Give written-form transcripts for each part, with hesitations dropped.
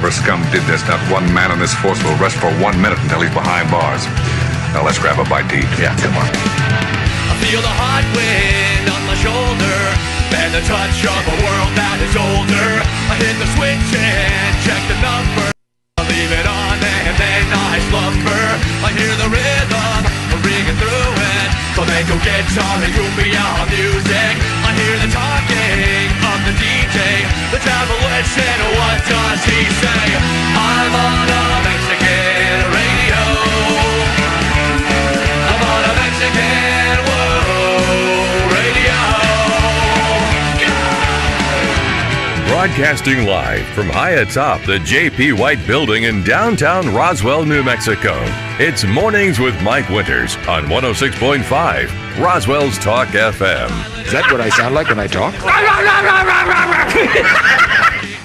whatever scum did this, not one man on this force will rest for 1 minute until he's behind bars. Now let's grab a bite to eat. Yeah, come on. I feel the hot wind on my shoulder and the touch of a world that is older. I hit the switch and check the number. I leave it on and then I slumber. I hear the rhythm ringing through it. So they go guitar and cumbia music. I hear the talking of the DJ. The devil listen, what does he say? I'm on a Mexican radio. I'm on a Mexican radio. Broadcasting live from high atop the J.P. White Building in downtown Roswell, New Mexico. It's Mornings with Mike Winters on 106.5 Roswell's Talk FM. Is that what I sound like when I talk?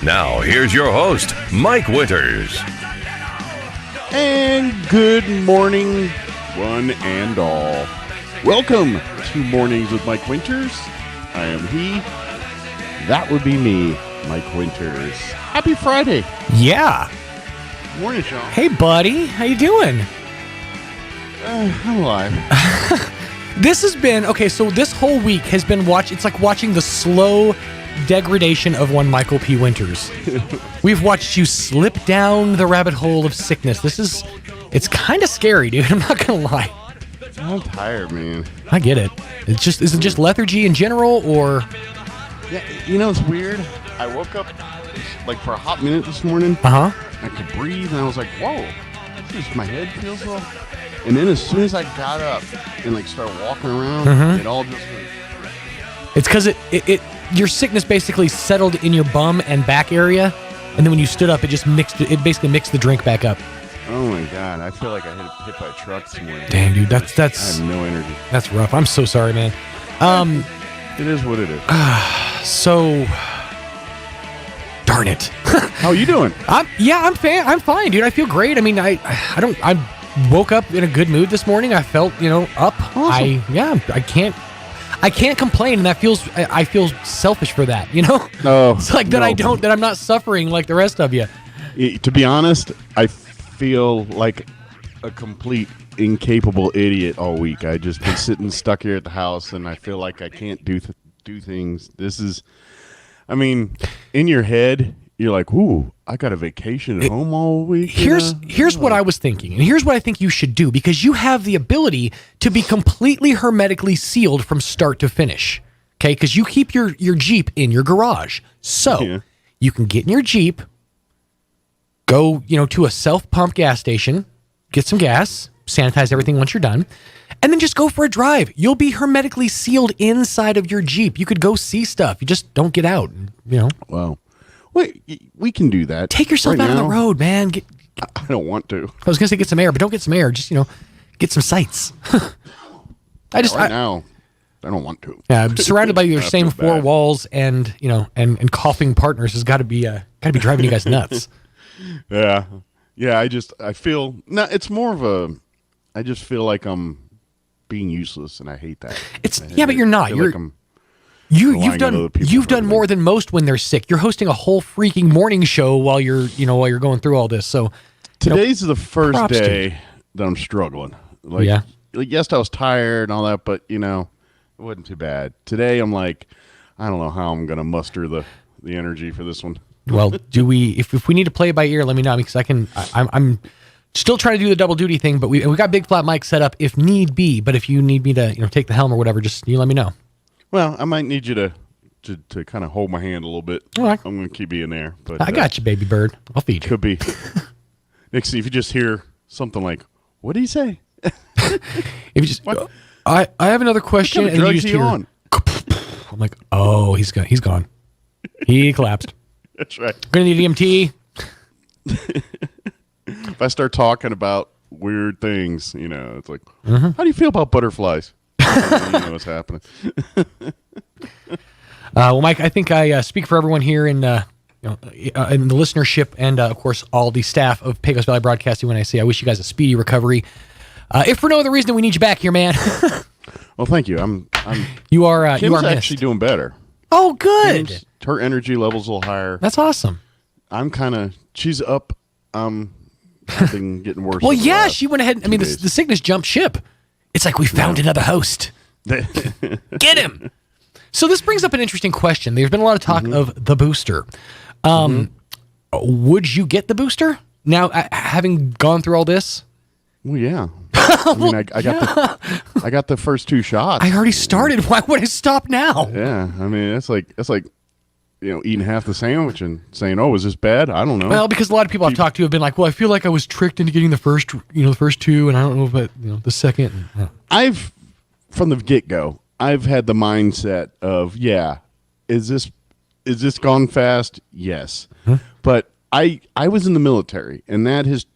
Now, here's your host, Mike Winters. And good morning, one and all. Welcome to Mornings with Mike Winters. I am he. That would be me, Mike Winters. Happy Friday. Yeah. Morning, Sean. Hey, buddy. How you doing? I'm alive. This has been, okay, so this whole week has been it's like watching the slow degradation of one Michael P. Winters. We've watched you slip down the rabbit hole of sickness. It's kind of scary, dude. I'm not going to lie. I'm tired, man. I get it. Is it just lethargy in general, or? Yeah, you know, it's weird. I woke up, like, for a hot minute this morning. Uh-huh. I could breathe, and I was like, whoa, my head feels low. And then as soon as I got up and, like, started walking around, it all just went. It's because your sickness basically settled in your bum and back area, and then when you stood up, it basically mixed the drink back up. Oh my God, I feel like I hit by a truck this morning. Damn, dude, that's I have no energy. That's rough. I'm so sorry, man. It is what it is. So, darn it. How are you doing? I'm fine, dude. I feel great. I mean, I woke up in a good mood this morning. I felt, up. Awesome. I can't complain, and I feel selfish for that, Oh, it's like that no. that I'm not suffering like the rest of you. To be honest, I feel like a complete incapable idiot all week. I just been sitting stuck here at the house, and I feel like I can't do things. In your head, you're like, ooh, I got a vacation at home all week. Here's what I was thinking, and here's what I think you should do, because you have the ability to be completely hermetically sealed from start to finish, okay? Because you keep your Jeep in your garage. So you can get in your Jeep, go, to a self-pump gas station, get some gas, sanitize everything once you're done, and then just go for a drive. You'll be hermetically sealed inside of your Jeep. You could go see stuff. You just don't get out, Wow. Wait, we can do that. Take yourself out on the road, man. I don't want to. I was going to say get some air, but don't get some air. Just, get some sights. Now, I don't want to. Yeah, surrounded by your same feel four bad. walls and, and coughing partners has got to be driving you guys nuts. Yeah. Yeah, I feel, it's more of I just feel like I'm being useless, and I hate that. But you're not. You've done more than most when they're sick. You're hosting a whole freaking morning show while you're going through all this. So today's the first day that I'm struggling. Yes, I was tired and all that, but it wasn't too bad. Today I'm like, I don't know how I'm gonna muster the energy for this one. Well, do we? If we need to play it by ear, let me know, because I'm still trying to do the double duty thing, but we got Big Flat Mike set up if need be. But if you need me to take the helm or whatever, just you let me know. Well, I might need you to kind of hold my hand a little bit. All right. I'm going to keep you in there. But I got you, baby bird. I'll feed you. Could be. Nixie, if you just hear something like, what did he say? If you just, I have another question. What kind of drugs and you on? I'm like, oh, he's gone. He collapsed. That's right. Gonna need EMT. If I start talking about weird things, it's like, how do you feel about butterflies? You know what's happening. Well, Mike, I think I speak for everyone here in the listenership and, of course, all the staff of Pecos Valley Broadcasting when I say I wish you guys a speedy recovery. If for no other reason, we need you back here, man. Well, thank you. You are. Kim's you are actually missed. doing better. Oh, good. Her energy level's a little higher. That's awesome. I'm kind of. She's up. I've been getting worse. Well, over the yeah, last she went ahead. I mean, the 2 days. sickness jumped ship. It's like we found another host. Get him. So this brings up an interesting question. There's been a lot of talk of the booster. Would you get the booster now, having gone through all this? Well, yeah. I mean, I got the first 2 shots. I already started. Why would I stop now? Yeah, I mean, it's like eating half the sandwich and saying, "Oh, is this bad?" I don't know. Well, because a lot of people I've talked to have been like, "Well, I feel like I was tricked into getting the first 2, and I don't know about the second." I've from the get-go, I've had the mindset of, yeah, is this gone fast? Yes. But I was in the military, and that has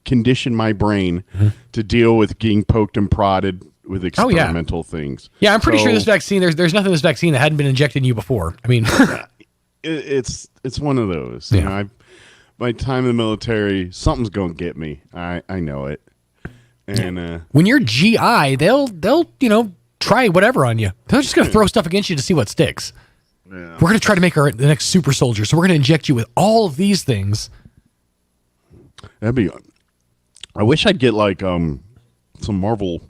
conditioned my brain to deal with getting poked and prodded with experimental things. Yeah, I'm pretty sure this vaccine, there's nothing in this vaccine that hadn't been injected in you before. I mean, it's one of those. Yeah. You know, my time in the military, something's going to get me. I know it. And when you're GI, they'll try whatever on you. They're just going to throw stuff against you to see what sticks. yeah. We're going to try to make the next super soldier. So we're going to inject you with all of these things. That'd be. I wish I'd get like some Marvel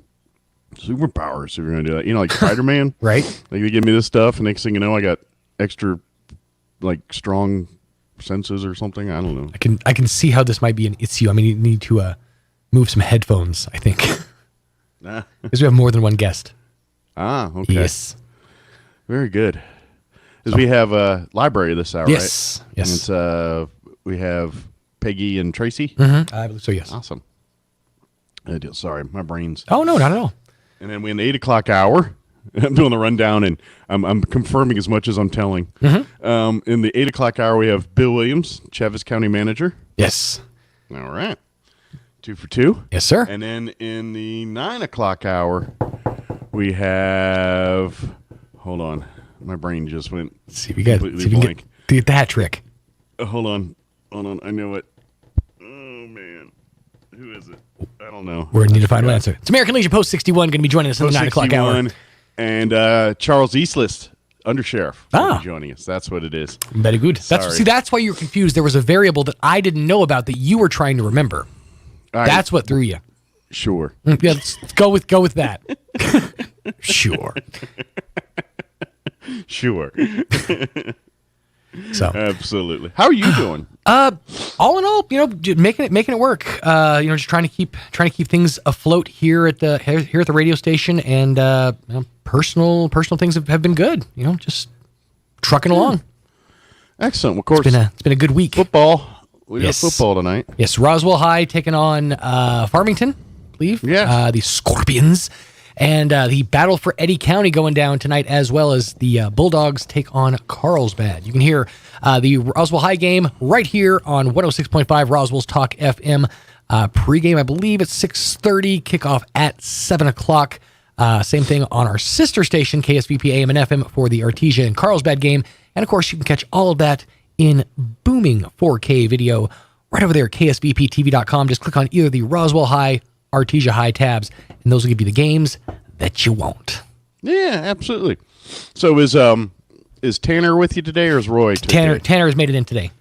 superpowers if you're gonna do that. You know, like Spider-Man, Right. Like they give me this stuff, and next thing you know, I got extra like strong senses or something. I don't know. I can see how this might be an issue. I mean, you need to move some headphones, I think. Nah. Because we have more than one guest. Okay. Yes. Very good. Because we have a library this hour, Yes. right? Yes. And it's we have Peggy and Tracy. I believe so, yes. Awesome. Good deal. Sorry, my brain's. Oh, no, not at all. And then we in the 8 o'clock hour. I'm doing the rundown, and I'm confirming as much as I'm telling. In the 8 o'clock hour, we have Bill Williams, Chaves County Manager. Yes. All right. 2 for 2. Yes, sir. And then in the 9 o'clock hour, we have. Hold on. My brain just went Let's see if we got completely blank. get that trick. Hold on. I know it. Oh, man. Who is it? I don't know. We're going to need to find an answer. It's American Legion Post 61 going to be joining us in the 9 o'clock hour. 61, and Charles Eastlist, Undersheriff, will be joining us. That's what it is. Very good. Sorry. That's why you're confused. There was a variable that I didn't know about that you were trying to remember. That's what threw you. Sure. Yeah, let's go with that. Sure. Sure. So Absolutely. How are you doing? all in all, making it work. Just trying to keep things afloat here at the radio station, and personal things have been good. Just trucking along. Excellent. Of course, It's been a good week. football. We Yes. got football tonight. Yes, Roswell High taking on Farmington, I believe. Yes. The Scorpions. And the battle for Eddy County going down tonight, as well as the Bulldogs take on Carlsbad. You can hear the Roswell High game right here on 106.5 Roswell's Talk FM. Pre-game, I believe, at 6:30. Kickoff at 7 o'clock. Same thing on our sister station, KSVP AM and FM, for the Artesia and Carlsbad game. And, of course, you can catch all of that in booming 4K video right over there at ksvptv.com. Just click on either the Roswell High, Artesia High tabs, and those will give you the games that you want. Yeah, absolutely. So is Tanner with you today, or is Roy today? Tanner has made it in today.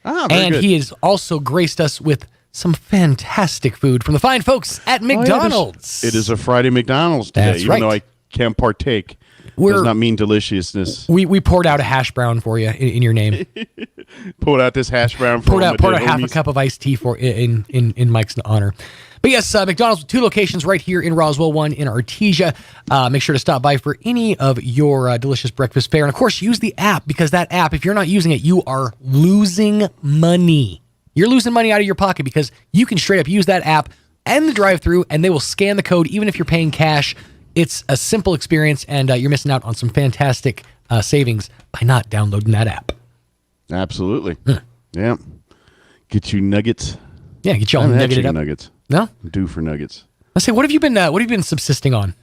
Very good. He has also graced us with some fantastic food from the fine folks at McDonald's. It is a Friday McDonald's today, That's even right. though I can't partake. Does not mean deliciousness. We poured out a hash brown for you in your name. Pulled out this hash brown. poured out half a cup of iced tea for in Mike's honor. But yes, McDonald's with 2 locations right here in Roswell, 1 in Artesia. Make sure to stop by for any of your delicious breakfast fare. And, of course, use the app, because that app, if you're not using it, you are losing money. You're losing money out of your pocket, because you can straight up use that app and the drive-thru, and they will scan the code even if you're paying cash. It's a simple experience, and you're missing out on some fantastic savings by not downloading that app. Absolutely. Yeah. Get you nuggets. Yeah, get you all I haven't had nuggeted chicken up. nuggets. No? Due for nuggets. Let's say, what have you been subsisting on?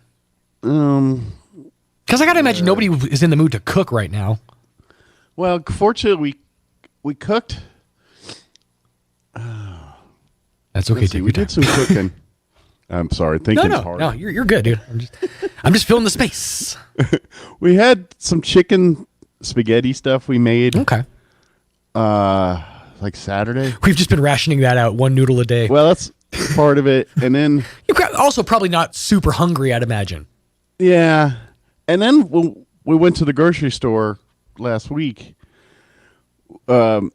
Because I got to imagine nobody is in the mood to cook right now. Well, fortunately, we cooked. That's okay, Let's see, too. we did some cooking. I'm sorry, thinking's hard. No, you're good, dude. I'm just filling the space. We had some chicken spaghetti stuff we made. Okay. Like Saturday. We've just been rationing that out, one noodle a day. Well, that's part of it. And then You're also probably not super hungry, I'd imagine. yeah. And then when we went to the grocery store last week, when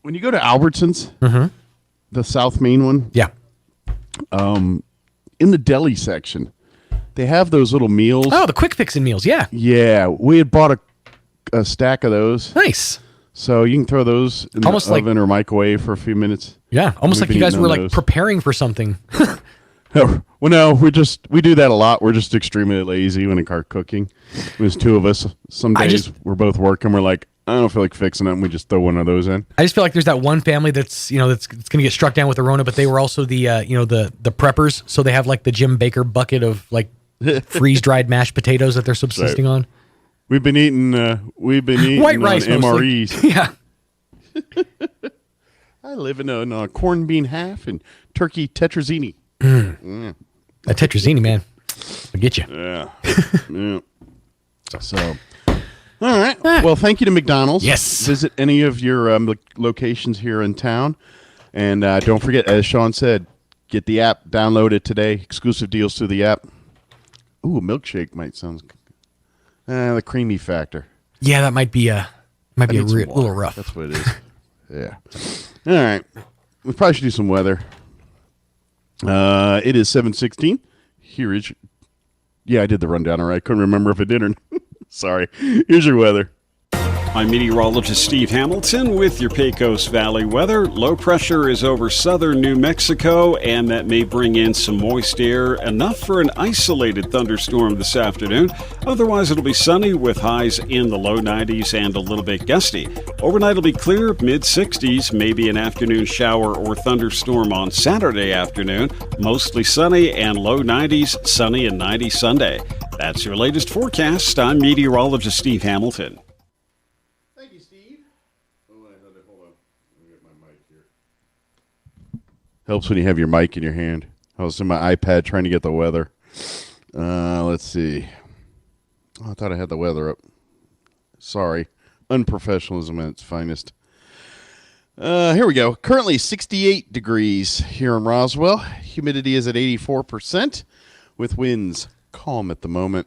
you go to Albertsons, the South Main one, Yeah. in the deli section, they have those little meals. Oh, the quick fixing meals. Yeah. Yeah, we had bought a stack of those. Nice. So you can throw those in Almost the like- oven or microwave for a few minutes. Yeah. Almost We've like you been guys eating were on like those. preparing for something. Well, no, we do that a lot. We're just extremely lazy when it comes to cooking. There's two of us. Some I days just- we're both working. We're like, I don't feel like fixing it. And we just throw one of those in. I just feel like there's that one family that's going to get struck down with the Rona, but they were also the the preppers, so they have like the Jim Baker bucket of like freeze dried mashed potatoes that they're subsisting on. We've been eating White on rice, mostly. MREs. Yeah. I live in a corned bean half and turkey tetrazzini. That tetrazzini, man. I'll get you. Yeah. Yeah. So, all right. Well, thank you to McDonald's. Yes. Visit any of your locations here in town. And don't forget, as Sean said, get the app. Download it today. Exclusive deals through the app. Ooh, a milkshake might sound... the creamy factor. Yeah, that might be a Need some little water. rough. That's what it is. Yeah. All right. We probably should do some weather. It is 7:16. Here is... Yeah, I did the rundown, all right. Couldn't remember if I did or not. Sorry. Here's your weather. I'm meteorologist Steve Hamilton with your Pecos Valley weather. Low pressure is over southern New Mexico, and that may bring in some moist air, enough for an isolated thunderstorm this afternoon. Otherwise, it'll be sunny with highs in the low 90s and a little bit gusty. Overnight, it'll be clear, mid-60s, maybe an afternoon shower or thunderstorm on Saturday afternoon. Mostly sunny and low 90s, sunny and 90 Sunday. That's your latest forecast. I'm meteorologist Steve Hamilton. Thank you, Steve. Hold on. Let me get my mic here. Helps when you have your mic in your hand. I was in my iPad trying to get the weather. Let's see. Oh, I thought I had the weather up. Sorry. Unprofessionalism at its finest. Here we go. Currently 68 degrees here in Roswell. Humidity is at 84% with winds calm at the moment.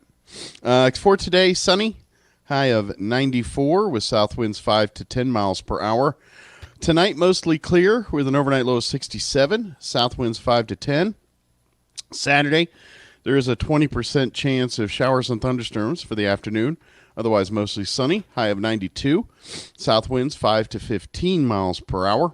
For today, sunny. High of 94 with south winds 5 to 10 miles per hour. Tonight, mostly clear with an overnight low of 67. South winds 5 to 10. Saturday, there is a 20% chance of showers and thunderstorms for the afternoon. Otherwise, mostly sunny. High of 92. South winds 5 to 15 miles per hour.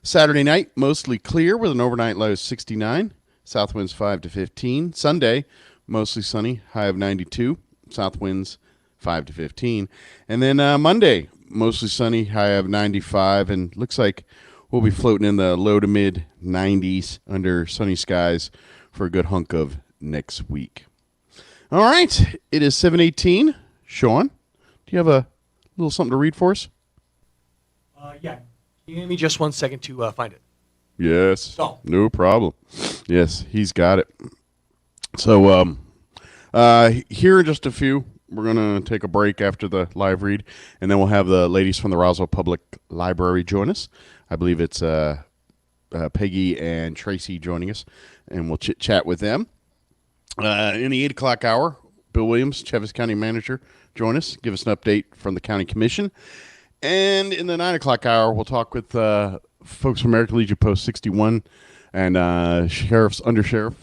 Saturday night, mostly clear with an overnight low of 69. South winds 5 to 15. Sunday, mostly sunny. High of 92. South winds 5 to 15. And then Monday, mostly sunny, high of 95, and looks like we'll be floating in the low to mid 90s under sunny skies for a good hunk of next week. All right, it is 7:18. Sean, do you have a little something to read for us? Yeah. Give me just 1 second to find it. Yes. Oh. No problem. Yes, he's got it. So here in just a few, we're going to take a break after the live read, and then we'll have the ladies from the Roswell Public Library join us. I believe it's Peggy and Tracy joining us, and we'll chit-chat with them. In the 8 o'clock hour, Bill Williams, Chevis County Manager, join us, give us an update from the County Commission. And in the 9 o'clock hour, we'll talk with folks from American Legion Post 61 and Undersheriff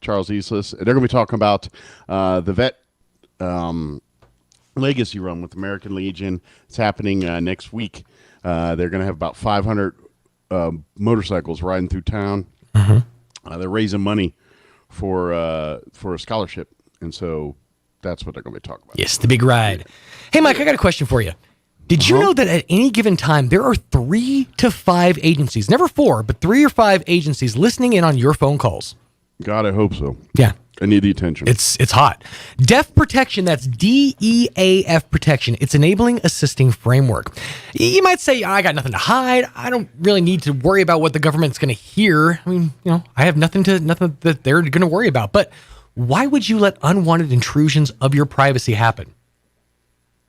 Charles Eastless. They're going to be talking about the vet legacy run with American Legion. It's happening next week. They're going to have about 500 motorcycles riding through town. They're raising money for a scholarship, and so that's what they're going to be talking about. Yes, the big ride. Hey, Mike, I got a question for you. Did you know that at any given time, there are 3 to 5 agencies, never 4, but 3 or 5 agencies listening in on your phone calls? God, I hope so. Yeah. I need the attention. It's hot. Deaf Protection, that's DEAF Protection. It's enabling assisting framework. You might say, I got nothing to hide. I don't really need to worry about what the government's going to hear. I mean, I have nothing that they're going to worry about. But why would you let unwanted intrusions of your privacy happen?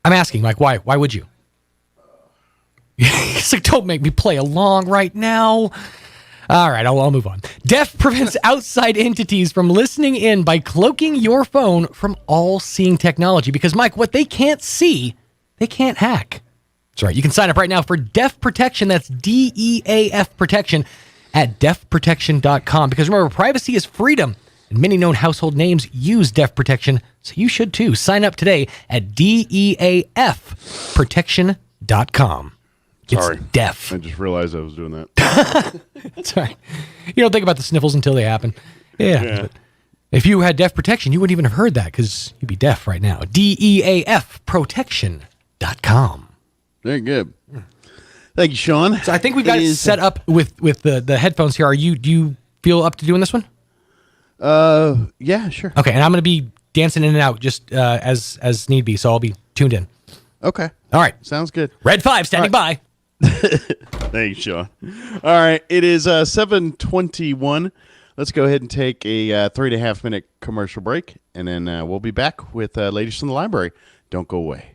I'm asking, Mike, why? Why would you? He's like, don't make me play along right now. All right, I'll move on. DEF prevents outside entities from listening in by cloaking your phone from all-seeing technology. Because, Mike, what they can't see, they can't hack. That's right. You can sign up right now for DEF Protection. That's DEAF Protection at defprotection.com. Because remember, privacy is freedom. And many known household names use DEF Protection, so you should too. Sign up today at DEAFprotection.com. Sorry. It's deaf. I just realized I was doing that. That's right. You don't think about the sniffles until they happen. Yeah. If you had DEF Protection, you wouldn't even have heard that because you'd be deaf right now. DEAFprotection.com. Very good. Thank you, Sean. So I think we've got it set up with the headphones here. Do you feel up to doing this one? Yeah, sure. Okay, and I'm going to be dancing in and out just as need be, so I'll be tuned in. Okay. All right. Sounds good. Red 5 standing by. Thanks, Sean. All right. It is 7:21. Let's go ahead and take a 3.5-minute commercial break, and then we'll be back with latest from the library. Don't go away.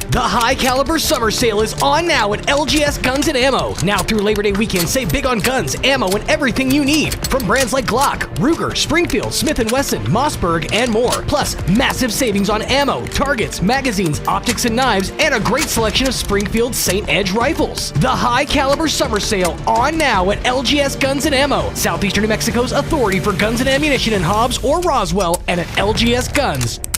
The High Caliber Summer Sale is on now at LGS Guns and Ammo. Now through Labor Day weekend, save big on guns, ammo, and everything you need. From brands like Glock, Ruger, Springfield, Smith & Wesson, Mossberg, and more. Plus, massive savings on ammo, targets, magazines, optics, and knives, and a great selection of Springfield St. Edge rifles. The High Caliber Summer Sale on now at LGS Guns and Ammo. Southeastern New Mexico's authority for guns and ammunition in Hobbs or Roswell, and at LGSGuns.com.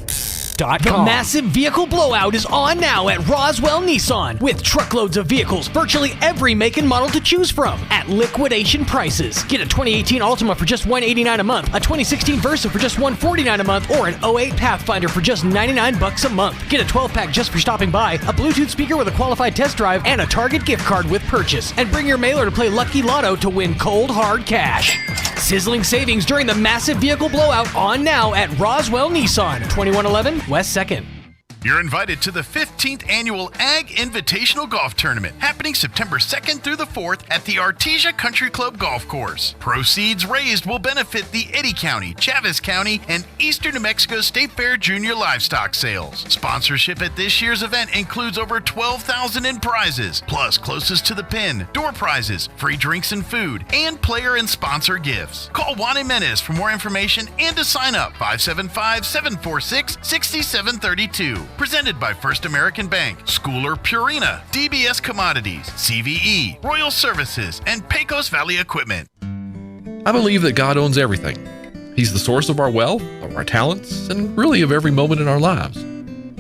The massive vehicle blowout is on now at Roswell Nissan with truckloads of vehicles, virtually every make and model to choose from at liquidation prices. Get a 2018 Altima for just $189 a month, a 2016 Versa for just $149 a month, or an 08 Pathfinder for just $99 a month. Get a 12-pack just for stopping by, a Bluetooth speaker with a qualified test drive, and a Target gift card with purchase. And bring your mailer to play Lucky Lotto to win cold, hard cash. Sizzling savings during the massive vehicle blowout on now at Roswell Nissan, 2111 West 2nd. You're invited to the 15th Annual Ag Invitational Golf Tournament, happening September 2nd through the 4th at the Artesia Country Club Golf Course. Proceeds raised will benefit the Eddy County, Chaves County, and Eastern New Mexico State Fair Junior Livestock Sales. Sponsorship at this year's event includes over $12,000 in prizes, plus closest to the pin, door prizes, free drinks and food, and player and sponsor gifts. Call Juan Jimenez for more information and to sign up, 575-746-6732. Presented by First American Bank, Schooler Purina, DBS Commodities, CVE, Royal Services, and Pecos Valley Equipment. I believe that God owns everything. He's the source of our wealth, of our talents, and really of every moment in our lives.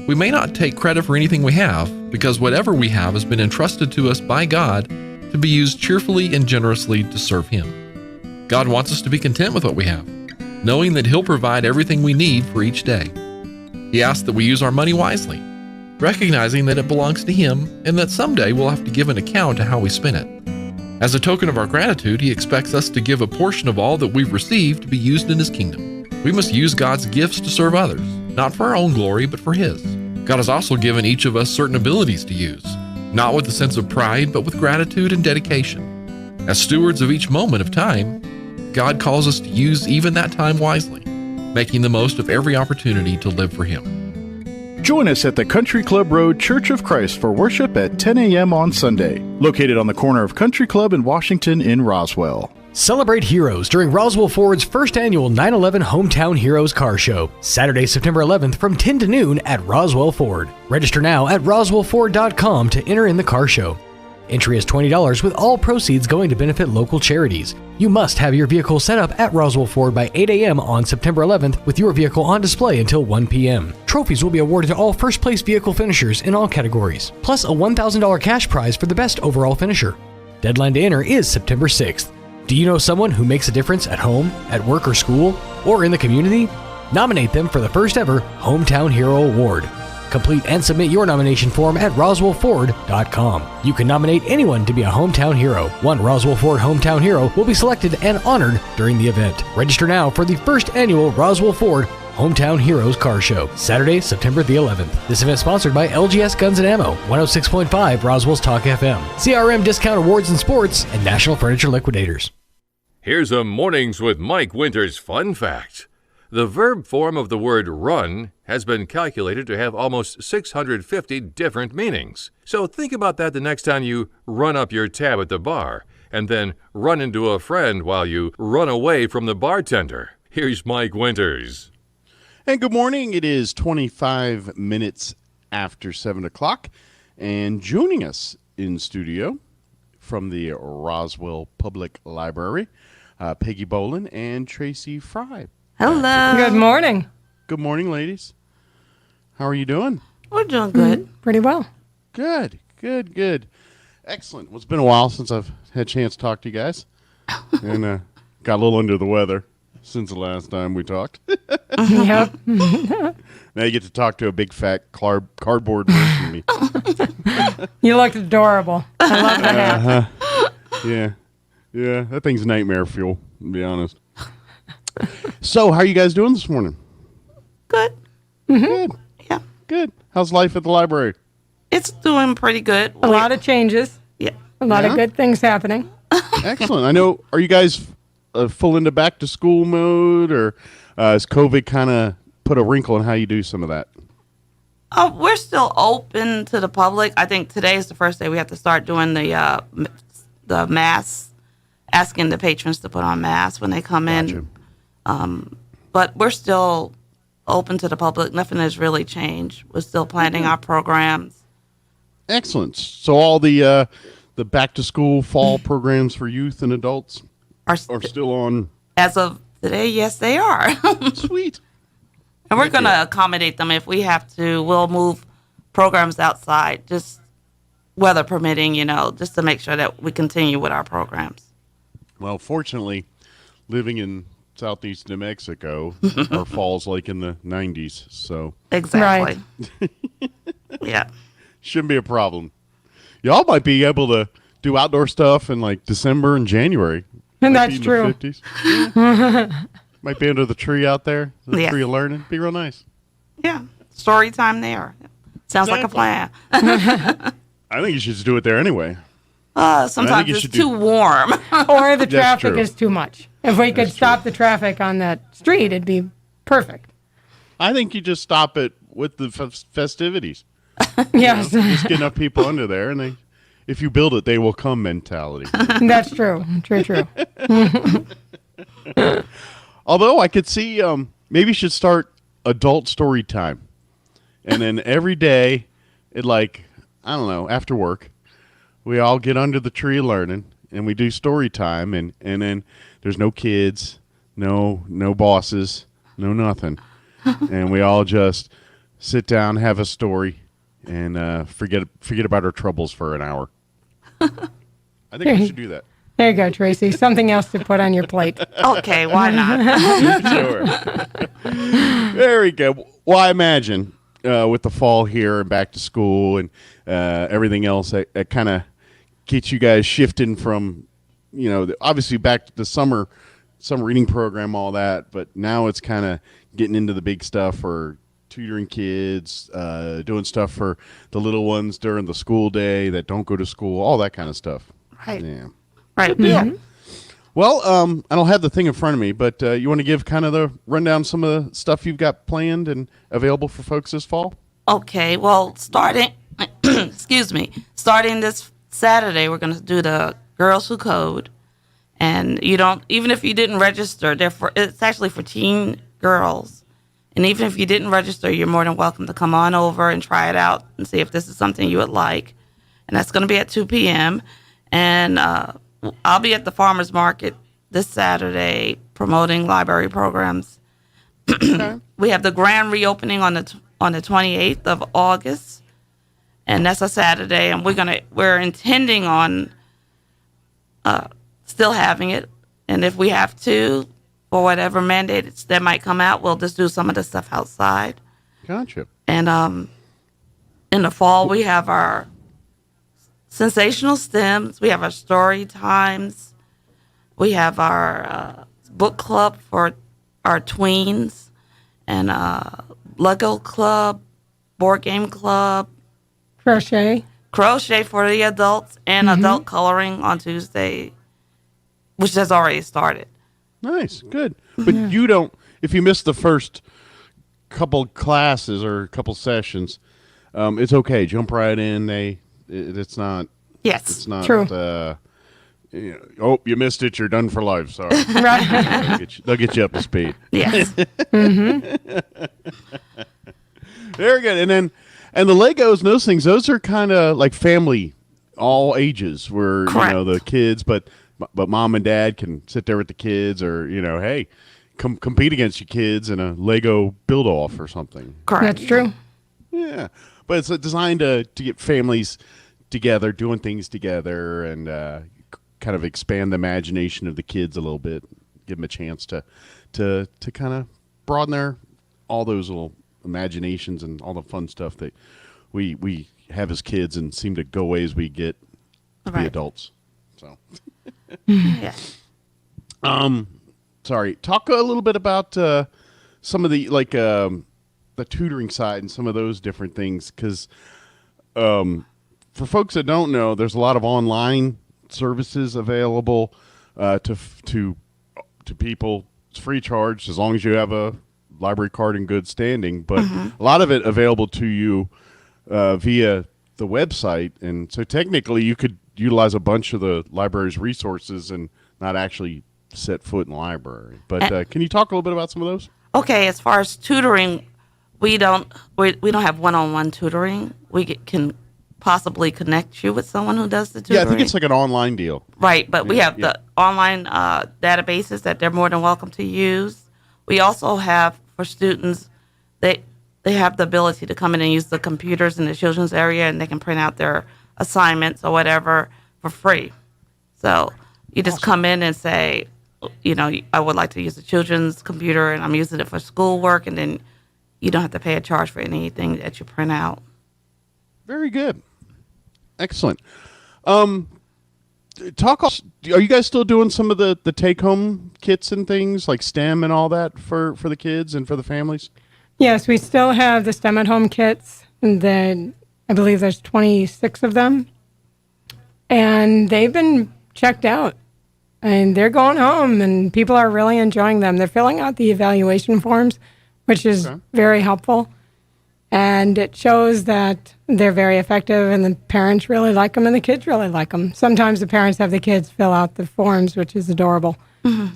We may not take credit for anything we have, because whatever we have has been entrusted to us by God to be used cheerfully and generously to serve Him. God wants us to be content with what we have, knowing that He'll provide everything we need for each day. He asks that we use our money wisely, recognizing that it belongs to Him and that someday we'll have to give an account to how we spend it. As a token of our gratitude, He expects us to give a portion of all that we've received to be used in His kingdom. We must use God's gifts to serve others, not for our own glory, but for His. God has also given each of us certain abilities to use, not with a sense of pride, but with gratitude and dedication. As stewards of each moment of time, God calls us to use even that time wisely, making the most of every opportunity to live for Him. Join us at the Country Club Road Church of Christ for worship at 10 a.m. on Sunday, located on the corner of Country Club and Washington in Roswell. Celebrate heroes during Roswell Ford's first annual 9/11 Hometown Heroes Car Show, Saturday, September 11th from 10 to noon at Roswell Ford. Register now at roswellford.com to enter in the car show. Entry is $20 with all proceeds going to benefit local charities. You must have your vehicle set up at Roswell Ford by 8 a.m. on September 11th with your vehicle on display until 1 p.m. Trophies will be awarded to all first-place vehicle finishers in all categories, plus a $1,000 cash prize for the best overall finisher. Deadline to enter is September 6th. Do you know someone who makes a difference at home, at work or school, or in the community? Nominate them for the first ever Hometown Hero Award. Complete and submit your nomination form at roswellford.com. You can nominate anyone to be a hometown hero. One Roswell Ford hometown hero will be selected and honored during the event. Register now for the first annual Roswell Ford Hometown Heroes Car Show, Saturday, September the 11th. This event sponsored by LGS Guns and Ammo, 106.5 Roswell's Talk FM, CRM Discount Awards and Sports, and National Furniture Liquidators. Here's a Mornings with Mike Winters fun fact. The verb form of the word run has been calculated to have almost 650 different meanings. So think about that the next time you run up your tab at the bar, and then run into a friend while you run away from the bartender. Here's Mike Winters. And good morning. It is 25 minutes after 7 o'clock. And joining us in studio from the Roswell Public Library, Peggy Bolin and Tracy Fry. Hello. Good morning. Good morning, ladies. How are you doing? We're doing good. Pretty well. Good. Excellent. Well, it's been a while since I've had a chance to talk to you guys. And got a little under the weather since the last time we talked. Yep. Now you get to talk to a big, fat cardboard version of me. You looked adorable. I love the hat. Yeah, that thing's nightmare fuel, to be honest. So, how are you guys doing this morning? Good. Good. Yeah. Good. How's life at the library? It's doing pretty good. A lot of changes. Yeah. A lot of good things happening. Excellent. I know, are you guys full into back to school mode, or has COVID kind of put a wrinkle in how you do some of that? We're still open to the public. I think today is the first day we have to start doing the masks, asking the patrons to put on masks when they come in. But we're still open to the public. Nothing has really changed. We're still planning our programs. Excellent. So all the back to school fall programs for youth and adults are still on. As of today, yes, they are. Sweet. And we're going to accommodate them if we have to. We'll move programs outside, just weather permitting, just to make sure that we continue with our programs. Well, fortunately, living in southeast New Mexico, our fall's like in the 90s, so. Exactly. Right. Yeah. Shouldn't be a problem. Y'all might be able to do outdoor stuff in like December and January. And that's true. The 50s. Might be under the tree out there. The tree of learning. Be real nice. Yeah. Story time there. Sounds like a plan. I think you should just do it there anyway. Sometimes it's too warm. Or the traffic is too much. If we could stop the traffic on that street, it'd be perfect. I think you just stop it with the festivities. Yes. Just get enough people under there, and if you build it, they will come mentality. That's true. True. Although I could see maybe you should start adult story time. And then every day at after work, we all get under the tree learning and we do story time and then there's no kids, no bosses, no nothing. And we all just sit down, have a story, and forget about our troubles for an hour. I think we should do that. There you go, Tracy. Something else to put on your plate. Okay, why not? Sure. Very good. Well, I imagine with the fall here and back to school and everything else, that kind of gets you guys shifting from, obviously back to the summer reading program, all that. But now it's kind of getting into the big stuff for tutoring kids, doing stuff for the little ones during the school day that don't go to school, all that kind of stuff. Right. Yeah. Right. Mm-hmm. Well, I don't have the thing in front of me, but you want to give kind of the rundown some of the stuff you've got planned and available for folks this fall? Okay. Well, starting this Saturday, we're going to do the Girls Who Code. And even if you didn't register, it's actually for teen girls. And even if you didn't register, you're more than welcome to come on over and try it out and see if this is something you would like. And that's going to be at 2 p.m. And I'll be at the farmers market this Saturday promoting library programs. Okay. We have the grand reopening on the 28th of August, and that's a Saturday. And we're intending on still having it. And if we have to, for whatever mandates that might come out, we'll just do some of the stuff outside. Gotcha. And in the fall, we have our sensational stems. We have our story times. We have our book club for our tweens, and Lego club, board game club. Crochet for the adults, and adult coloring on Tuesday, which has already started. Nice, good. But you don't, if you miss the first couple classes or couple sessions, it's okay. Jump right in. It's not. Yes, it's not. True. Oh, you missed it. You're done for life. Sorry. Right. They'll get you up to speed. Yes. Very good. And the Legos and those things, those are kind of like family, all ages, where Correct. the kids, but mom and dad can sit there with the kids, or hey, compete against your kids in a Lego build-off or something. Correct. That's true. Yeah, but it's designed to get families together, doing things together, and kind of expand the imagination of the kids a little bit, give them a chance to kind of broaden all those little imaginations and all the fun stuff that we have as kids and seem to go away as we get to be adults. So, Yeah. Sorry, talk a little bit about some of the the tutoring side and some of those different things, because for folks that don't know, there's a lot of online services available to people. It's free charge as long as you have a library card in good standing, but a lot of it available to you via the website, and so technically you could utilize a bunch of the library's resources and not actually set foot in the library. But can you talk a little bit about some of those? Okay, as far as tutoring, we don't have one-on-one tutoring. We can possibly connect you with someone who does the tutoring. Yeah, I think it's like an online deal. Right, but we have the online databases that they're more than welcome to use. We also have, for students, they have the ability to come in and use the computers in the children's area, and they can print out their assignments or whatever for free. So you just come in and say, I would like to use the children's computer, and I'm using it for schoolwork, and then you don't have to pay a charge for anything that you print out. Very good. Excellent. Are you guys still doing some of the take-home kits and things like STEM and all that for the kids and for the families? Yes, we still have the STEM at home kits, and then I believe there's 26 of them, and they've been checked out, and they're going home, and people are really enjoying them. They're filling out the evaluation forms, which is very helpful, and it shows that they're very effective, and the parents really like them, and the kids really like them. Sometimes the parents have the kids fill out the forms, which is adorable. So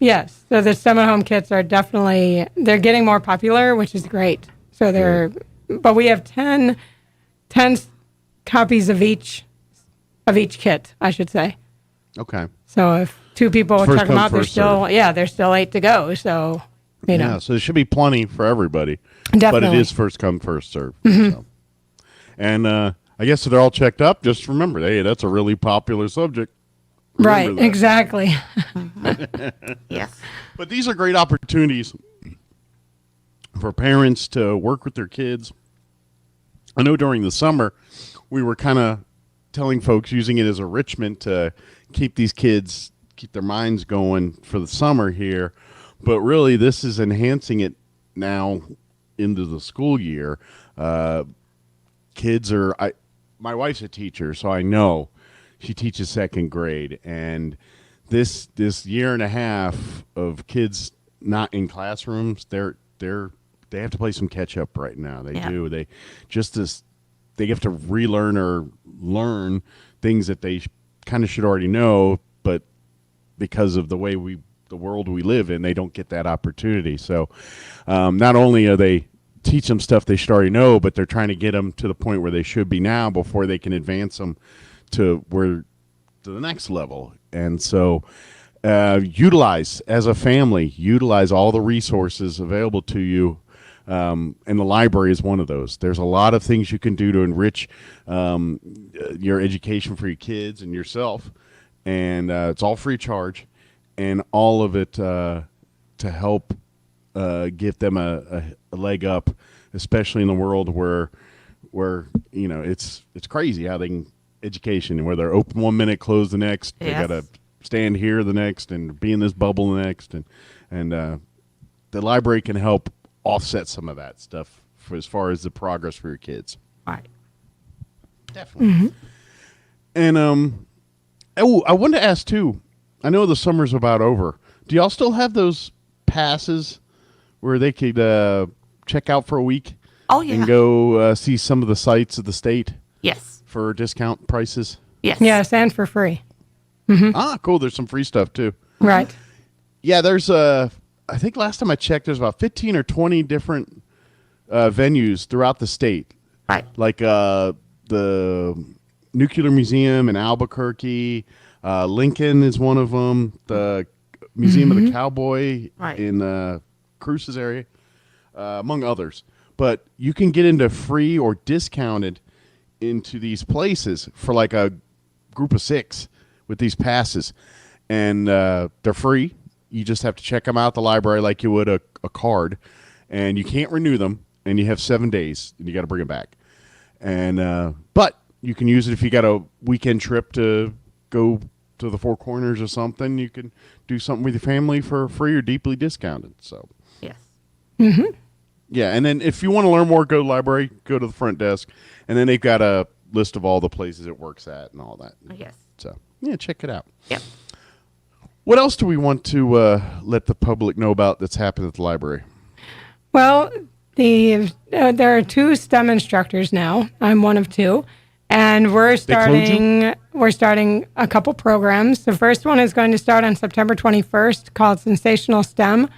the STEM at home kits are they're getting more popular, which is great. So but we have 10 copies of each kit, I should say. Okay. So if two people First check them come, out, first there's still 8 to go. So, Yeah, so there should be plenty for everybody. Definitely. But it is first come, first serve. Mm-hmm. So. And I guess if they're all checked up, just remember, hey, that's a really popular subject. Remember right, that. exactly. Yes. But these are great opportunities for parents to work with their kids. I know during the summer, we were kind of telling folks using it as enrichment to keep their minds going for the summer here. But really, this is enhancing it now into the school year. Kids my wife's a teacher, so I know she teaches second grade, and this year and a half of kids not in classrooms, they have to play some catch up right now. They do. They have to relearn or learn things that they kind of should already know, but because of the world we live in, they don't get that opportunity. So not only are they teach them stuff they should already know, but they're trying to get them to the point where they should be now before they can advance them to the next level. And so utilize as a family, utilize all the resources available to you. And the library is one of those. There's a lot of things you can do to enrich your education for your kids and yourself. And it's all free charge, and all of it to help give them a leg up, especially in the world where it's crazy how they can education, where they're open 1 minute, close the next. They gotta stand here the next, and be in this bubble the next, and the library can help offset some of that stuff as far as the progress for your kids. Right. Definitely. Mm-hmm. And I wanted to ask too. I know the summer's about over, Do y'all still have those passes where they could check out for a week? Oh, yeah. And go see some of the sites of the state? Yes. For discount prices? Yes. Yes, and for free. Mm-hmm. Ah, cool. There's some free stuff, too. Right. Yeah, there's I think last time I checked, there's about 15 or 20 different venues throughout the state. Right. Like the Nuclear Museum in Albuquerque. Lincoln is one of them. The Museum of the Cowboy in Cruces area, among others. But you can get into free or discounted into these places for like a group of 6 with these passes. And they're free. You just have to check them out at the library like you would a card. And you can't renew them. And you have 7 days. And you got to bring them back. And but you can use it if you got a weekend trip to go to the Four Corners or something. You can do something with your family for free or deeply discounted. So yes. Mm-hmm. Yeah, and then if you want to learn more, go to the library, go to the front desk, and then they've got a list of all the places it works at and all that. Yes. So yeah, check it out. Yep. What else do we want to let the public know about that's happened at the library? Well, there are 2 STEM instructors now. I'm one of 2. And we're starting a couple programs. The first one is going to start on September 21st called Sensational STEM.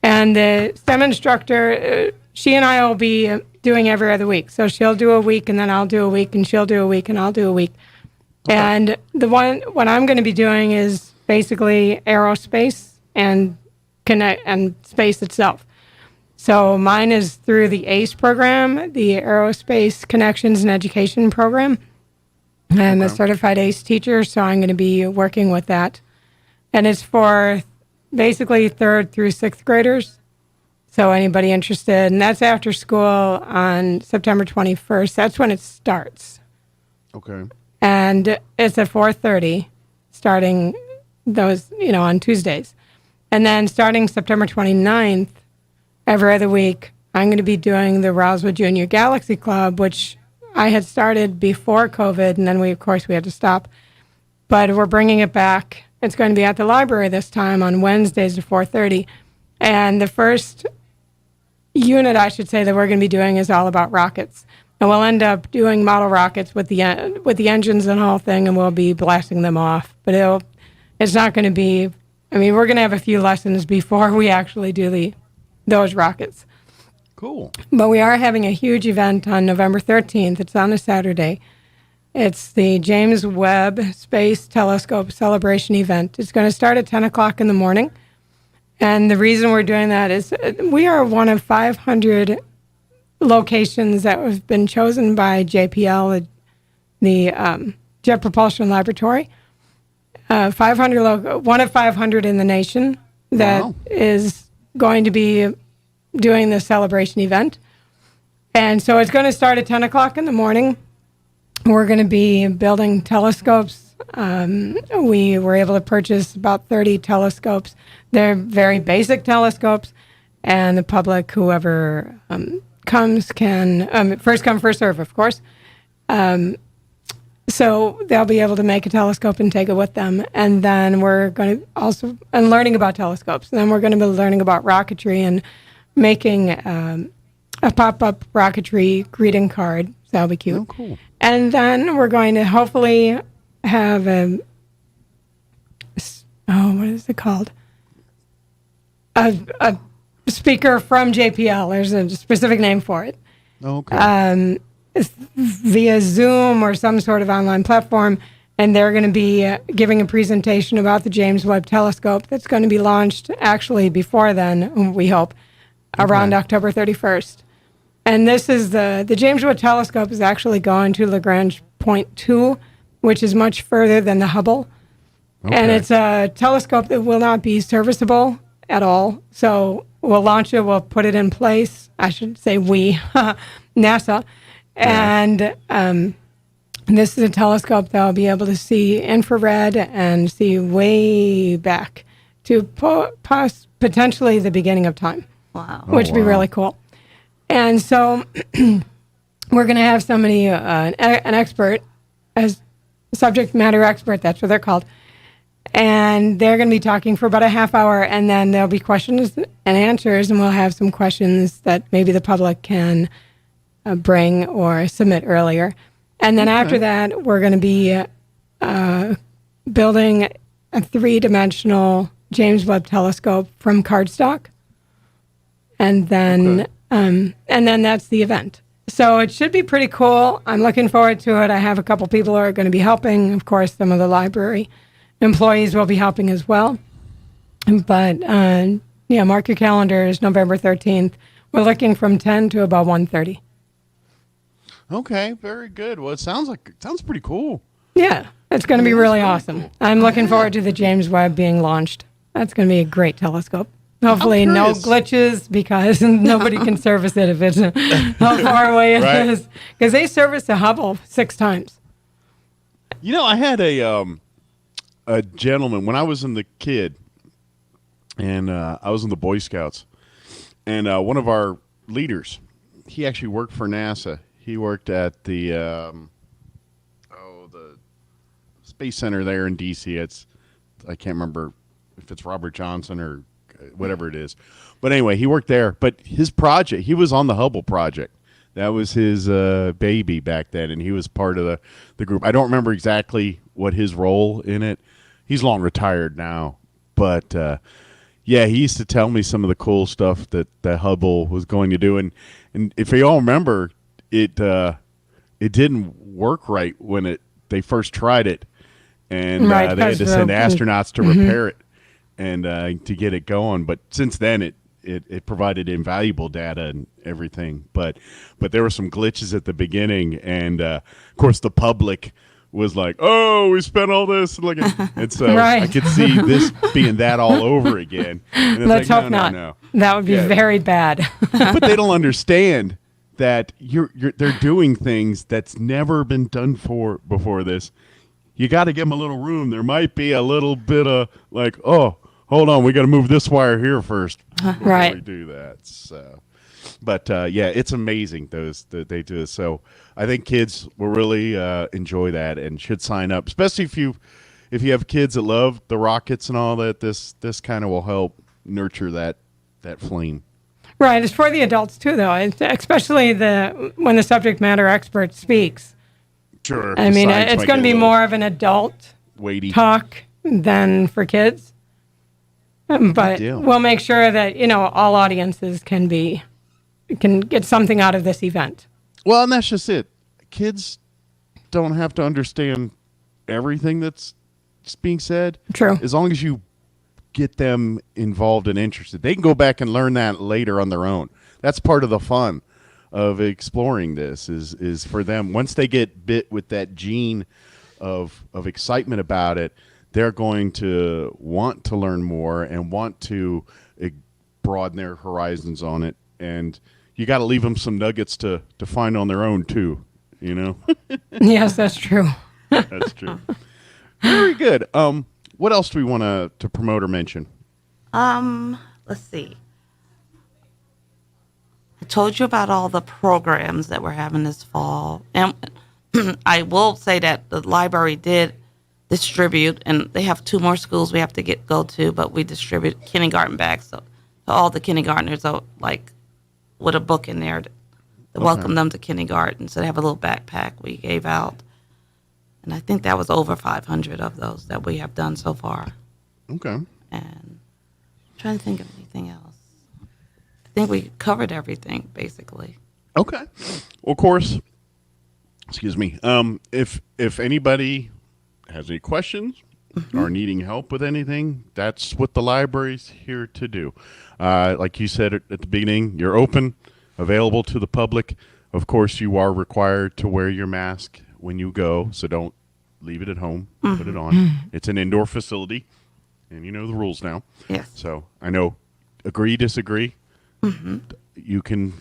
And the STEM instructor, she and I will be doing every other week. So she'll do a week and then I'll do a week and she'll do a week and I'll do a week. Okay. And what I'm going to be doing is basically aerospace and space itself. So mine is through the ACE program, the Aerospace Connections and Education program. I'm a certified ACE teacher, so I'm going to be working with that. And it's for basically 3rd through 6th graders. So anybody interested, and that's after school on September 21st. That's when it starts. Okay. And it's at 4:30, starting those, on Tuesdays. And then starting September 29th, every other week, I'm going to be doing the Roswell Junior Galaxy Club, which I had started before COVID, and then we had to stop. But we're bringing it back. It's going to be at the library this time on Wednesdays at 4:30. And the first unit, I should say, that we're going to be doing is all about rockets. And we'll end up doing model rockets with the engines and the whole thing, and we'll be blasting them off. But it's not going to be, we're going to have a few lessons before we actually do those rockets. Cool. But we are having a huge event on November 13th. It's on a Saturday. It's the James Webb Space Telescope Celebration event. It's going to start at 10 o'clock in the morning. And the reason we're doing that is we are one of 500 locations that have been chosen by JPL, the Jet Propulsion Laboratory. 1 of 500 in the nation that is going to be doing the celebration event. And so it's going to start at 10 o'clock in the morning. We're going to be building telescopes. We were able to purchase about 30 telescopes. They're very basic telescopes, and the public, whoever comes, can first come, first serve, of course. So they'll be able to make a telescope and take it with them. And then we're going to also learning about telescopes. And then we're going to be learning about rocketry and making a pop-up rocketry greeting card. So that'll be cute. Oh, cool. And then we're going to hopefully have what is it called? A speaker from JPL. There's a specific name for it. Okay. Via Zoom or some sort of online platform, and they're going to be giving a presentation about the James Webb Telescope that's going to be launched actually before then, we hope, around October 31st. And this is the James Webb Telescope is actually going to Lagrange Point 2, which is much further than the Hubble. Okay. And it's a telescope that will not be serviceable at all. So we'll launch it, we'll put it in place. I should say we, NASA. And this is a telescope that will be able to see infrared and see way back to potentially the beginning of time. Wow. Which would be really cool. And so we're going to have somebody, an expert, as subject matter expert, that's what they're called. And they're going to be talking for about a half hour, and then there'll be questions and answers, and we'll have some questions that maybe the public can bring or submit earlier. And then after that, we're going to be building a 3-dimensional James Webb Telescope from cardstock. And then that's the event. So it should be pretty cool. I'm looking forward to it. I have a couple people who are going to be helping. Of course, some of the library employees will be helping as well. But mark your calendars, November 13th. We're looking from 10 to about 1:30. Okay, very good. Well, it sounds pretty cool. Yeah, it's going to be really awesome. Cool. I'm looking forward to the James Webb being launched. That's going to be a great telescope. Hopefully no glitches, because nobody can service it if it's how far away it is. Because they serviced the Hubble 6 times. You know, I had a gentleman when I was in the kid, and I was in the Boy Scouts, and one of our leaders, he actually worked for NASA. He worked at the Space Center there in D.C. I can't remember if it's Robert Johnson or whatever it is. But anyway, he worked there. But his project, he was on the Hubble project. That was his baby back then, and he was part of the group. I don't remember exactly what his role in it. He's long retired now. But, he used to tell me some of the cool stuff that Hubble was going to do. And if you all remember, it didn't work right when they first tried it. And they had to send astronauts to repair it and to get it going. But since then, it provided invaluable data and everything. But there were some glitches at the beginning, and of course the public was like, "Oh, we spent all this," and so I could see this being that all over again. And it's Let's hope not. No. That would be very bad. But they don't understand that they're doing things that's never been done before this. You got to give them a little room. There might be a little bit of like, oh, hold on, we got to move this wire here first before we do that. So, but it's amazing that they do this. So I think kids will really enjoy that and should sign up, especially if you have kids that love the rockets and all that. This kind of will help nurture that flame. Right. It's for the adults too, though, especially when the subject matter expert speaks. Sure. I mean, it's going to be more of an adult talk than for kids. But we'll make sure that, all audiences can get something out of this event. Well, and that's just it. Kids don't have to understand everything that's being said. True. As long as you get them involved and interested. They can go back and learn that later on their own. That's part of the fun of exploring this is for them. Once they get bit with that gene of excitement about it, they're going to want to learn more and want to broaden their horizons on it. And you got to leave them some nuggets to find on their own too, Yes, that's true. That's true. Very good. What else do we want to promote or mention? Let's see. I told you about all the programs that we're having this fall. And I will say that the library did distribute, and they have 2 more schools we have to go to, but we distribute kindergarten bags to all the kindergartners, like with a book in there to welcome them to kindergarten. So they have a little backpack we gave out. And I think that was over 500 of those that we have done so far. Okay. And I'm trying to think of anything else. I think we covered everything, basically. Okay. Well, of course, excuse me. If anybody has any questions or needing help with anything, that's what the library's here to do. Like you said at the beginning, you're open, available to the public. Of course, you are required to wear your mask when you go, so don't leave it at home. Put it on. It's an indoor facility, and you know the rules now. Yes. So I know, agree, disagree. You can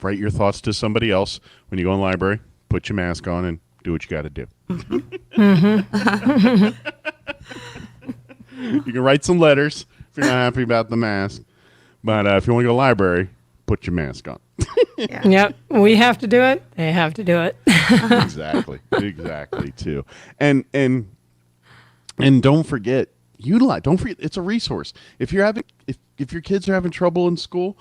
write your thoughts to somebody else when you go in the library. Put your mask on and do what you got to do. You can write some letters if you're not happy about the mask, but if you want to go to the library, put your mask on. Yep, we have to do it. They have to do it. Exactly too. And don't forget, utilize. Don't forget, it's a resource. If your kids are having trouble in school,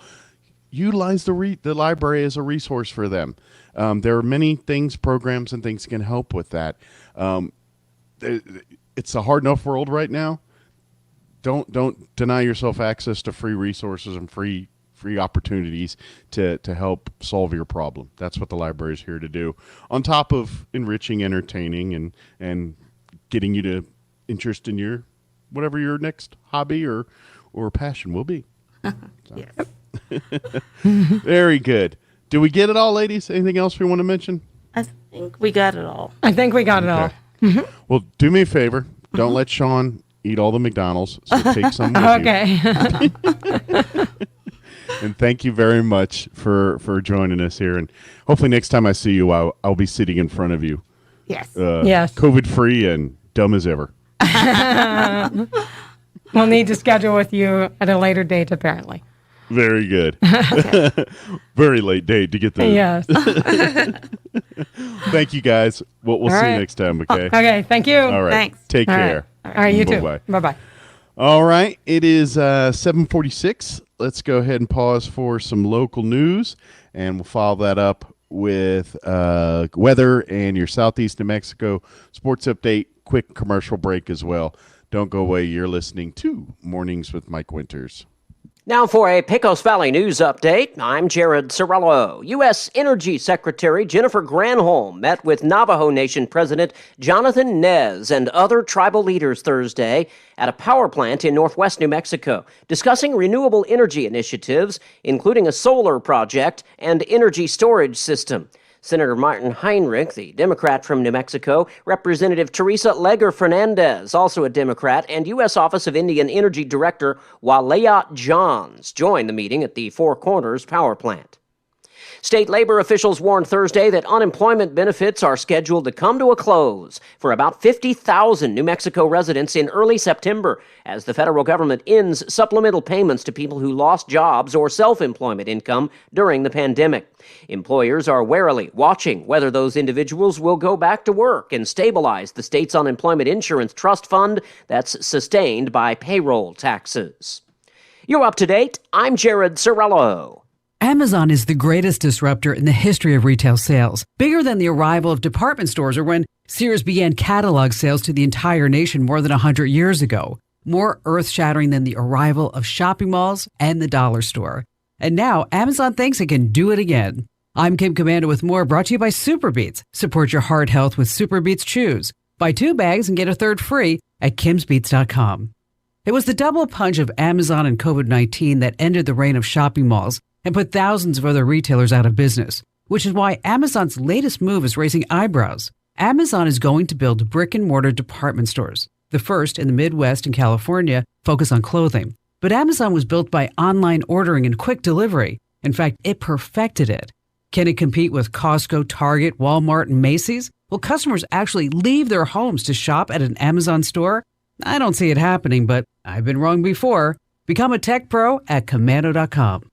utilize the library as a resource for them. There are many things, programs, and things can help with that. It's a hard enough world right now. Don't deny yourself access to free resources and free opportunities to help solve your problem. That's what the library is here to do. On top of enriching, entertaining, and getting you to interest in your whatever your next hobby or passion will be. Yes. Very good. Do we get it all, ladies? Anything else we want to mention? I think we got it all. I think we got it all. Well, do me a favor. Don't let Sean eat all the McDonald's. So take some with Okay. you. And thank you very much for joining us here. And hopefully next time I see you, I'll be sitting in front of you. Yes. Yes. COVID-free and dumb as ever. We'll need to schedule with you at a later date, apparently. Very good. Very late date to get the. Yes. Thank you, guys. We'll see right. you next time, okay? Okay, thank you. All right. Thanks. Take All care. right. All right, you too. Bye-bye. Bye-bye. All right. It is 7:46. Let's go ahead and pause for some local news, and we'll follow that up with weather and your Southeast New Mexico sports update. Quick commercial break as well. Don't go away. You're listening to Mornings with Mike Winters. Now for a Pecos Valley news update, I'm Jared Cirillo. U.S. Energy Secretary Jennifer Granholm met with Navajo Nation President Jonathan Nez and other tribal leaders Thursday at a power plant in northwest New Mexico, discussing renewable energy initiatives, including a solar project and energy storage system. Senator Martin Heinrich, the Democrat from New Mexico, Representative Teresa Leger Fernandez, also a Democrat, and U.S. Office of Indian Energy Director Walea Johns joined the meeting at the Four Corners power plant. State labor officials warned Thursday that unemployment benefits are scheduled to come to a close for about 50,000 New Mexico residents in early September as the federal government ends supplemental payments to people who lost jobs or self-employment income during the pandemic. Employers are warily watching whether those individuals will go back to work and stabilize the state's unemployment insurance trust fund that's sustained by payroll taxes. You're up to date. I'm Jared Cirillo. Amazon is the greatest disruptor in the history of retail sales, bigger than the arrival of department stores or when Sears began catalog sales to the entire nation more than 100 years ago, more earth-shattering than the arrival of shopping malls and the dollar store. And now Amazon thinks it can do it again. I'm Kim Commando with more, brought to you by Super Beets. Support your heart health with Super Beets Chews. Buy 2 bags and get a third free at kimsbeets.com. It was the double punch of Amazon and COVID-19 that ended the reign of shopping malls and put thousands of other retailers out of business, which is why Amazon's latest move is raising eyebrows. Amazon is going to build brick-and-mortar department stores. The first in the Midwest and California focus on clothing. But Amazon was built by online ordering and quick delivery. In fact, it perfected it. Can it compete with Costco, Target, Walmart, and Macy's? Will customers actually leave their homes to shop at an Amazon store? I don't see it happening, but I've been wrong before. Become a tech pro at Commando.com.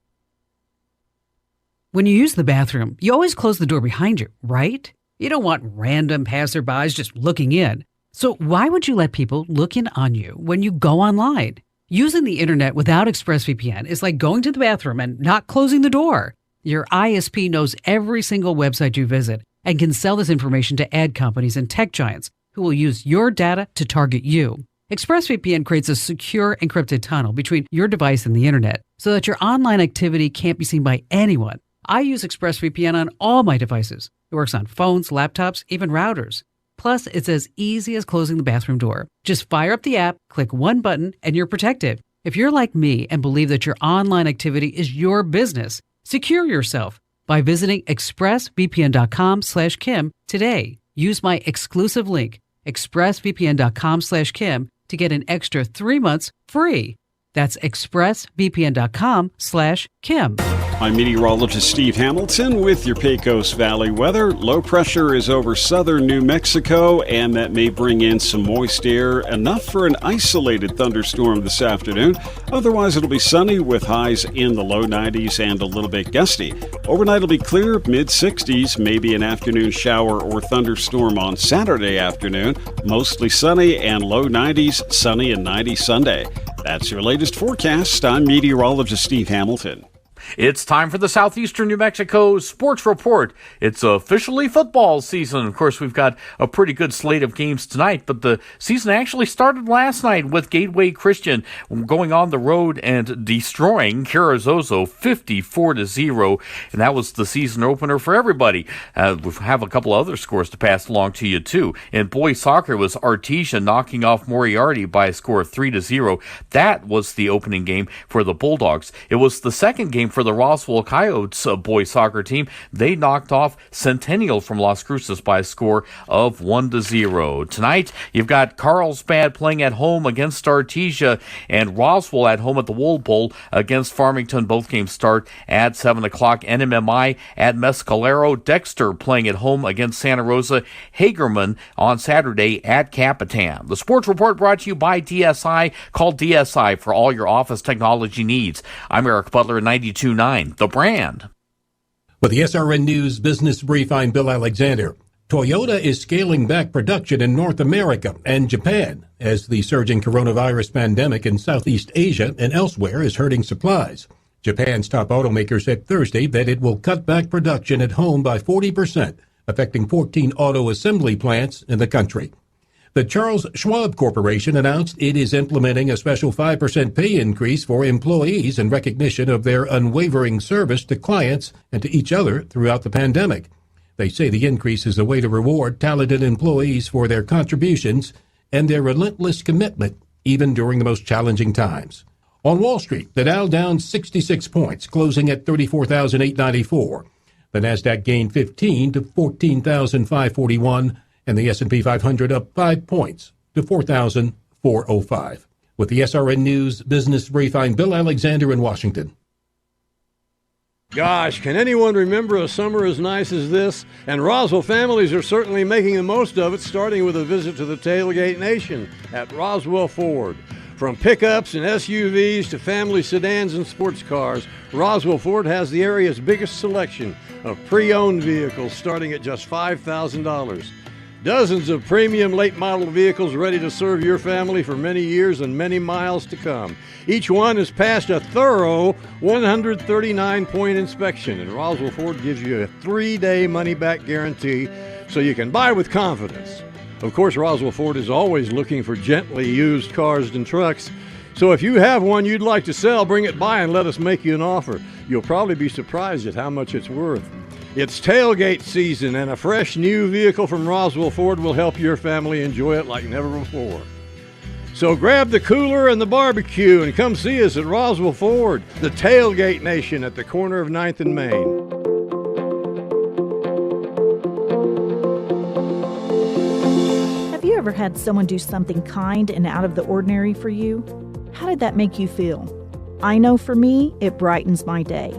When you use the bathroom, you always close the door behind you, right? You don't want random passerbys just looking in. So why would you let people look in on you when you go online? Using the internet without ExpressVPN is like going to the bathroom and not closing the door. Your ISP knows every single website you visit and can sell this information to ad companies and tech giants who will use your data to target you. ExpressVPN creates a secure encrypted tunnel between your device and the internet so that your online activity can't be seen by anyone. I use ExpressVPN on all my devices. It works on phones, laptops, even routers. Plus, it's as easy as closing the bathroom door. Just fire up the app, click one button, and you're protected. If you're like me and believe that your online activity is your business, secure yourself by visiting expressvpn.com/Kim today. Use my exclusive link, expressvpn.com/Kim, to get an extra 3 months free. That's expressvpn.com/Kim. I'm meteorologist Steve Hamilton with your Pecos Valley weather. Low pressure is over southern New Mexico, and that may bring in some moist air, enough for an isolated thunderstorm this afternoon. Otherwise, it'll be sunny with highs in the low 90s and a little bit gusty. Overnight, it'll be clear, mid-60s, maybe an afternoon shower or thunderstorm on Saturday afternoon. Mostly sunny and low 90s, sunny and 90 Sunday. That's your latest forecast. I'm meteorologist Steve Hamilton. It's time for the Southeastern New Mexico Sports Report. It's officially football season. Of course, we've got a pretty good slate of games tonight, but the season actually started last night with Gateway Christian going on the road and destroying Carrizozo 54-0, and that was the season opener for everybody. We have a couple other scores to pass along to you, too. In boys soccer, it was Artesia knocking off Moriarty by a score of 3-0. That was the opening game for the Bulldogs. It was the second game for the Roswell Coyotes boys soccer team. They knocked off Centennial from Las Cruces by a score of 1-0. Tonight, you've got Carlsbad playing at home against Artesia and Roswell at home at the Wool Bowl against Farmington. Both games start at 7 o'clock. NMMI at Mescalero. Dexter playing at home against Santa Rosa. Hagerman on Saturday at Capitan. The Sports Report brought to you by DSI. Call DSI for all your office technology needs. I'm Eric Butler at 92.9 The Brand. With the SRN News Business Brief, I'm Bill Alexander. Toyota is scaling back production in North America and Japan as the surging coronavirus pandemic in Southeast Asia and elsewhere is hurting supplies. Japan's top automaker said Thursday that it will cut back production at home by 40%, affecting 14 auto assembly plants in the country. The Charles Schwab Corporation announced it is implementing a special 5% pay increase for employees in recognition of their unwavering service to clients and to each other throughout the pandemic. They say the increase is a way to reward talented employees for their contributions and their relentless commitment, even during the most challenging times. On Wall Street, the Dow down 66 points, closing at 34,894. The Nasdaq gained 15 to 14,541. And the S&P 500 up 5 points to 4,405. With the SRN News Business Brief, I'm Bill Alexander in Washington. Gosh, can anyone remember a summer as nice as this? And Roswell families are certainly making the most of it, starting with a visit to the Tailgate Nation at Roswell Ford. From pickups and SUVs to family sedans and sports cars, Roswell Ford has the area's biggest selection of pre-owned vehicles starting at just $5,000. Dozens of premium late-model vehicles ready to serve your family for many years and many miles to come. Each one has passed a thorough 139-point inspection, and Roswell Ford gives you a 3-day money-back guarantee so you can buy with confidence. Of course, Roswell Ford is always looking for gently used cars and trucks, so if you have one you'd like to sell, bring it by and let us make you an offer. You'll probably be surprised at how much it's worth. It's tailgate season, and a fresh new vehicle from Roswell Ford will help your family enjoy it like never before. So grab the cooler and the barbecue and come see us at Roswell Ford, the Tailgate Nation at the corner of 9th and Main. Have you ever had someone do something kind and out of the ordinary for you? How did that make you feel? I know for me, it brightens my day.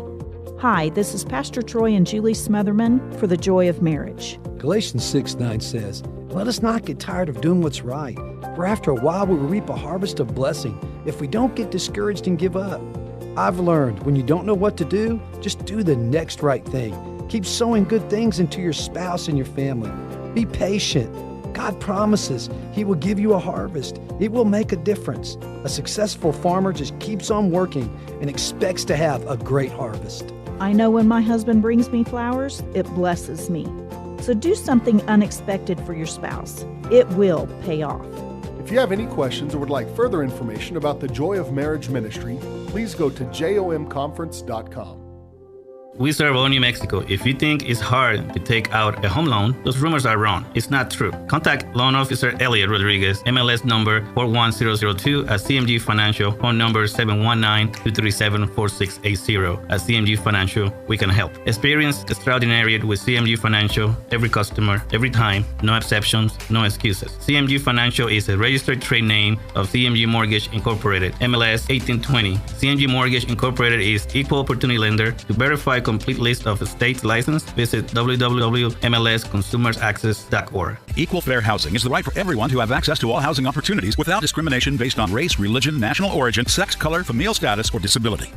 Hi, this is Pastor Troy and Julie Smotherman for The Joy of Marriage. Galatians 6:9 says, "Let us not get tired of doing what's right, for after a while we will reap a harvest of blessing if we don't get discouraged and give up." I've learned when you don't know what to do, just do the next right thing. Keep sowing good things into your spouse and your family. Be patient. God promises He will give you a harvest. It will make a difference. A successful farmer just keeps on working and expects to have a great harvest. I know when my husband brings me flowers, it blesses me. So do something unexpected for your spouse. It will pay off. If you have any questions or would like further information about the Joy of Marriage Ministry, please go to jomconference.com. We serve all New Mexico. If you think it's hard to take out a home loan, those rumors are wrong. It's not true. Contact Loan Officer Elliot Rodriguez, MLS number 41002 at CMG Financial, phone number 719-237-4680. At CMG Financial, we can help. Experience extraordinary with CMG Financial. Every customer, every time. No exceptions, no excuses. CMG Financial is a registered trade name of CMG Mortgage Incorporated, MLS 1820. CMG Mortgage Incorporated is equal opportunity lender. To verify complete list of states licensed, visit www.mlsconsumersaccess.org. Equal fair housing is the right for everyone to have access to all housing opportunities without discrimination based on race, religion, national origin, sex, color, familial status, or disability.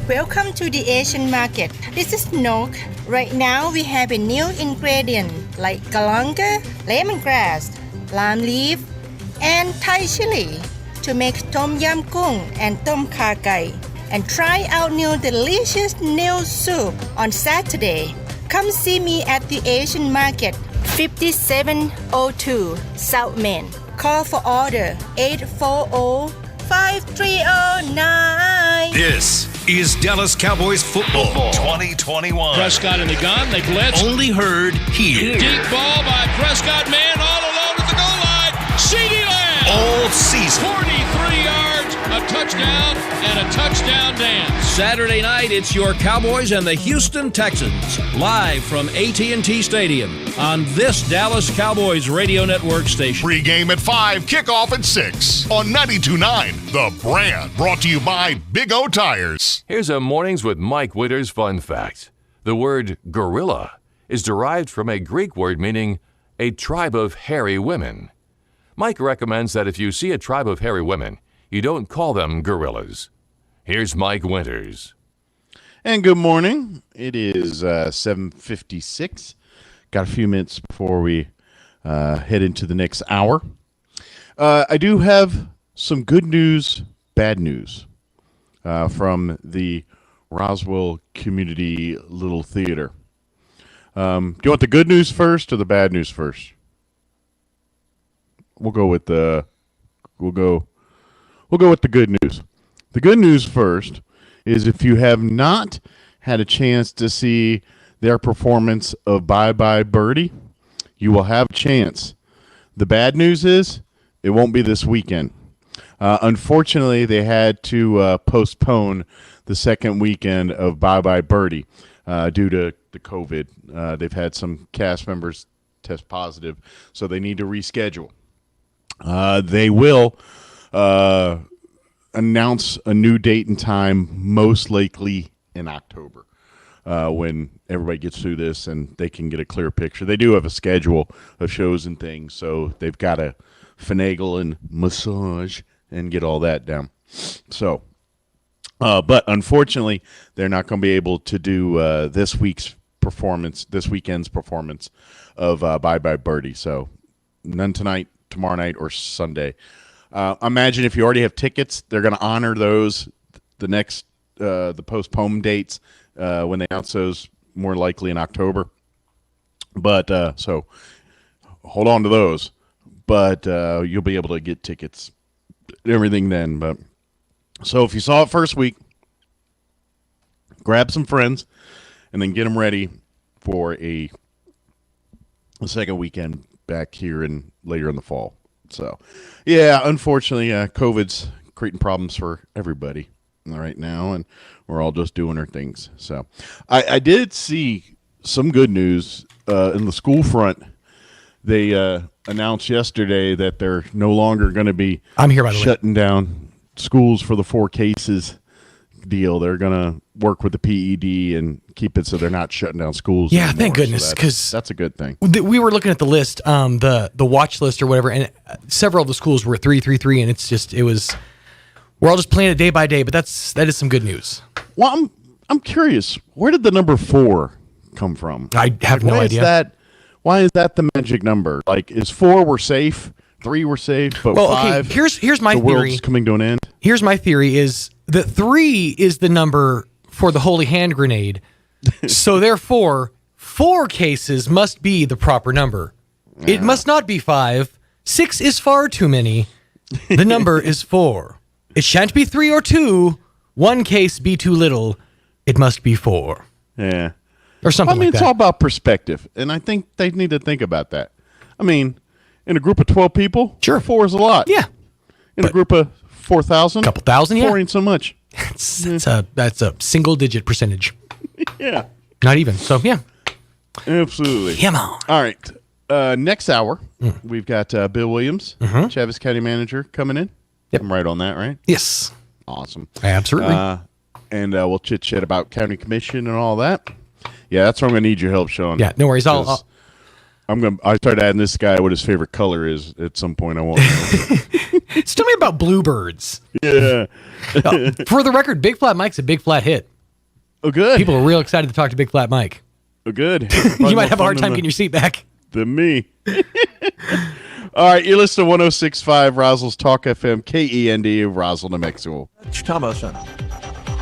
Welcome to the Asian market. This is Nok. Right now we have a new ingredient like galanga, lemongrass, lime leaf, and Thai chili to make tom yam goong and tom kha gai. And try out new delicious new soup on Saturday. Come see me at the Asian market, 5702 South Main. Call for order 840-5309. This is Dallas Cowboys football 2021. Prescott in the gun. They blitz. Only heard here. Deep ball by Prescott. Man all alone at the goal line. CeeDee Lamb. All season. 43 yards, a touchdown, and a touchdown dance. Saturday night, it's your Cowboys and the Houston Texans. Live from AT&T Stadium on this Dallas Cowboys radio network station. Pre-game at 5, kickoff at 6 on 92.9 The Brand. Brought to you by Big O Tires. Here's a Mornings with Mike Winters fun fact. The word gorilla is derived from a Greek word meaning a tribe of hairy women. Mike recommends that if you see a tribe of hairy women, you don't call them gorillas. Here's Mike Winters. And good morning. It is 7:56. Got a few minutes before we head into the next hour. I do have some good news, bad news from the Roswell Community Little Theater. Do you want the good news first or the bad news first? We'll go with the good news. The good news first is if you have not had a chance to see their performance of Bye Bye Birdie, you will have a chance. The bad news is it won't be this weekend. Unfortunately, they had to postpone the second weekend of Bye Bye Birdie due to the COVID. They've had some cast members test positive, so they need to reschedule. They will announce a new date and time, most likely in October, when everybody gets through this and they can get a clear picture. They do have a schedule of shows and things, so they've got to finagle and massage and get all that down. So, but unfortunately, they're not going to be able to do this weekend's performance of Bye Bye Birdie. So, none tonight, tomorrow night, or Sunday. Imagine if you already have tickets, they're going to honor those the postponed dates when they announce those, more likely in October. But so hold on to those. But you'll be able to get tickets, everything then. But so if you saw it first week, grab some friends and then get them ready for a second weekend back here and later in the fall. So, yeah, unfortunately, COVID's creating problems for everybody right now, and we're all just doing our things. So, I did see some good news in the school front. They announced yesterday that they're no longer going to be shutting down schools for the 4 cases deal. They're going to work with the PED and keep it so they're not shutting down schools Yeah, anymore. thank goodness, So because that's a good thing. We were looking at the list, the watch list or whatever, and several of the schools were 333, and we're all just playing it day by day. But that is some good news. Well, I'm curious, where did the number 4 come from? I have no idea. Why is that the magic number? Like, is 4 we're safe, 3 we're safe, but 5? Okay, here's my the theory. World's coming to an end. Here's my theory: is that 3 is the number for the holy hand grenade. So therefore, 4 cases must be the proper number. Yeah. It must not be 5. 6 is far too many. The number is 4. It shan't be 3 or 2. one case be too little, it must be 4. Yeah. Or something like that. It's all about perspective, and I think they need to think about that. I mean, in a group of 12 people, sure, 4 is a lot. Yeah. In a group of 4,000, couple thousand, 4 ain't so much. That's a single-digit percentage. Yeah. Not even. So, yeah. Absolutely. Come on. All right. Next hour, we've got Bill Williams, Chavis County Manager, coming in. Yep. I'm right on that, right? Yes. Awesome. Absolutely. And we'll chit-chat about county commission and all that. Yeah, that's where I'm going to need your help, Sean. Yeah, no worries. I started adding this guy what his favorite color is at some point. I won't know. Tell me about bluebirds. Yeah. For the record, Big Flat Mike's a Big Flat hit. Oh, good. People are real excited to talk to Big Flat Mike. Oh, good. You might have a hard time getting your seat back. Than me. All right, you're listening to 106.5 Roswell's Talk FM, KEND of Roswell, New Mexico. Thomason.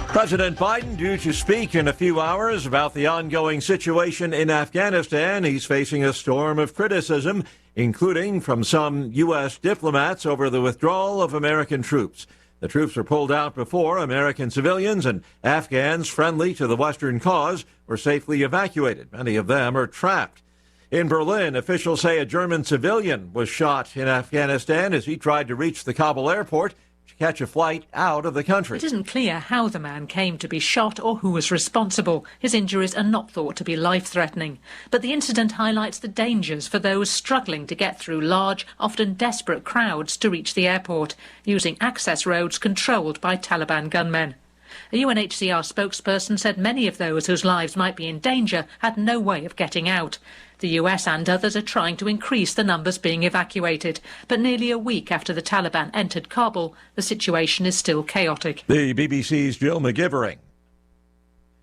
President Biden due to speak in a few hours about the ongoing situation in Afghanistan. He's facing a storm of criticism, including from some U.S. diplomats over the withdrawal of American troops. The troops were pulled out before American civilians and Afghans friendly to the Western cause were safely evacuated. Many of them are trapped. In Berlin, officials say a German civilian was shot in Afghanistan as he tried to reach the Kabul airport to catch a flight out of the country. It isn't clear how the man came to be shot or who was responsible. His injuries are not thought to be life-threatening. But the incident highlights the dangers for those struggling to get through large, often desperate crowds to reach the airport, using access roads controlled by Taliban gunmen. A UNHCR spokesperson said many of those whose lives might be in danger had no way of getting out. The US and others are trying to increase the numbers being evacuated, but nearly a week after the Taliban entered Kabul, the situation is still chaotic. The BBC's Jill McGivering.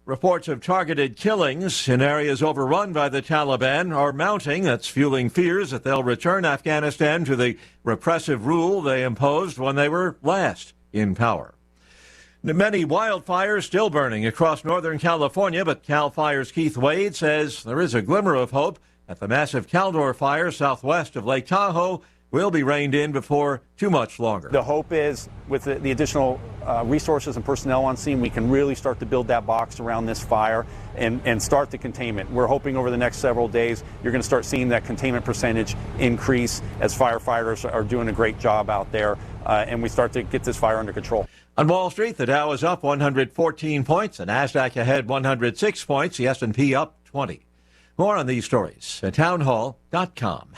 Reports of targeted killings in areas overrun by the Taliban are mounting. That's fueling fears that they'll return Afghanistan to the repressive rule they imposed when they were last in power. Many wildfires still burning across Northern California, but CAL FIRE's Keith Wade says there is a glimmer of hope that the massive Caldor fire southwest of Lake Tahoe will be reined in before too much longer. The hope is with the additional resources and personnel on scene, we can really start to build that box around this fire and start the containment. We're hoping over the next several days you're going to start seeing that containment percentage increase as firefighters are doing a great job out there and we start to get this fire under control. On Wall Street, the Dow is up 114 points, the Nasdaq ahead 106 points, the S&P up 20. More on these stories at townhall.com.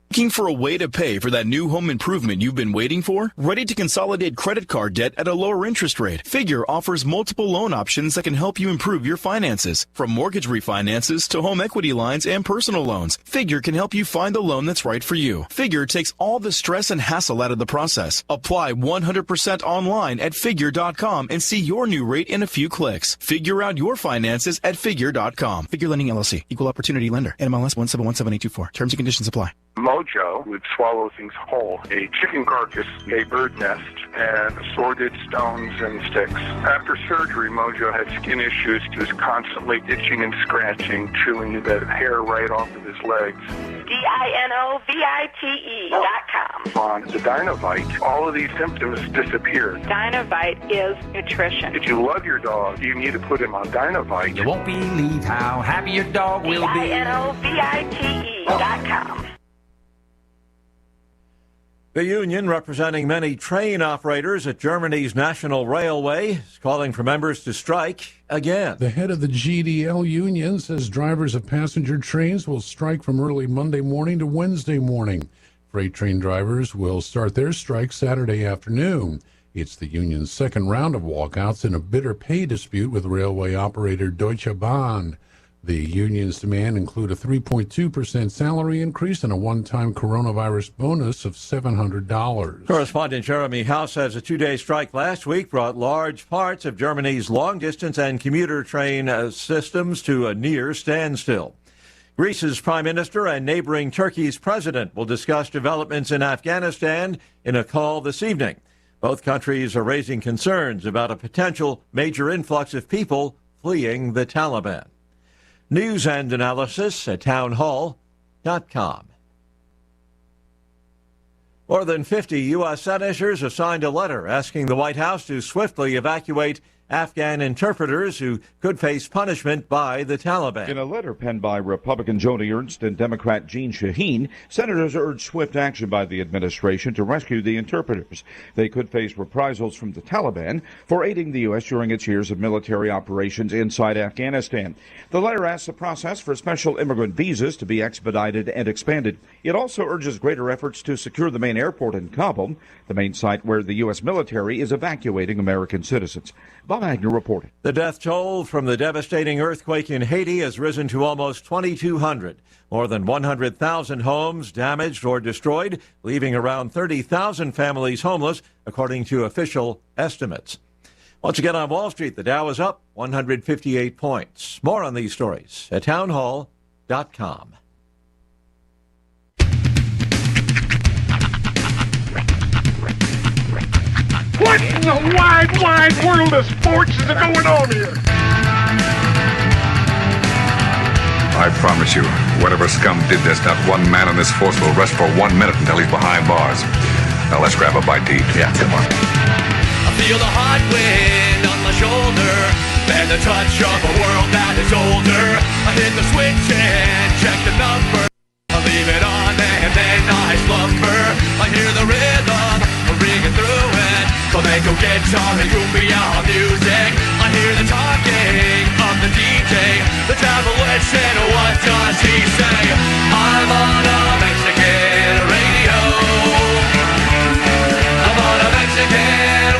Looking for a way to pay for that new home improvement you've been waiting for? Ready to consolidate credit card debt at a lower interest rate? Figure offers multiple loan options that can help you improve your finances. From mortgage refinances to home equity lines and personal loans, Figure can help you find the loan that's right for you. Figure takes all the stress and hassle out of the process. Apply 100% online at Figure.com and see your new rate in a few clicks. Figure out your finances at Figure.com. Figure Lending LLC. Equal Opportunity Lender. NMLS 1717824. Terms and conditions apply. Mojo would swallow things whole. A chicken carcass, a bird nest, and assorted stones and sticks. After surgery, Mojo had skin issues. He was constantly itching and scratching, chewing the hair right off of his legs. DINOVITE.com. On the Dynovite, all of these symptoms disappeared. Dynovite is nutrition. If you love your dog, you need to put him on Dynovite. You won't believe how happy your dog will be. DINOVITE.com. The union, representing many train operators at Germany's National Railway, is calling for members to strike again. The head of the GDL union says drivers of passenger trains will strike from early Monday morning to Wednesday morning. Freight train drivers will start their strike Saturday afternoon. It's the union's second round of walkouts in a bitter pay dispute with railway operator Deutsche Bahn. The union's demand include a 3.2% salary increase and a one-time coronavirus bonus of $700. Correspondent Jeremy House says a two-day strike last week brought large parts of Germany's long-distance and commuter train systems to a near standstill. Greece's prime minister and neighboring Turkey's president will discuss developments in Afghanistan in a call this evening. Both countries are raising concerns about a potential major influx of people fleeing the Taliban. News and analysis at townhall.com. More than 50 U.S. senators have signed a letter asking the White House to swiftly evacuate Afghan interpreters who could face punishment by the Taliban. In a letter penned by Republican Joni Ernst and Democrat Jeanne Shaheen, senators urged swift action by the administration to rescue the interpreters. They could face reprisals from the Taliban for aiding the U.S. during its years of military operations inside Afghanistan. The letter asks the process for special immigrant visas to be expedited and expanded. It also urges greater efforts to secure the main airport in Kabul, the main site where the U.S. military is evacuating American citizens. Bob Agnew reporting. The death toll from the devastating earthquake in Haiti has risen to almost 2,200. More than 100,000 homes damaged or destroyed, leaving around 30,000 families homeless, according to official estimates. Once again on Wall Street, the Dow is up 158 points. More on these stories at townhall.com. What in the wide, wide world of sports is going on here? I promise you, whatever scum did this, not one man in this force will rest for 1 minute until he's behind bars. Now let's grab a bite to eat. Yeah, come on. I feel the hot wind on my shoulder and the touch of a world that is older. I hit the switch and check the number. I leave it on and then I slumber. I hear the rhythm ringing through it. Flamenco guitar and cumbia music. I hear the talking of the DJ. The tablet said, what does he say? I'm on a Mexican radio. I'm on a Mexican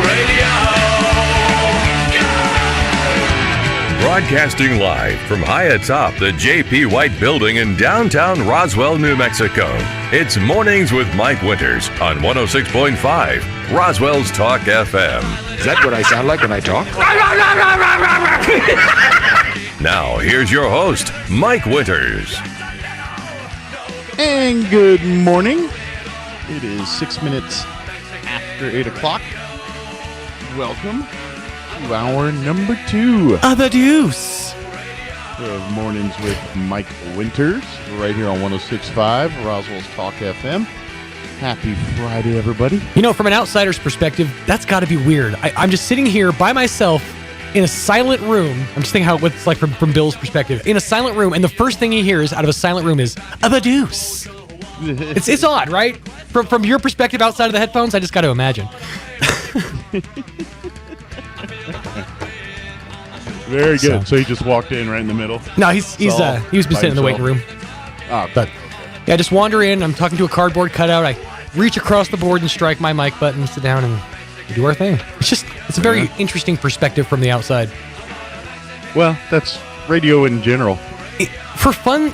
radio. Broadcasting live from high atop the J.P. White Building in downtown Roswell, New Mexico. It's Mornings with Mike Winters on 106.5 Roswell's Talk FM. Is that what I sound like when I talk? Now, here's your host, Mike Winters. And good morning. It is 6 minutes after 8 o'clock. Welcome to hour number 2 of the Deuce of Mornings with Mike Winters, right here on 106.5 Roswell's Talk FM. Happy Friday, everybody. You know, from an outsider's perspective, that's got to be weird. I'm just sitting here by myself in a silent room. I'm just thinking how it's like from Bill's perspective. In a silent room, and the first thing he hears out of a silent room is the Deuce. It's odd, right? From your perspective outside of the headphones, I just got to imagine. Very good. So he just walked in right in the middle. No, he's been sitting in the waiting room. Oh, but yeah, just wander in. I'm talking to a cardboard cutout. I reach across the board and strike my mic button, sit down, and we do our thing. It's a very interesting perspective from the outside. Well, that's radio in general. For fun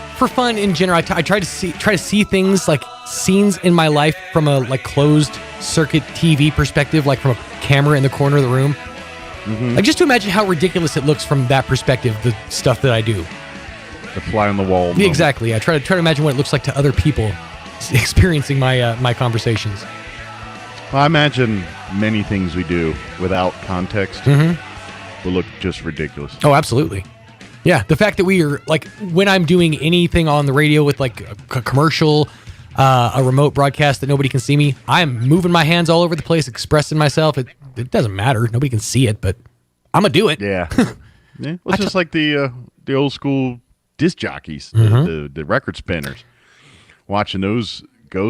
in general, I try to see things like scenes in my life from a like closed circuit TV perspective, like from a camera in the corner of the room. Mm-hmm. Like just to imagine how ridiculous it looks from that perspective, the stuff that I do. The fly on the wall. Yeah, exactly. I try to imagine what it looks like to other people experiencing my conversations. Well, I imagine many things we do without context will look just ridiculous. Oh, absolutely. Yeah, the fact that we are like when I'm doing anything on the radio with like a commercial, a remote broadcast that nobody can see me, I'm moving my hands all over the place, expressing myself. It doesn't matter. Nobody can see it, but I'm going to do it. Yeah. Well, it's just like the old school disc jockeys, the record spinners. Watching those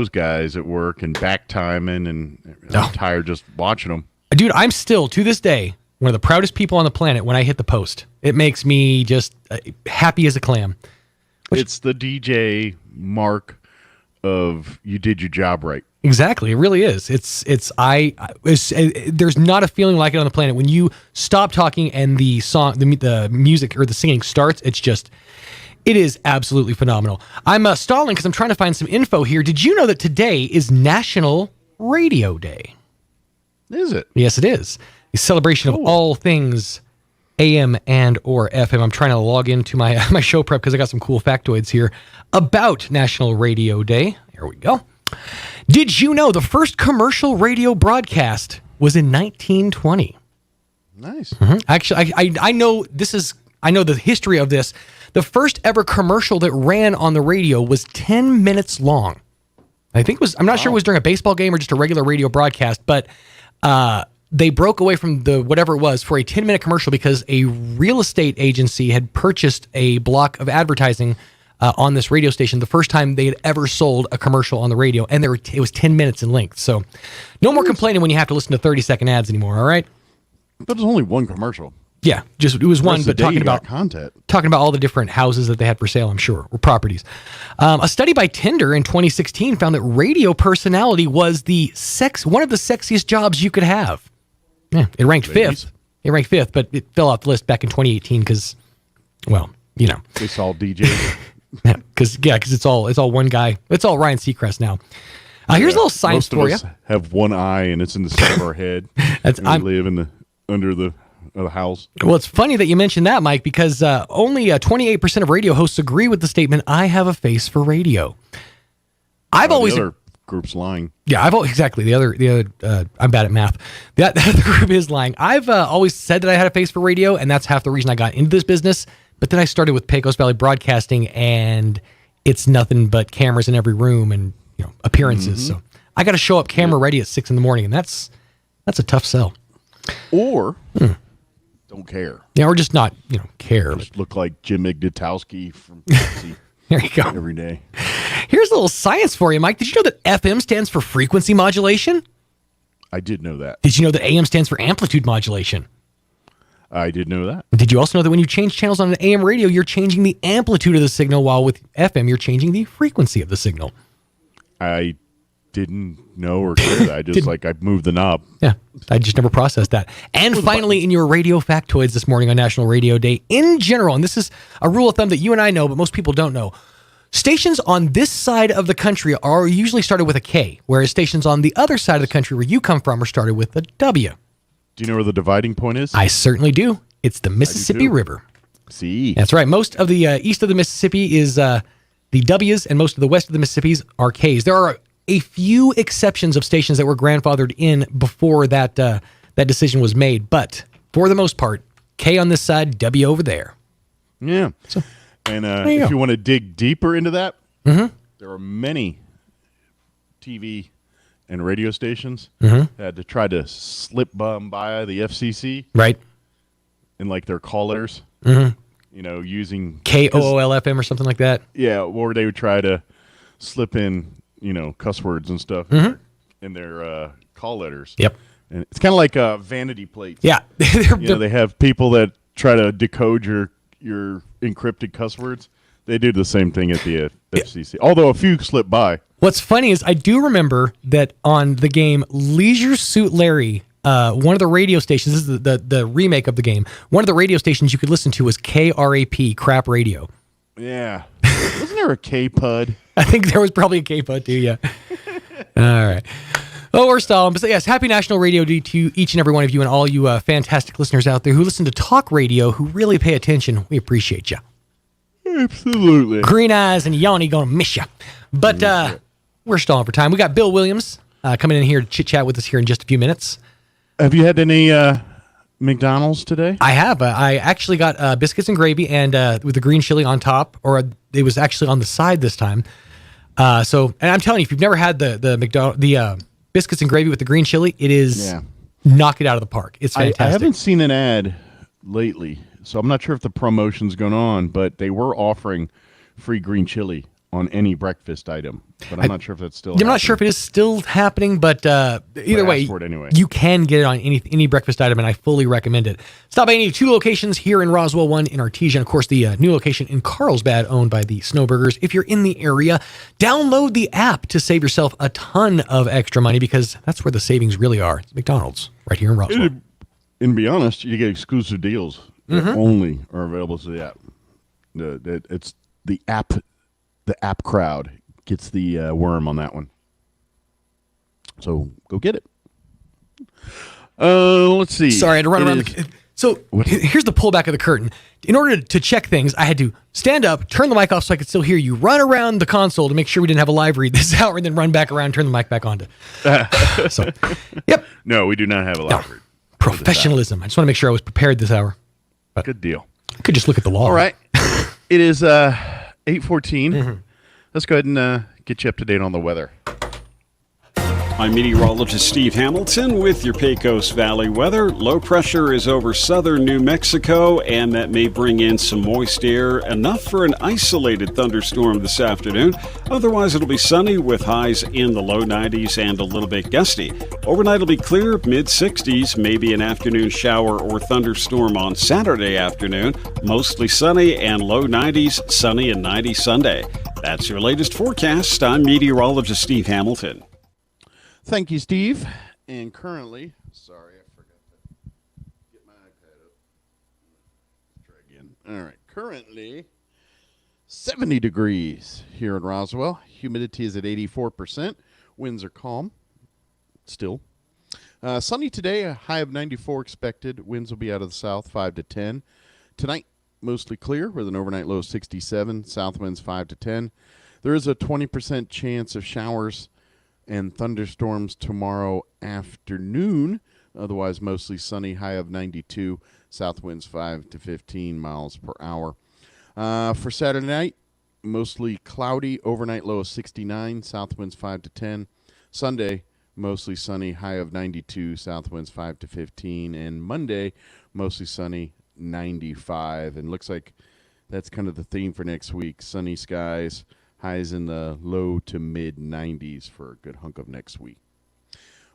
guys at work and back timing, and I'm tired just watching them. Dude, I'm still, to this day, one of the proudest people on the planet when I hit the post. It makes me just happy as a clam. It's the DJ mark of you did your job right. Exactly, it really is. There's not a feeling like it on the planet when you stop talking and the song, the music or the singing starts. It is absolutely phenomenal. I'm stalling because I'm trying to find some info here. Did you know that today is National Radio Day? Is it? Yes, it is. A celebration of all things AM and or FM. I'm trying to log into my show prep because I got some cool factoids here about National Radio Day. Here we go. Did you know the first commercial radio broadcast was in 1920? Nice. Mm-hmm. Actually, I know the history of this. The first ever commercial that ran on the radio was 10 minutes long. I think it was, I'm not sure it was during a baseball game or just a regular radio broadcast, but they broke away from the whatever it was for a 10-minute commercial because a real estate agency had purchased a block of advertising on this radio station the first time they had ever sold a commercial on the radio, and it was 10 minutes in length. So no more complaining when you have to listen to 30-second ads anymore, all right? But there's only one commercial. Yeah, just it was one, but talking about content. Talking about all the different houses that they had for sale, I'm sure, or properties. A study by Tinder in 2016 found that radio personality was one of the sexiest jobs you could have. Yeah, it ranked fifth. It ranked fifth, but it fell off the list back in 2018 because, well, you know, they saw DJs. Because it's all one guy. It's all Ryan Seacrest now. Here's a little science for you. Most of us have one eye, and it's in the center of our head. We live under the house. Well, it's funny that you mentioned that, Mike, because only 28% of radio hosts agree with the statement, "I have a face for radio." I've always the other group's lying. Yeah, exactly. The other I'm bad at math. The other group is lying. I've always said that I had a face for radio, and that's half the reason I got into this business. But then I started with Pecos Valley Broadcasting, and it's nothing but cameras in every room and appearances. Mm-hmm. So I got to show up camera ready at 6 a.m, and that's a tough sell. Or don't care. Yeah, or just not care. Just look like Jim Ignatowski from Pepsi. There you go. Every day. Here's a little science for you, Mike. Did you know that FM stands for frequency modulation? I did know that. Did you know that AM stands for amplitude modulation? I did know that. Did you also know that when you change channels on an AM radio, you're changing the amplitude of the signal, while with FM, you're changing the frequency of the signal? I didn't know or care that. I just I moved the knob. Yeah, I just never processed that. And finally, in your radio factoids this morning on National Radio Day, in general, and this is a rule of thumb that you and I know, but most people don't know, stations on this side of the country are usually started with a K, whereas stations on the other side of the country where you come from are started with a W. Do you know where the dividing point is? I certainly do. It's the Mississippi River. See. That's right. Most of the east of the Mississippi is the W's, and most of the west of the Mississippi's are K's. There are a few exceptions of stations that were grandfathered in before that decision was made, but for the most part, K on this side, W over there. Yeah. So, and if you want to dig deeper into that, there are many TV and radio stations had to try to slip by the FCC, right? In like their call letters, using KOOLFM or something like that. Yeah, or they would try to slip in, cuss words and stuff in their call letters. Yep, and it's kind of like vanity plates. Yeah, they have people that try to decode your encrypted cuss words. They do the same thing at the FCC, although a few slip by. What's funny is I do remember that on the game Leisure Suit Larry, one of the radio stations, this is the remake of the game, one of the radio stations you could listen to was KRAP, Crap Radio. Yeah. Wasn't there a K-Pud? I think there was probably a K-Pud too, yeah. All right. Oh, we're stalling. But yes, happy National Radio Day to each and every one of you and all you fantastic listeners out there who listen to talk radio, who really pay attention. We appreciate you. Absolutely. Green Eyes and Yanni gonna miss you. But we're stalling for time. We got Bill Williams coming in here to chit-chat with us here in just a few minutes. Have you had any McDonald's today? I have. I actually got biscuits and gravy and with the green chili on top, or it was actually on the side this time. And I'm telling you, if you've never had the biscuits and gravy with the green chili, it is knock it out of the park. It's fantastic. I haven't seen an ad lately, so I'm not sure if the promotion's going on, but they were offering free green chili on any breakfast item, but I'm not sure if that's still happening. Not sure if it is still happening, but either way, you can get it on any breakfast item, and I fully recommend it. Stop by any 2 locations here in Roswell, 1 in Artesia, and of course the new location in Carlsbad owned by the Snowburgers. If you're in the area, download the app to save yourself a ton of extra money, because that's where the savings really are. It's McDonald's right here in Roswell. And to be honest, you get exclusive deals that only are available to the app. It's the app. The app crowd gets the worm on that one. So go get it. Let's see. Sorry, I had to run around. So here's the pullback of the curtain. In order to check things, I had to stand up, turn the mic off so I could still hear you, run around the console to make sure we didn't have a live read this hour, and then run back around, turn the mic back on. Yep. No, we do not have a live read. Professionalism. I just want to make sure I was prepared this hour. But good deal. I could just look at the log. All right. It is 8:14. Let's go ahead and get you up to date on the weather. I'm meteorologist Steve Hamilton with your Pecos Valley weather. Low pressure is over southern New Mexico, and that may bring in some moist air, enough for an isolated thunderstorm this afternoon. Otherwise, it'll be sunny with highs in the low 90s and a little bit gusty. Overnight will be clear, mid-60s, maybe an afternoon shower or thunderstorm on Saturday afternoon. Mostly sunny and low 90s, sunny and 90 Sunday. That's your latest forecast. I'm meteorologist Steve Hamilton. Thank you, Steve. And currently, sorry, I forgot to get my iPad up. Let's try again. All right, currently 70 degrees here in Roswell. Humidity is at 84%. Winds are calm still. Sunny today, a high of 94 expected. Winds will be out of the south, 5 to 10. Tonight, mostly clear with an overnight low of 67. South winds 5 to 10. There is a 20% chance of showers and thunderstorms tomorrow afternoon. Otherwise, mostly sunny, high of 92. South winds 5 to 15 miles per hour. For Saturday night, mostly cloudy, overnight low of 69. South winds 5 to 10. Sunday, mostly sunny, high of 92. South winds 5 to 15. And Monday, mostly sunny, 95. And looks like that's kind of the theme for next week. Sunny skies. Highs in the low to mid 90s for a good hunk of next week.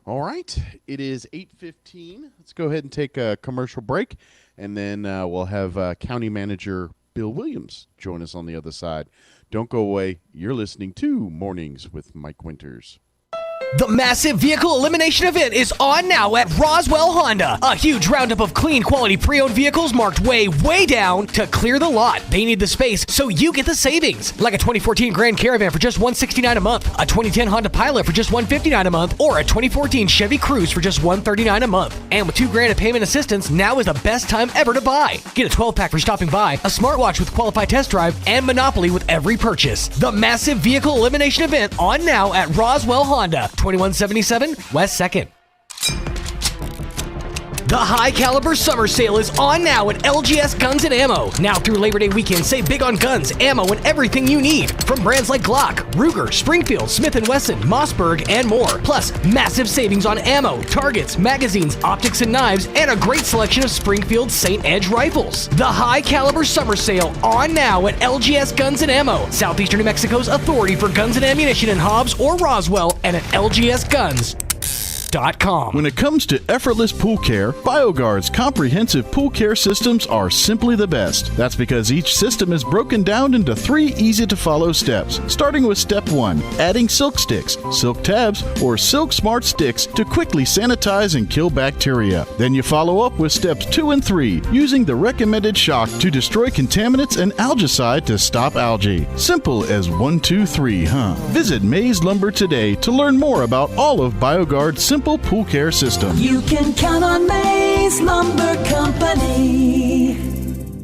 All right, it is 8:15. Let's go ahead and take a commercial break, and then we'll have County Manager Bill Williams join us on the other side. Don't go away. You're listening to Mornings with Mike Winters. The massive vehicle elimination event is on now at Roswell Honda. A huge roundup of clean, quality pre-owned vehicles marked way, way down to clear the lot. They need the space, so you get the savings. Like a 2014 Grand Caravan for just $169 a month, a 2010 Honda Pilot for just $159 a month, or a 2014 Chevy Cruze for just $139 a month. And with $2,000 of payment assistance, now is the best time ever to buy. Get a 12-pack for stopping by, a smartwatch with qualified test drive, and Monopoly with every purchase. The massive vehicle elimination event on now at Roswell Honda. 2177 West 2nd. The High Caliber Summer Sale is on now at LGS Guns and Ammo. Now through Labor Day weekend, save big on guns, ammo, and everything you need. From brands like Glock, Ruger, Springfield, Smith & Wesson, Mossberg, and more. Plus, massive savings on ammo, targets, magazines, optics, and knives, and a great selection of Springfield St. Edge rifles. The High Caliber Summer Sale on now at LGS Guns and Ammo. Southeastern New Mexico's authority for guns and ammunition in Hobbs or Roswell, and at lgsguns.com. When it comes to effortless pool care, BioGuard's comprehensive pool care systems are simply the best. That's because each system is broken down into 3 easy-to-follow steps, starting with step 1, adding silk sticks, silk tabs, or silk smart sticks to quickly sanitize and kill bacteria. Then you follow up with steps 2 and 3, using the recommended shock to destroy contaminants and algicide to stop algae. Simple as 1, 2, 3, huh? Visit Mays Lumber today to learn more about all of BioGuard's simple pool care system. You can count on Mays Lumber Company.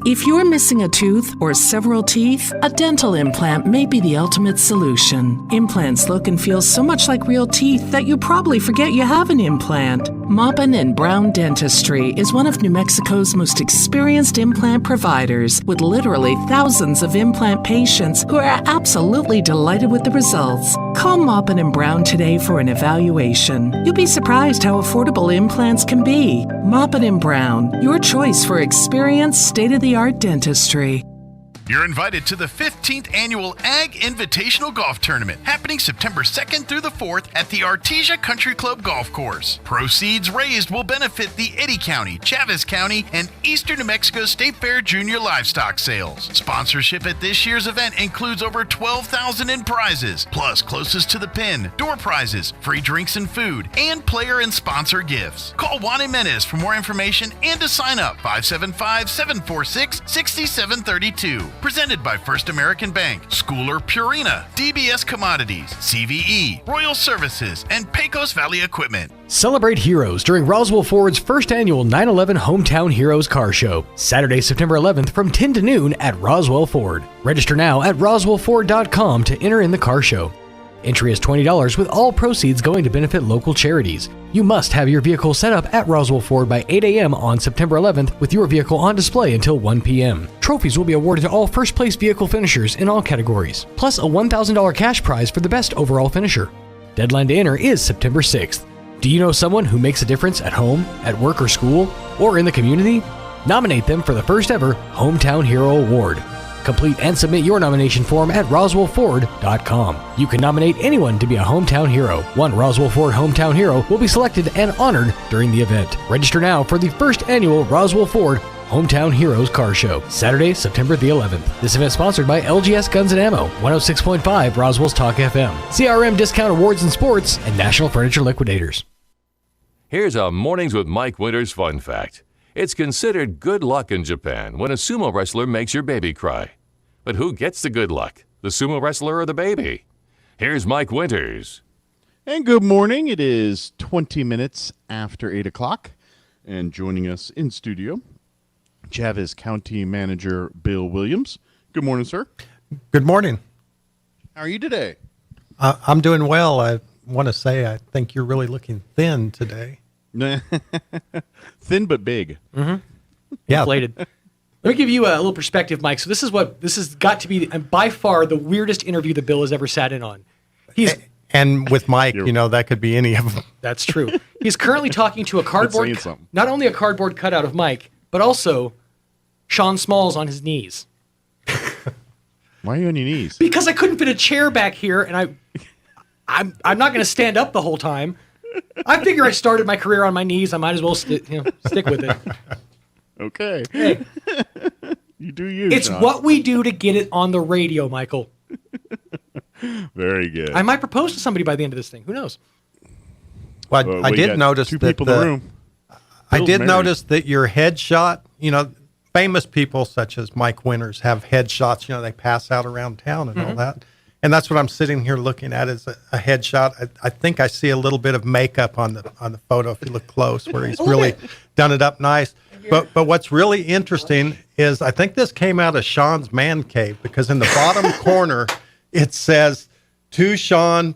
If you're missing a tooth or several teeth, a dental implant may be the ultimate solution. Implants look and feel so much like real teeth that you probably forget you have an implant. Maupin & Brown Dentistry is one of New Mexico's most experienced implant providers, with literally thousands of implant patients who are absolutely delighted with the results. Call Maupin & Brown today for an evaluation. You'll be surprised how affordable implants can be. Maupin & Brown, your choice for experienced, state-of-the-art dentistry. You're invited to the 15th Annual Ag Invitational Golf Tournament, happening September 2nd through the 4th at the Artesia Country Club Golf Course. Proceeds raised will benefit the Eddy County, Chavez County, and Eastern New Mexico State Fair Junior Livestock Sales. Sponsorship at this year's event includes over $12,000 in prizes, plus closest to the pin, door prizes, free drinks and food, and player and sponsor gifts. Call Juan Jimenez for more information and to sign up, 575-746-6732. Presented by First American Bank, Schooler Purina, DBS Commodities, CVE, Royal Services, and Pecos Valley Equipment. Celebrate heroes during Roswell Ford's first annual 9/11 Hometown Heroes Car Show, Saturday, September 11th from 10 to noon at Roswell Ford. Register now at roswellford.com to enter in the car show. Entry is $20 with all proceeds going to benefit local charities. You must have your vehicle set up at Roswell Ford by 8 a.m. on September 11th with your vehicle on display until 1 p.m. Trophies will be awarded to all first-place vehicle finishers in all categories, plus a $1,000 cash prize for the best overall finisher. Deadline to enter is September 6th. Do you know someone who makes a difference at home, at work or school, or in the community? Nominate them for the first ever Hometown Hero Award. Complete and submit your nomination form at roswellford.com. You can nominate anyone to be a hometown hero. One Roswell Ford hometown hero will be selected and honored during the event. Register now for the first annual Roswell Ford Hometown Heroes Car Show, Saturday, September the 11th. This event sponsored by LGS Guns & Ammo, 106.5 Roswell's Talk FM, CRM Discount Awards and Sports, and National Furniture Liquidators. Here's a Mornings with Mike Winters fun fact. It's considered good luck in Japan when a sumo wrestler makes your baby cry. But who gets the good luck, the sumo wrestler or the baby? Here's Mike Winters. And good morning. It is 20 minutes after 8 o'clock. And joining us in studio, Chavez County Manager Bill Williams. Good morning, sir. Good morning. How are you today? I'm doing well. I want to say I think you're really looking thin today. Thin but big. Mm-hmm. Yeah. Inflated. Let me give you a little perspective, Mike. So this has got to be by far the weirdest interview that Bill has ever sat in on. And with Mike, that could be any of them. That's true. He's currently talking to a cardboard, not only a cardboard cutout of Mike, but also Sean Smalls on his knees. Why are you on your knees? Because I couldn't fit a chair back here, and I'm not going to stand up the whole time. I figure I started my career on my knees. I might as well stick with it. Okay. Hey. You do you, It's Sean. what we do to get it on the radio, Michael. Very good. I might propose to somebody by the end of this thing. Who knows? Well, I did notice two that people in the room. I Bill's did married. notice that your headshot, famous people such as Mike Winters have headshots, they pass out around town and all that. And that's what I'm sitting here looking at is a headshot. I think I see a little bit of makeup on the photo if you look close, where he's really done it up nice. But what's really interesting is I think this came out of Sean's man cave, because in the bottom corner it says, "To Sean,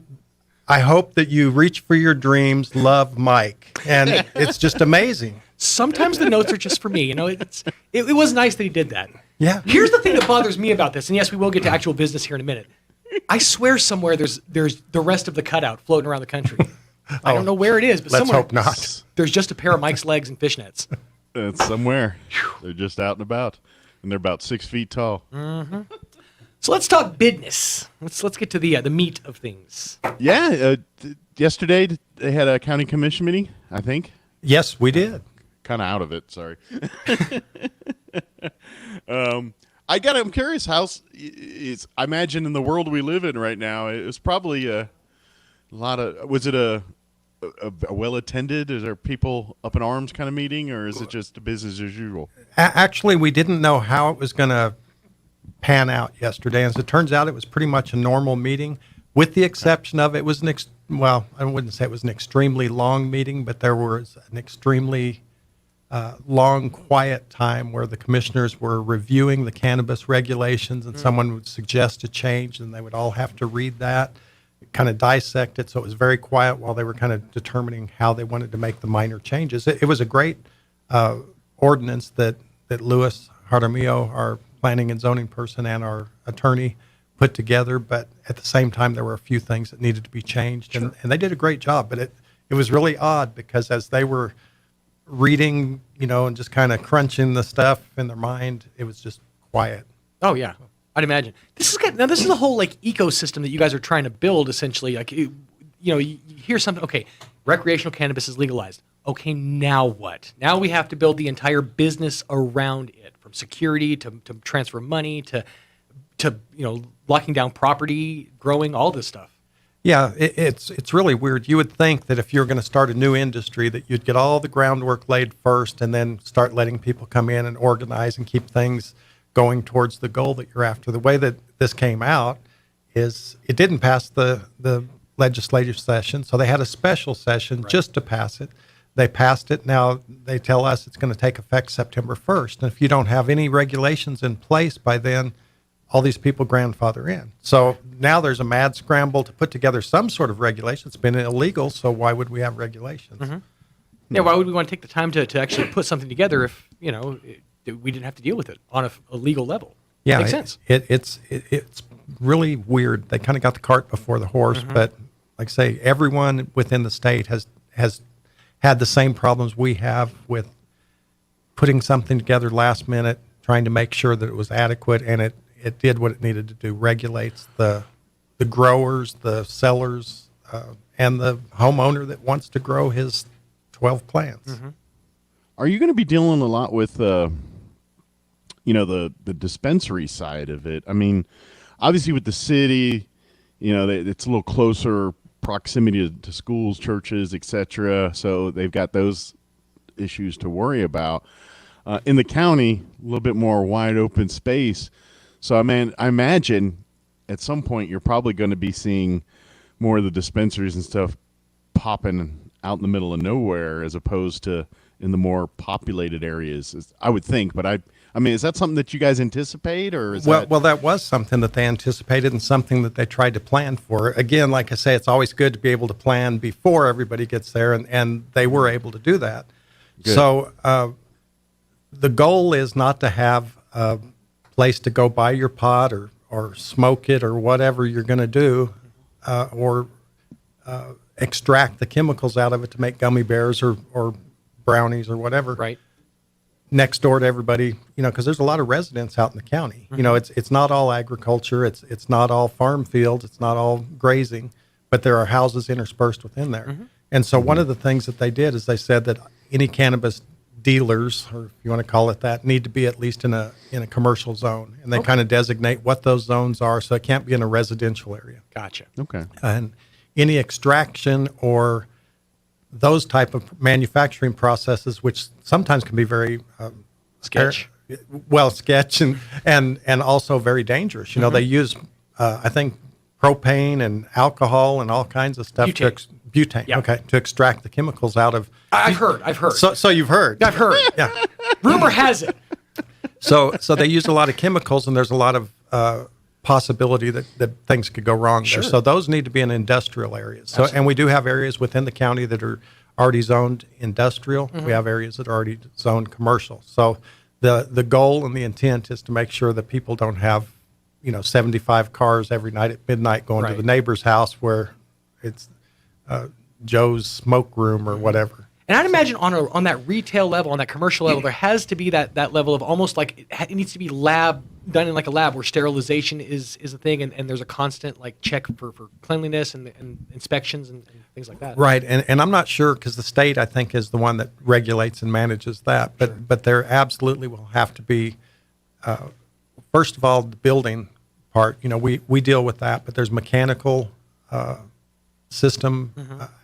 I hope that you reach for your dreams. Love, Mike." And it's just amazing. Sometimes the notes are just for me. It was nice that he did that. Yeah. Here's the thing that bothers me about this, and yes, we will get to actual business here in a minute. I swear somewhere there's the rest of the cutout floating around the country. I don't know where it is, but let's somewhere hope not. There's just a pair of Mike's legs and fishnets. It's somewhere. They're just out and about, and they're about 6 feet tall. Mm-hmm. So let's talk business. Let's get to the meat of things. Yeah. Yesterday they had a county commission meeting, I think. Yes, we did. Kind of out of it. Sorry. I'm curious how I imagine in the world we live in right now, it was probably a lot of. Was it a well attended? Is there people up in arms kind of meeting, or is it just business as usual? Actually, we didn't know how it was going to pan out yesterday. As it turns out, it was pretty much a normal meeting, with the exception of it was I wouldn't say it was an extremely long meeting, but there was an extremely long, quiet time where the commissioners were reviewing the cannabis regulations, and someone would suggest a change, and they would all have to read that, kind of dissect it. So it was very quiet while they were kind of determining how they wanted to make the minor changes. It was a great ordinance that Louis Jaramillo, our planning and zoning person, and our attorney put together, but at the same time there were a few things that needed to be changed. Sure. And they did a great job, but it was really odd, because as they were reading, and just kind of crunching the stuff in their mind, it was just quiet. Oh yeah, I'd imagine. This is a whole ecosystem that you guys are trying to build, essentially. You hear something. Okay, recreational cannabis is legalized. Okay, now what? Now we have to build the entire business around it, from security to transfer money to locking down property, growing, all this stuff. Yeah, it's really weird. You would think that if you're going to start a new industry, that you'd get all the groundwork laid first and then start letting people come in and organize and keep things going towards the goal that you're after. The way that this came out is it didn't pass the legislative session, so they had a special session just to pass it. They passed it. Now they tell us it's going to take effect September 1st. And if you don't have any regulations in place by then, all these people grandfather in. So now there's a mad scramble to put together some sort of regulation. It's been illegal, so why would we have regulations? Mm-hmm. Yeah, why would we want to take the time to actually put something together if we didn't have to deal with it on a legal level? Yeah, makes sense. It's really weird. They kind of got the cart before the horse, but like I say, everyone within the state has had the same problems we have with putting something together last minute, trying to make sure that it was adequate, and it did what it needed to do. Regulates the growers, the sellers, and the homeowner that wants to grow his 12 plants. Mm-hmm. Are you going to be dealing a lot with, the dispensary side of it? I mean, obviously with the city, it's a little closer proximity to schools, churches, etc. So they've got those issues to worry about. In the county, a little bit more wide open space. So I imagine at some point you're probably going to be seeing more of the dispensaries and stuff popping out in the middle of nowhere as opposed to in the more populated areas, I would think. But I mean, is that something that you guys anticipate, or is well, that was something that they anticipated and something that they tried to plan for. Again, like I say, it's always good to be able to plan before everybody gets there, and they were able to do that. Good. So the goal is not to have a place to go buy your pot or smoke it or whatever you're going to do, or extract the chemicals out of it to make gummy bears or brownies or whatever. Right. Next door to everybody, because there's a lot of residents out in the county. Mm-hmm. It's not all agriculture. It's not all farm fields. It's not all grazing, but there are houses interspersed within there. Mm-hmm. And so one of the things that they did is they said that any cannabis dealers, or if you want to call it that, need to be at least in a commercial zone. And they kind of designate what those zones are, so it can't be in a residential area. Gotcha. Okay. And any extraction or those type of manufacturing processes, which sometimes can be very sketch and also very dangerous. Mm-hmm. They use I think propane and alcohol and all kinds of stuff. Butane. Yeah. Okay, to extract the chemicals out of. I've heard. So you've heard. I've heard. Yeah. Rumor has it. So they use a lot of chemicals, and there's a lot of possibility that things could go wrong there. So those need to be in industrial areas. So and we do have areas within the county that are already zoned industrial. Mm-hmm. We have areas that are already zoned commercial. So the goal and the intent is to make sure that people don't have 75 cars every night at midnight going to the neighbor's house where it's Joe's smoke room or whatever. And I'd imagine on that retail level, on that commercial level, there has to be that level of almost like it needs to be done in like a lab where sterilization is a thing, and there's a constant like check for cleanliness and inspections and things like that. Right, and I'm not sure because the state I think is the one that regulates and manages that, but there absolutely will have to be. First of all, the building part, we deal with that, but there's mechanical system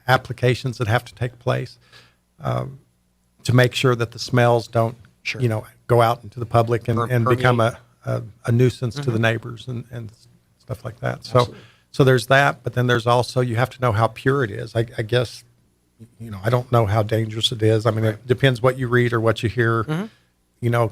applications that have to take place to make sure that the smells don't, go out into the public and become a nuisance to the neighbors and stuff like that. So there's that, but then there's also, you have to know how pure it is. I guess, I don't know how dangerous it is. I mean, it depends what you read or what you hear. Mm-hmm.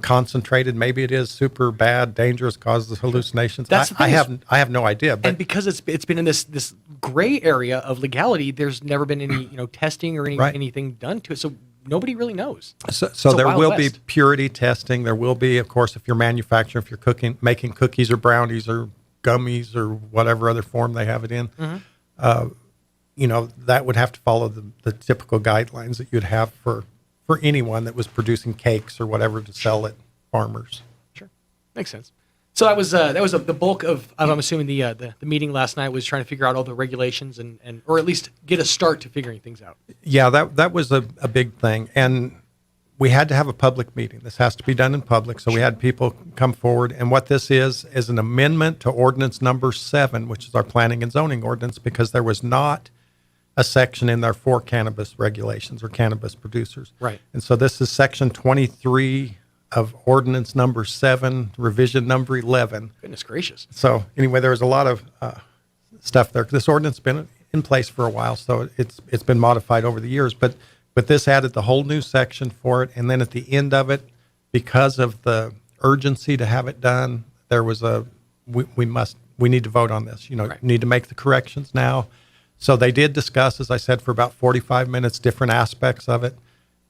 Concentrated. Maybe it is super bad, dangerous, causes hallucinations. I have no idea. But and because it's been in this gray area of legality, there's never been any testing or anything done to it. So nobody really knows. So there will be purity testing. There will be, of course, if you're manufacturing, if you're making cookies or brownies or gummies or whatever other form they have it in. Mm-hmm. That would have to follow the typical guidelines that you'd have for anyone that was producing cakes or whatever to sell at farmers. Sure, makes sense. So that was the bulk of, I'm assuming the meeting last night was trying to figure out all the regulations and or at least get a start to figuring things out. Yeah, that was a big thing, and we had to have a public meeting. This has to be done in public, so we had people come forward. And what this is an amendment to ordinance number 7, which is our planning and zoning ordinance, because there was not a section in there for cannabis regulations or cannabis producers. Right. And so this is section 23 of ordinance number 7, revision number 11. Goodness gracious. So anyway, there was a lot of stuff there. This ordinance has been in place for a while, so it's been modified over the years. But this added the whole new section for it. And then at the end of it, because of the urgency to have it done, there was we need to vote on this. Need to make the corrections now. So they did discuss, as I said, for about 45 minutes, different aspects of it.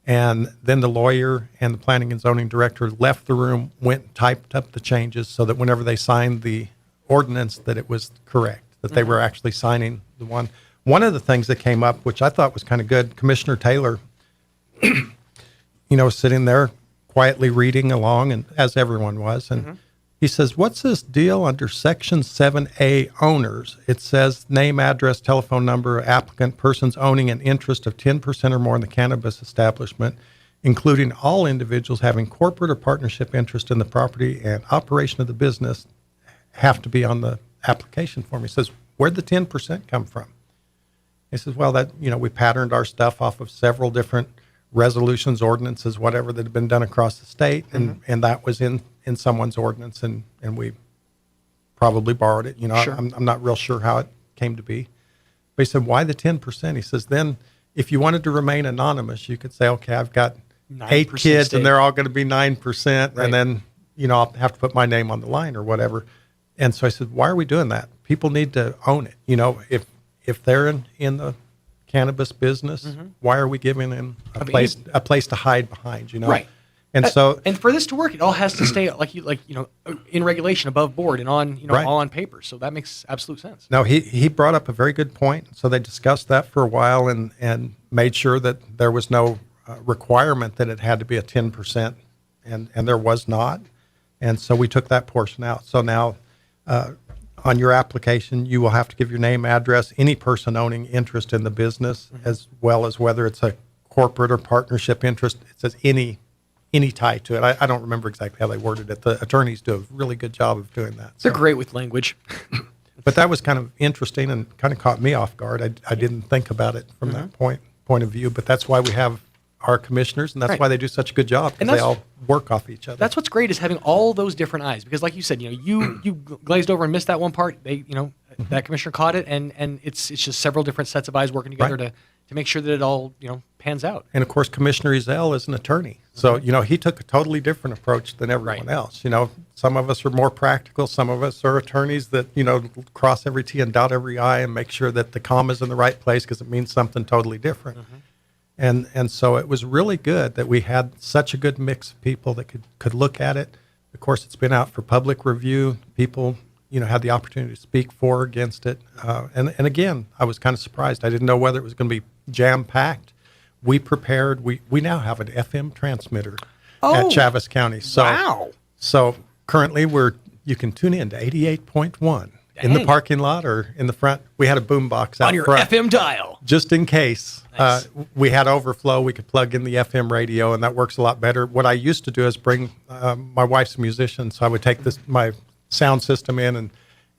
And then the lawyer and the planning and zoning director left the room, went and typed up the changes so that whenever they signed the ordinance that it was correct, that they were actually signing the one. one of the things that came up, which I thought was kind of good, Commissioner Taylor, sitting there quietly reading along, and as everyone was, and he says, "What's this deal under Section 7A owners? It says name, address, telephone number, applicant, persons owning an interest of 10% or more in the cannabis establishment, including all individuals having corporate or partnership interest in the property and operation of the business, have to be on the application form." He says, "Where'd the 10% come from?" He says, "Well, that we patterned our stuff off of several different resolutions, ordinances, whatever that had been done across the state, and that was in someone's ordinance, and we probably borrowed it. Sure. I'm not real sure how it came to be." But he said, "Why the 10%?" He says, "Then if you wanted to remain anonymous, you could say, okay, I've got 8 kids and they're all going to be 9%, Right. and then I'll have to put my name on the line or whatever." And so I said, "Why are we doing that? People need to own it. If they're in the cannabis business, why are we giving them a place to hide behind? Right. And so, and for this to work, it all has to stay in regulation, above board, and on Right. all on paper. So that makes absolute sense. no, he brought up a very good point. So they discussed that for a while and made sure that there was no requirement that it had to be a 10%, and there was not. And so we took that portion out. So now, on your application, you will have to give your name, address, any person owning interest in the business, as well as whether it's a corporate or partnership interest. It says any tie to it. I don't remember exactly how they worded it. The attorneys do a really good job of doing that. They're great with language. But that was kind of interesting and kind of caught me off guard. I didn't think about it from that point of view, but that's why we have our commissioners, and that's Right. why they do such a good job, because they all work off each other. That's what's great, is having all those different eyes, because like you said, you glazed over and missed that one part. That commissioner caught it, and it's just several different sets of eyes working together Right. to make sure that it all pans out. And of course, Commissioner Ezell is an attorney. So, he took a totally different approach than everyone else. Some of us are more practical. Some of us are attorneys that, cross every T and dot every I and make sure that the comma's in the right place because it means something totally different. And so it was really good that we had such a good mix of people that could look at it. Of course, it's been out for public review. People, had the opportunity to speak for or against it. And again, I was kind of surprised. I didn't know whether it was going to be jam-packed. We prepared. We now have an FM transmitter at Chaves County. So, wow. So currently you can tune in to 88.1 in the parking lot or in the front. We had a boom box out on your front, FM dial, just in case. Nice. We had overflow. We could plug in the FM radio, and that works a lot better. What I used to do is bring my wife's a musician, so I would take my sound system in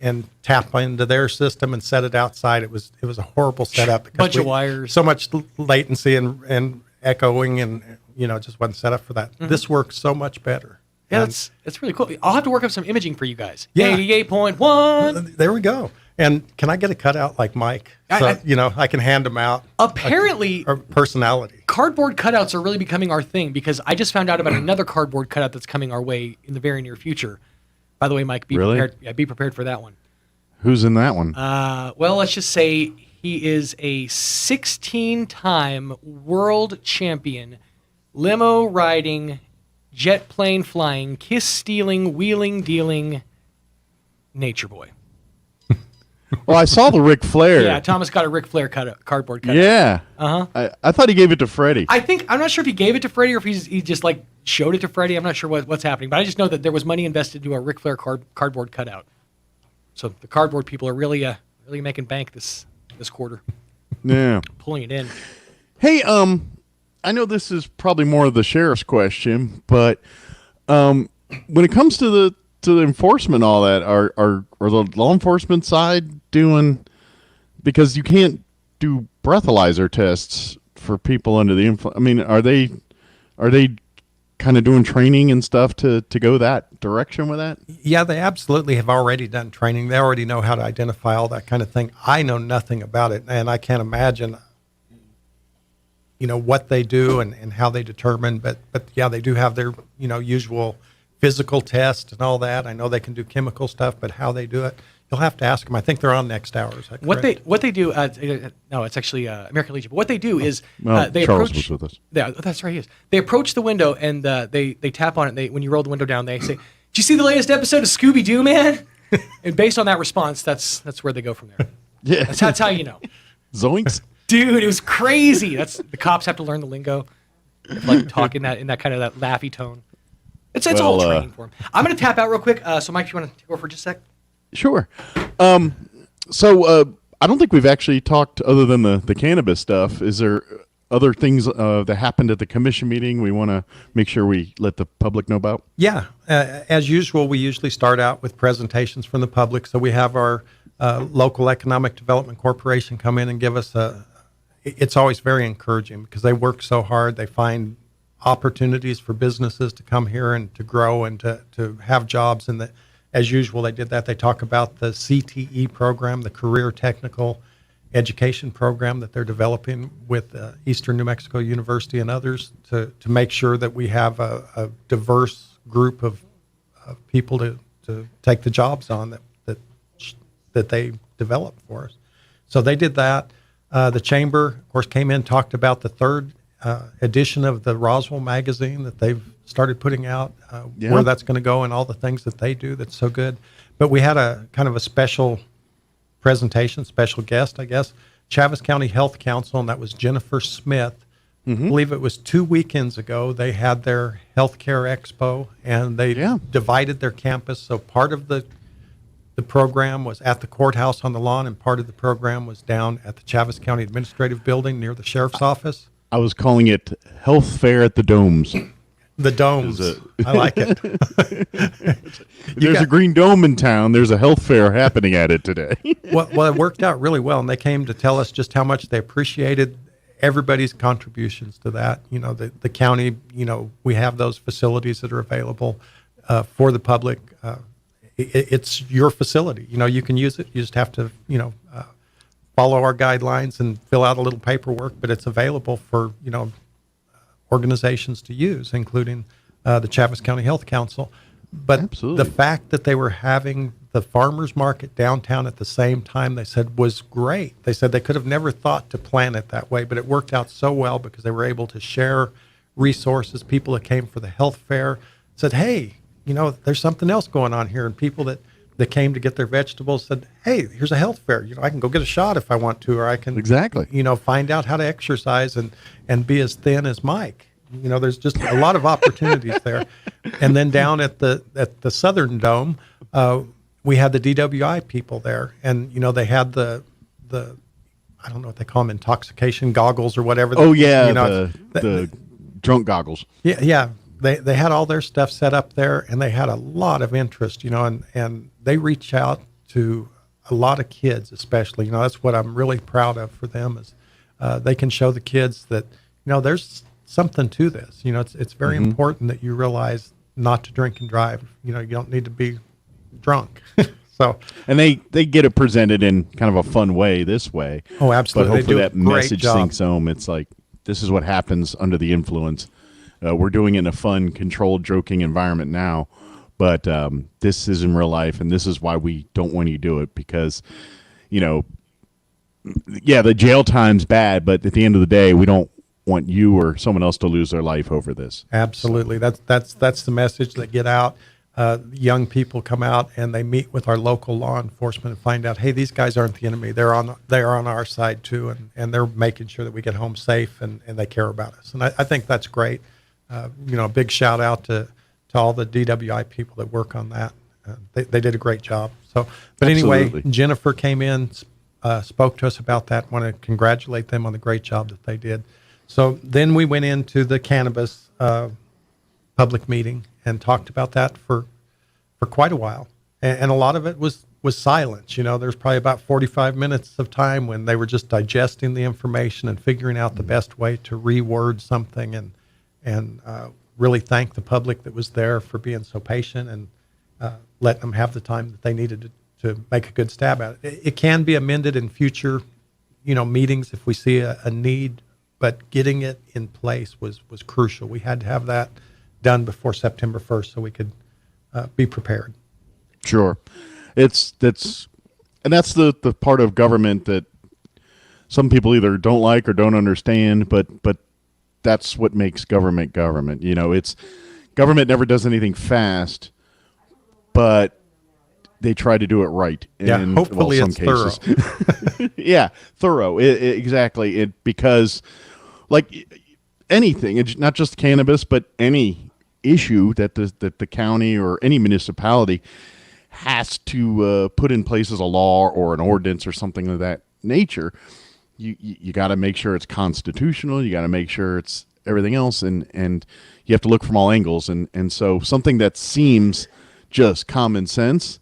and tap into their system and set it outside. It was a horrible setup. Bunch of wires, so much latency and echoing, and it just wasn't set up for that. This works so much better. Yeah, that's really cool. I'll have to work up some imaging for you guys. Yeah. 88.1. There we go. And can I get a cutout like Mike? So, I can hand them out. Apparently, or personality. Cardboard cutouts are really becoming our thing, because I just found out about another cardboard cutout that's coming our way in the very near future. By the way, Mike, be prepared. Yeah, be prepared for that one. Who's in that one? Well, let's just say he is a 16-time world champion, limo riding, jet plane flying, kiss stealing, wheeling dealing, nature boy. Well, I saw the Ric Flair. Yeah, Thomas got a Ric Flair cardboard cutout. Yeah. Uh-huh. I thought he gave it to Freddie. I'm not sure if he gave it to Freddie or if he just showed it to Freddie. I'm not sure what's happening, but I just know that there was money invested into a Ric Flair cardboard cutout. So the cardboard people are really making bank this quarter. Yeah. Pulling it in. Hey, I know this is probably more of the sheriff's question, but when it comes to the enforcement, all that, are the law enforcement side doing, because you can't do breathalyzer tests for people under the influence. I mean, are they kind of doing training and stuff to go that direction with that? Yeah, they absolutely have already done training. They already know how to identify all that kind of thing. I know nothing about it, and I can't imagine what they do and how they determine, but yeah, they do have their usual physical test and all that. I know they can do chemical stuff, but how they do it, you'll have to ask them. I think they're on next hour. Is that correct? What they do? No, it's actually American Legion. But what they do is they Charles approach. was with us. Yeah, that's right. He is. They approach the window and they tap on it. When you roll the window down, they say, "Did you see the latest episode of Scooby Doo, man?" And based on that response, that's where they go from there. Yeah, that's how you know. Zoinks. Dude, it was crazy. The cops have to learn the lingo, like talk in that kind of that laughy tone. It's all training for them. I'm going to tap out real quick. So, Mike, if you want to take over for just a sec? Sure. So I don't think we've actually talked other than the cannabis stuff. Is there other things that happened at the commission meeting we want to make sure we let the public know about? Yeah. As usual, we usually start out with presentations from the public. So we have our local economic development corporation come in and give us it's always very encouraging because they work so hard. They find opportunities for businesses to come here and to grow and to have jobs. And as usual, they did that. They talk about the CTE program, the Career Technical Education program that they're developing with Eastern New Mexico University and others to make sure that we have a diverse group of people to take the jobs on that they develop for us. So they did that. The chamber, of course, came in, talked about the third edition of the Roswell magazine that they've started putting out, where that's going to go and all the things that they do that's so good. But we had a kind of a special presentation, special guest, I guess, Chaves County Health Council, and that was Jennifer Smith. I believe it was 2 weekends ago. They had their healthcare expo, and they divided their campus. So part of the program was at the courthouse on the lawn, and part of the program was down at the Chaves County Administrative Building near the sheriff's office. I was calling it Health Fair at the Domes. The Domes. I like it. There's a green dome in town. There's a health fair happening at it today. Well, it worked out really well, and they came to tell us just how much they appreciated everybody's contributions to that. You know, the county, we have those facilities that are available for the public. It's your facility. You can use it. You just have to, follow our guidelines and fill out a little paperwork, but it's available for, organizations to use, including the Chaves County Health Council. But Absolutely. The fact that they were having the farmers market downtown at the same time, they said was great. They said they could have never thought to plan it that way, but it worked out so well because they were able to share resources. People that came for the health fair said, hey, there's something else going on here. And people that came to get their vegetables said, hey, here's a health fair. I can go get a shot if I want to, or I can find out how to exercise and be as thin as Mike. There's just a lot of opportunities there. And then down at the Southern Dome, we had the DWI people there, and they had the I don't know what they call them, intoxication goggles or whatever. The drunk goggles. Yeah. They had all their stuff set up there, and they had a lot of interest, and they reach out to a lot of kids, especially. That's what I'm really proud of for them is they can show the kids that, there's something to this. It's very important that you realize not to drink and drive. You don't need to be drunk. And they get it presented in kind of a fun way this way. Oh, absolutely. But hopefully that message sinks home. It's like, this is what happens under the influence. We're doing it in a fun, controlled, joking environment now, but this is in real life, and this is why we don't want you to do it because, the jail time's bad, but at the end of the day, we don't want you or someone else to lose their life over this. Absolutely. That's the message that get out. Young people come out and they meet with our local law enforcement and find out, hey, these guys aren't the enemy. They are on our side too, and they're making sure that we get home safe and they care about us. And I think that's great. A big shout out to all the DWI people that work on that. They did a great job. But anyway, Jennifer came in, spoke to us about that. Want to congratulate them on the great job that they did. So then we went into the cannabis public meeting and talked about that for quite a while. And a lot of it was silence. There's probably about 45 minutes of time when they were just digesting the information and figuring out the best way to reword something and really thank the public that was there for being so patient and letting them have the time that they needed to make a good stab at it. It can be amended in future, meetings if we see a need, but getting it in place was crucial. We had to have that done before September 1st so we could be prepared. Sure. That's the part of government that some people either don't like or don't understand, but that's what makes government government. It's government never does anything fast, but they try to do it right. Yeah, in, hopefully some it's cases. thorough. Yeah, thorough. Exactly. Because, like anything, it's not just cannabis, but any issue that the county or any municipality has to put in place as a law or an ordinance or something of that nature, you got to make sure it's constitutional. You got to make sure it's everything else, and you have to look from all angles. And so something that seems just common sense,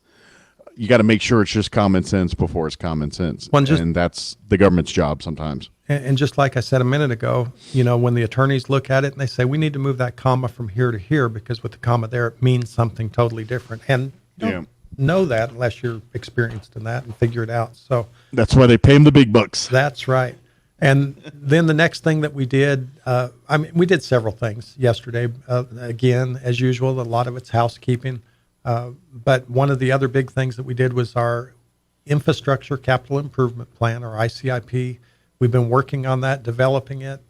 you got to make sure it's just common sense before it's common sense. And that's the government's job sometimes. And just like I said a minute ago, when the attorneys look at it and they say, we need to move that comma from here to here because with the comma there, it means something totally different. And you don't know that unless you're experienced in that and figure it out. So that's why they pay them the big bucks. That's right. And then the next thing that we did, we did several things yesterday. Again, as usual, a lot of it's housekeeping. But one of the other big things that we did was our infrastructure capital improvement plan, or ICIP. We've been working on that, developing it.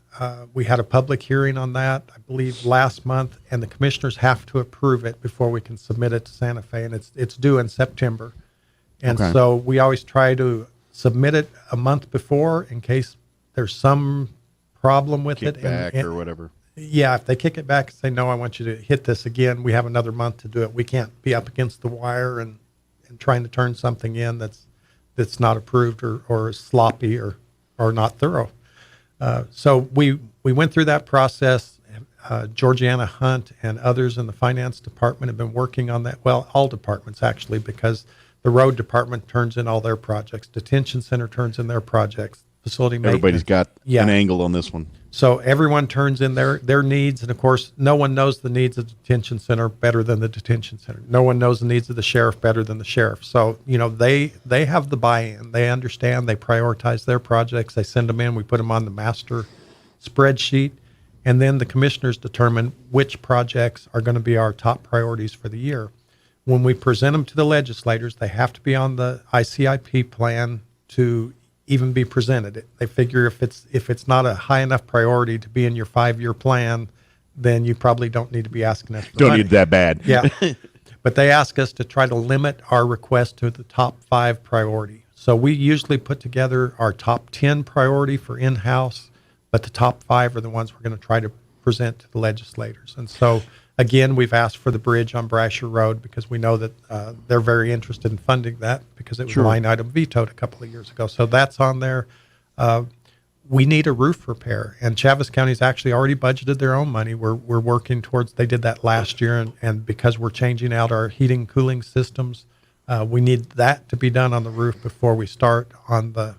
We had a public hearing on that, I believe, last month, and the commissioners have to approve it before we can submit it to Santa Fe, and it's due in September. And so we always try to submit it a month before in case there's some problem with it. Or whatever. Yeah, if they kick it back and say, no, I want you to hit this again, we have another month to do it. We can't be up against the wire and trying to turn something in that's not approved or sloppy or not thorough. So we went through that process. Georgiana Hunt and others in the finance department have been working on that. Well, all departments actually, because the road department turns in all their projects. Detention center turns in their projects. Facility maintenance. Everybody's got an angle on this one. So everyone turns in their needs. And of course, no one knows the needs of the detention center better than the detention center. No one knows the needs of the sheriff better than the sheriff. So, they have the buy-in. They understand. They prioritize their projects. They send them in. We put them on the master spreadsheet. And then the commissioners determine which projects are going to be our top priorities for the year. When we present them to the legislators, they have to be on the ICIP plan to even be presented. They figure if it's not a high enough priority to be in your 5-year plan, then you probably don't need to be asking us for money. Don't need that bad. Yeah. But they ask us to try to limit our request to the top 5 priority. So we usually put together our top 10 priority for in-house, but the top 5 are the ones we're going to try to present to the legislators. And so, again, we've asked for the bridge on Brasher Road because we know that they're very interested in funding that because it was line item vetoed a couple of years ago. So that's on there. We need a roof repair, and Chaves County's actually already budgeted their own money. We're working towards. They did that last year, and because we're changing out our heating and cooling systems, we need that to be done on the roof before we start on the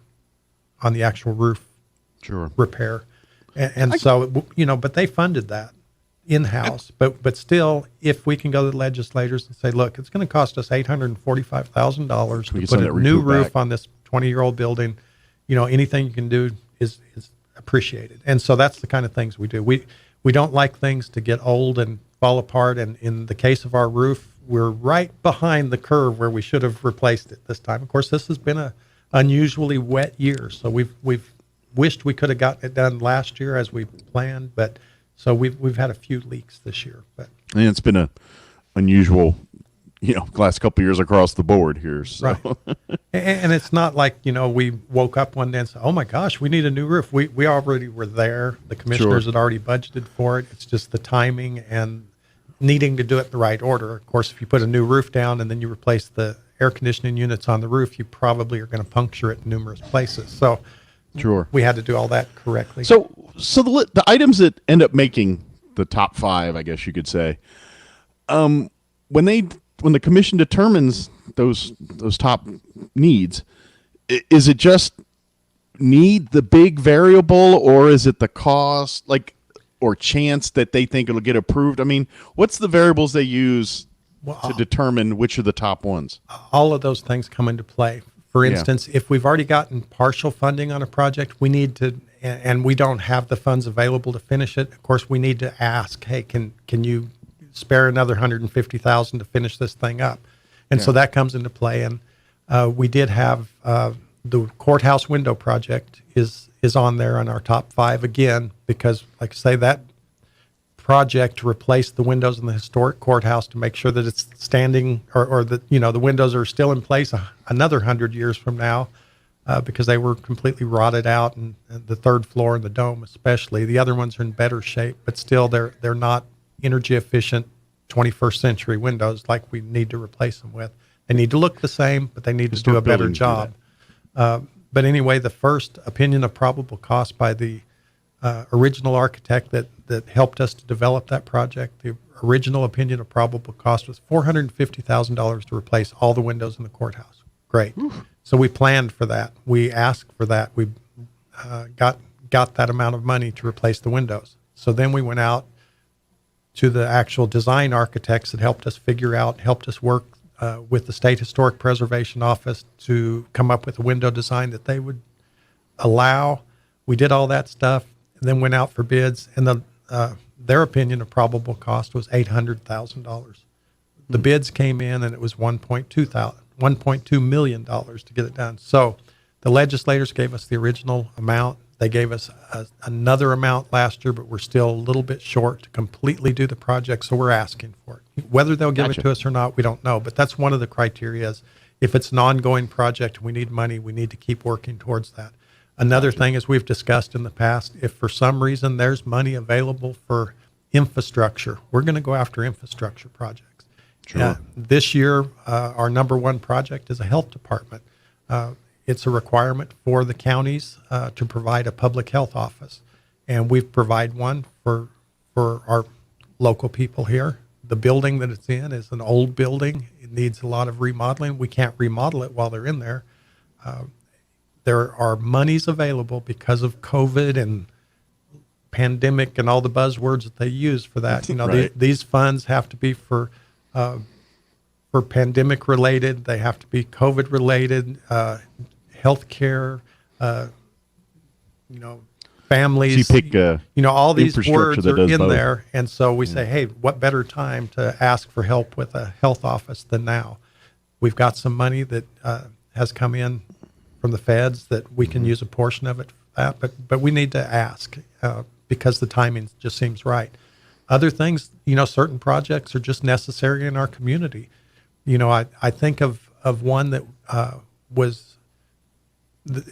actual roof repair. But they funded that in-house, but still, if we can go to the legislators and say, look, it's going to cost us $845,000 to put a new roof on this 20-year-old building, anything you can do is appreciated. And so that's the kind of things we do. We don't like things to get old and fall apart, and in the case of our roof, we're right behind the curve where we should have replaced it this time. Of course, this has been a unusually wet year, so we've wished we could have gotten it done last year as we planned, but so we've had a few leaks this year. But and it's been a unusual, last couple of years across the board here. So. Right. And it's not like, we woke up one day and said, oh my gosh, we need a new roof. We already were there. The commissioners had already budgeted for it. It's just the timing and needing to do it in the right order. Of course, if you put a new roof down and then you replace the air conditioning units on the roof, you probably are going to puncture it in numerous places. So we had to do all that correctly. So the items that end up making the top 5, I guess you could say, when the commission determines those top needs, is it just need the big variable, or is it the cost, or chance that they think it'll get approved? I mean, what's the variables they use to determine which are the top ones? All of those things come into play. For instance, if we've already gotten partial funding on a project, we need to, and we don't have the funds available to finish it. Of course, we need to ask, hey, can you spare another $150,000 to finish this thing up? And so that comes into play. And we did have the courthouse window project is on there on our top 5 again, because like I say, that project to replace the windows in the historic courthouse to make sure that it's standing, or that, you know, the windows are still in place another 100 years from now, because they were completely rotted out, and the third floor and the dome especially. The other ones are in better shape, but still they're not energy efficient 21st century windows like we need to replace them with. They need to look the same, but they need to do a better job. But anyway, the first opinion of probable cost by the original architect that helped us to develop that project, the original opinion of probable cost was $450,000 to replace all the windows in the courthouse. Great. Oof. So we planned for that. We asked for that. We got that amount of money to replace the windows. So then we went out to the actual design architects that helped us work with the State Historic Preservation Office to come up with a window design that they would allow. We did all that stuff, and then went out for bids, and their opinion of probable cost was $800,000. The bids came in, and it was $1.2 million to get it done. So the legislators gave us the original amount. They gave us another amount last year, but we're still a little bit short to completely do the project, so we're asking for it. Whether they'll give it to us or not, we don't know, but that's one of the criteria. Is if it's an ongoing project and we need money, we need to keep working towards that. Another thing, as we've discussed in the past, if for some reason there's money available for infrastructure, we're going to go after infrastructure projects. Sure. This year, our number one project is a health department. It's a requirement for the counties to provide a public health office, and we've provided one for our local people here. The building that it's in is an old building. It needs a lot of remodeling. We can't remodel it while they're in there. There are monies available because of COVID and pandemic and all the buzzwords that they use for that. You know, Right. these funds have to be for pandemic related. They have to be COVID related, healthcare, families. So you pick, all these infrastructure words that are does in both. there. And so we say, hey, what better time to ask for help with a health office than now? We've got some money that has come in from the feds that we can use a portion of it for that, but we need to ask because the timing just seems right. Other things, certain projects are just necessary in our community. I think of one that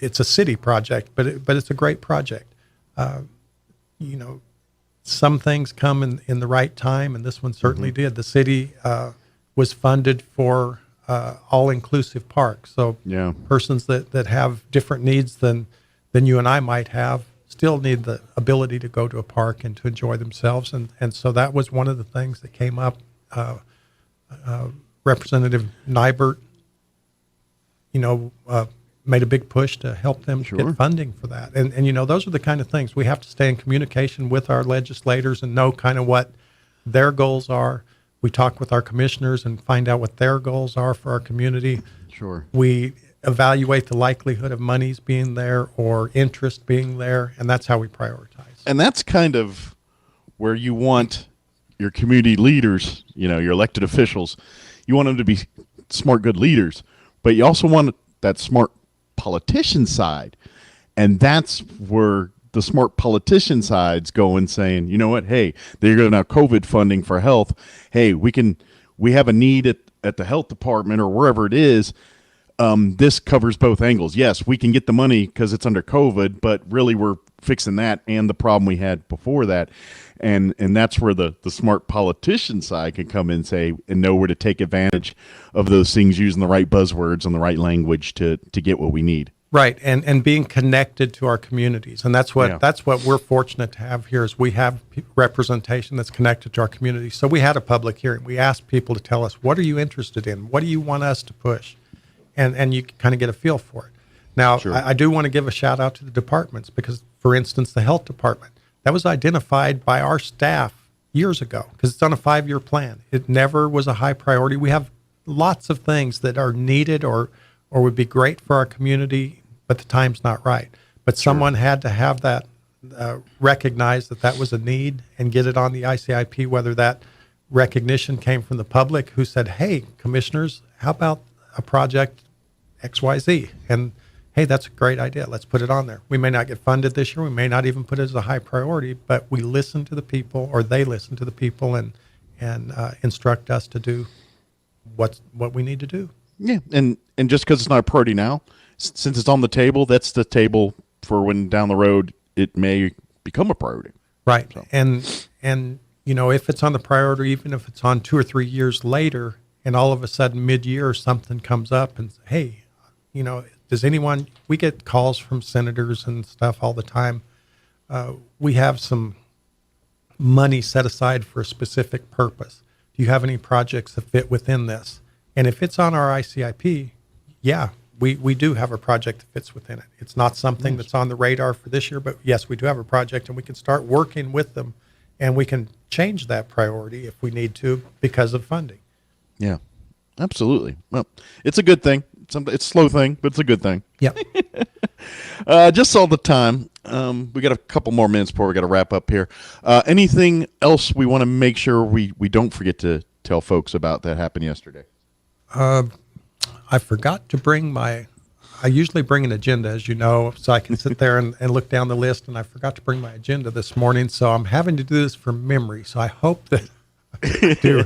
it's a city project, but it's a great project. Some things come in the right time, and this one certainly did. The city was funded for all-inclusive park, so Yeah. persons that have different needs than you and I might have still need the ability to go to a park and to enjoy themselves, and so that was one of the things that came up. Representative Nybert, made a big push to help them get funding for that. And those are the kind of things we have to stay in communication with our legislators and know kind of what their goals are. We talk with our commissioners and find out what their goals are for our community. Sure. We evaluate the likelihood of monies being there or interest being there, and that's how we prioritize. And that's kind of where you want your community leaders, your elected officials, you want them to be smart, good leaders, but you also want that smart politician side. And that's where the smart politician side's going, saying, you know what, hey, they're going to have COVID funding for health. Hey, we have a need at the health department or wherever it is. This covers both angles. Yes, we can get the money because it's under COVID, but really we're fixing that and the problem we had before that. And that's where the smart politician side can come in and know where to take advantage of those things, using the right buzzwords and the right language to get what we need. Right, and being connected to our communities, and that's what we're fortunate to have here. Is we have representation that's connected to our community. So we had a public hearing. We asked people to tell us, what are you interested in? What do you want us to push? And you kind of get a feel for it. Now, I do want to give a shout out to the departments because, for instance, the health department, that was identified by our staff years ago because it's on a 5-year plan. It never was a high priority. We have lots of things that are needed or would be great for our community, but the time's not right. But someone had to have that, recognize that was a need and get it on the ICIP, whether that recognition came from the public who said, hey, commissioners, how about a project XYZ? And hey, that's a great idea. Let's put it on there. We may not get funded this year. We may not even put it as a high priority, but we listen to the people, or they listen to the people, and instruct us to do what we need to do. Yeah, and just because it's not a priority now, since it's on the table, that's the table for when down the road it may become a priority. Right. So. And if it's on the priority, even if it's on 2 or 3 years later, and all of a sudden mid-year something comes up and, hey, we get calls from senators and stuff all the time. We have some money set aside for a specific purpose. Do you have any projects that fit within this? And if it's on our ICIP, yeah, we do have a project that fits within it. It's not something that's on the radar for this year, but yes, we do have a project, and we can start working with them, and we can change that priority if we need to because of funding. Yeah, absolutely. Well, it's a good thing. It's a slow thing, but it's a good thing. Yeah. Just saw the time. We got a couple more minutes before we got to wrap up here. Anything else we want to make sure we don't forget to tell folks about that happened yesterday? I forgot to bring I usually bring an agenda, as you know, so I can sit there and look down the list, and I forgot to bring my agenda this morning, so I'm having to do this from memory, so I hope that I do.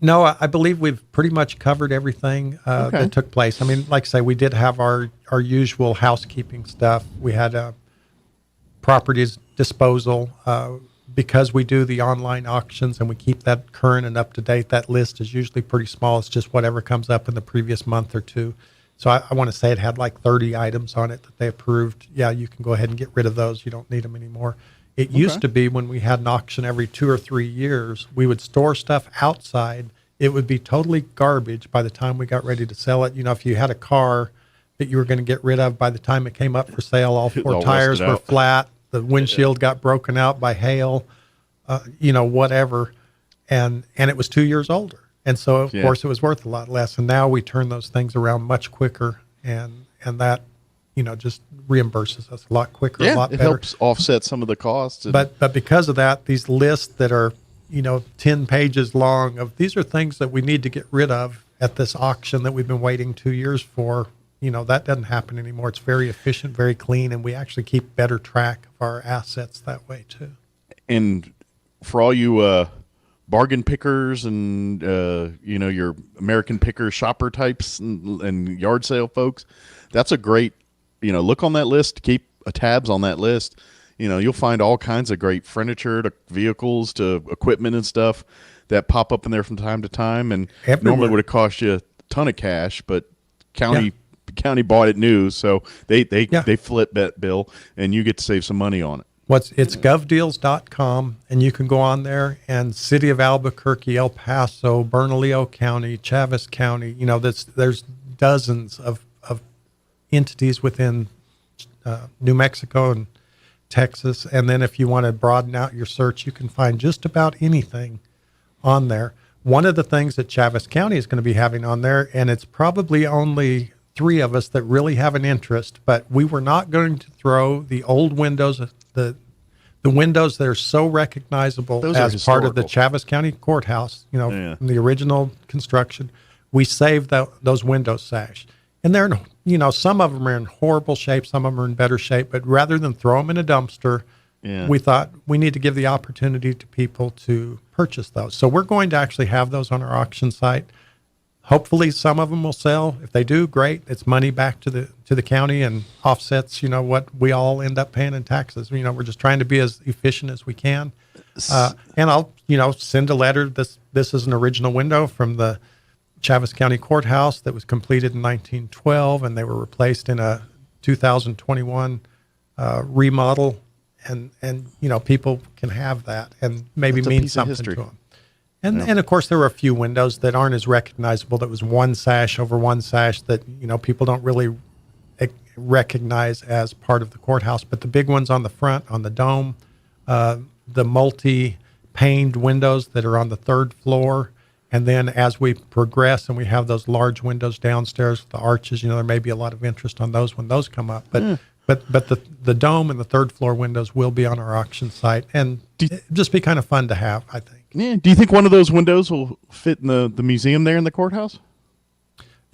No, I believe we've pretty much covered everything that took place. I mean, like I say, we did have our usual housekeeping stuff. We had properties disposal. Because we do the online auctions and we keep that current and up to date, that list is usually pretty small. It's just whatever comes up in the previous month or two. So I want to say it had like 30 items on it that they approved. Yeah, you can go ahead and get rid of those. You don't need them anymore. It used to be when we had an auction every 2 or 3 years, we would store stuff outside. It would be totally garbage by the time we got ready to sell it. If you had a car that you were going to get rid of, by the time it came up for sale, all 4 tires were flat. The windshield got broken out by hail, whatever. And it was 2 years older. And so, of course, it was worth a lot less. And now we turn those things around much quicker. And that, just reimburses us a lot quicker, a lot better. It helps offset some of the costs. But because of that, these lists that are, 10 pages long these are things that we need to get rid of at this auction that we've been waiting 2 years for. That doesn't happen anymore. It's very efficient, very clean, and we actually keep better track of our assets that way too. And for all you bargain pickers and your American picker shopper types and yard sale folks, that's a great look on that list. Keep tabs on that list. You'll find all kinds of great furniture to vehicles to equipment and stuff that pop up in there from time to time, and normally would have cost you a ton of cash, but county bought it new, so they flip that bill, and you get to save some money on it. It's govdeals.com, and you can go on there, and City of Albuquerque, El Paso, Bernalillo County, Chaves County, there's dozens of entities within New Mexico and Texas. And then if you want to broaden out your search, you can find just about anything on there. One of the things that Chaves County is going to be having on there, and it's probably only 3 of us that really have an interest, but we were not going to throw the old windows, the windows that are so recognizable as part of the Chaves County Courthouse, from the original construction. We saved those windows sash. And they're, some of them are in horrible shape, some of them are in better shape, but rather than throw them in a dumpster, we thought we need to give the opportunity to people to purchase those. So we're going to actually have those on our auction site. Hopefully some of them will sell. If they do, great. It's money back to the county and offsets, what we all end up paying in taxes. We're just trying to be as efficient as we can. And I'll, send a letter. This is an original window from the Chaves County Courthouse that was completed in 1912, and they were replaced in a 2021 remodel. And people can have that and maybe mean something to them. And of course, there were a few windows that aren't as recognizable. That was one sash over one sash that, people don't really recognize as part of the courthouse. But the big ones on the front, on the dome, the multi-paned windows that are on the 3rd floor. And then as we progress and we have those large windows downstairs with the arches, there may be a lot of interest on those when those come up. But the dome and the 3rd floor windows will be on our auction site. And it'd just be kind of fun to have, I think. Yeah. Do you think one of those windows will fit in the museum there in the courthouse?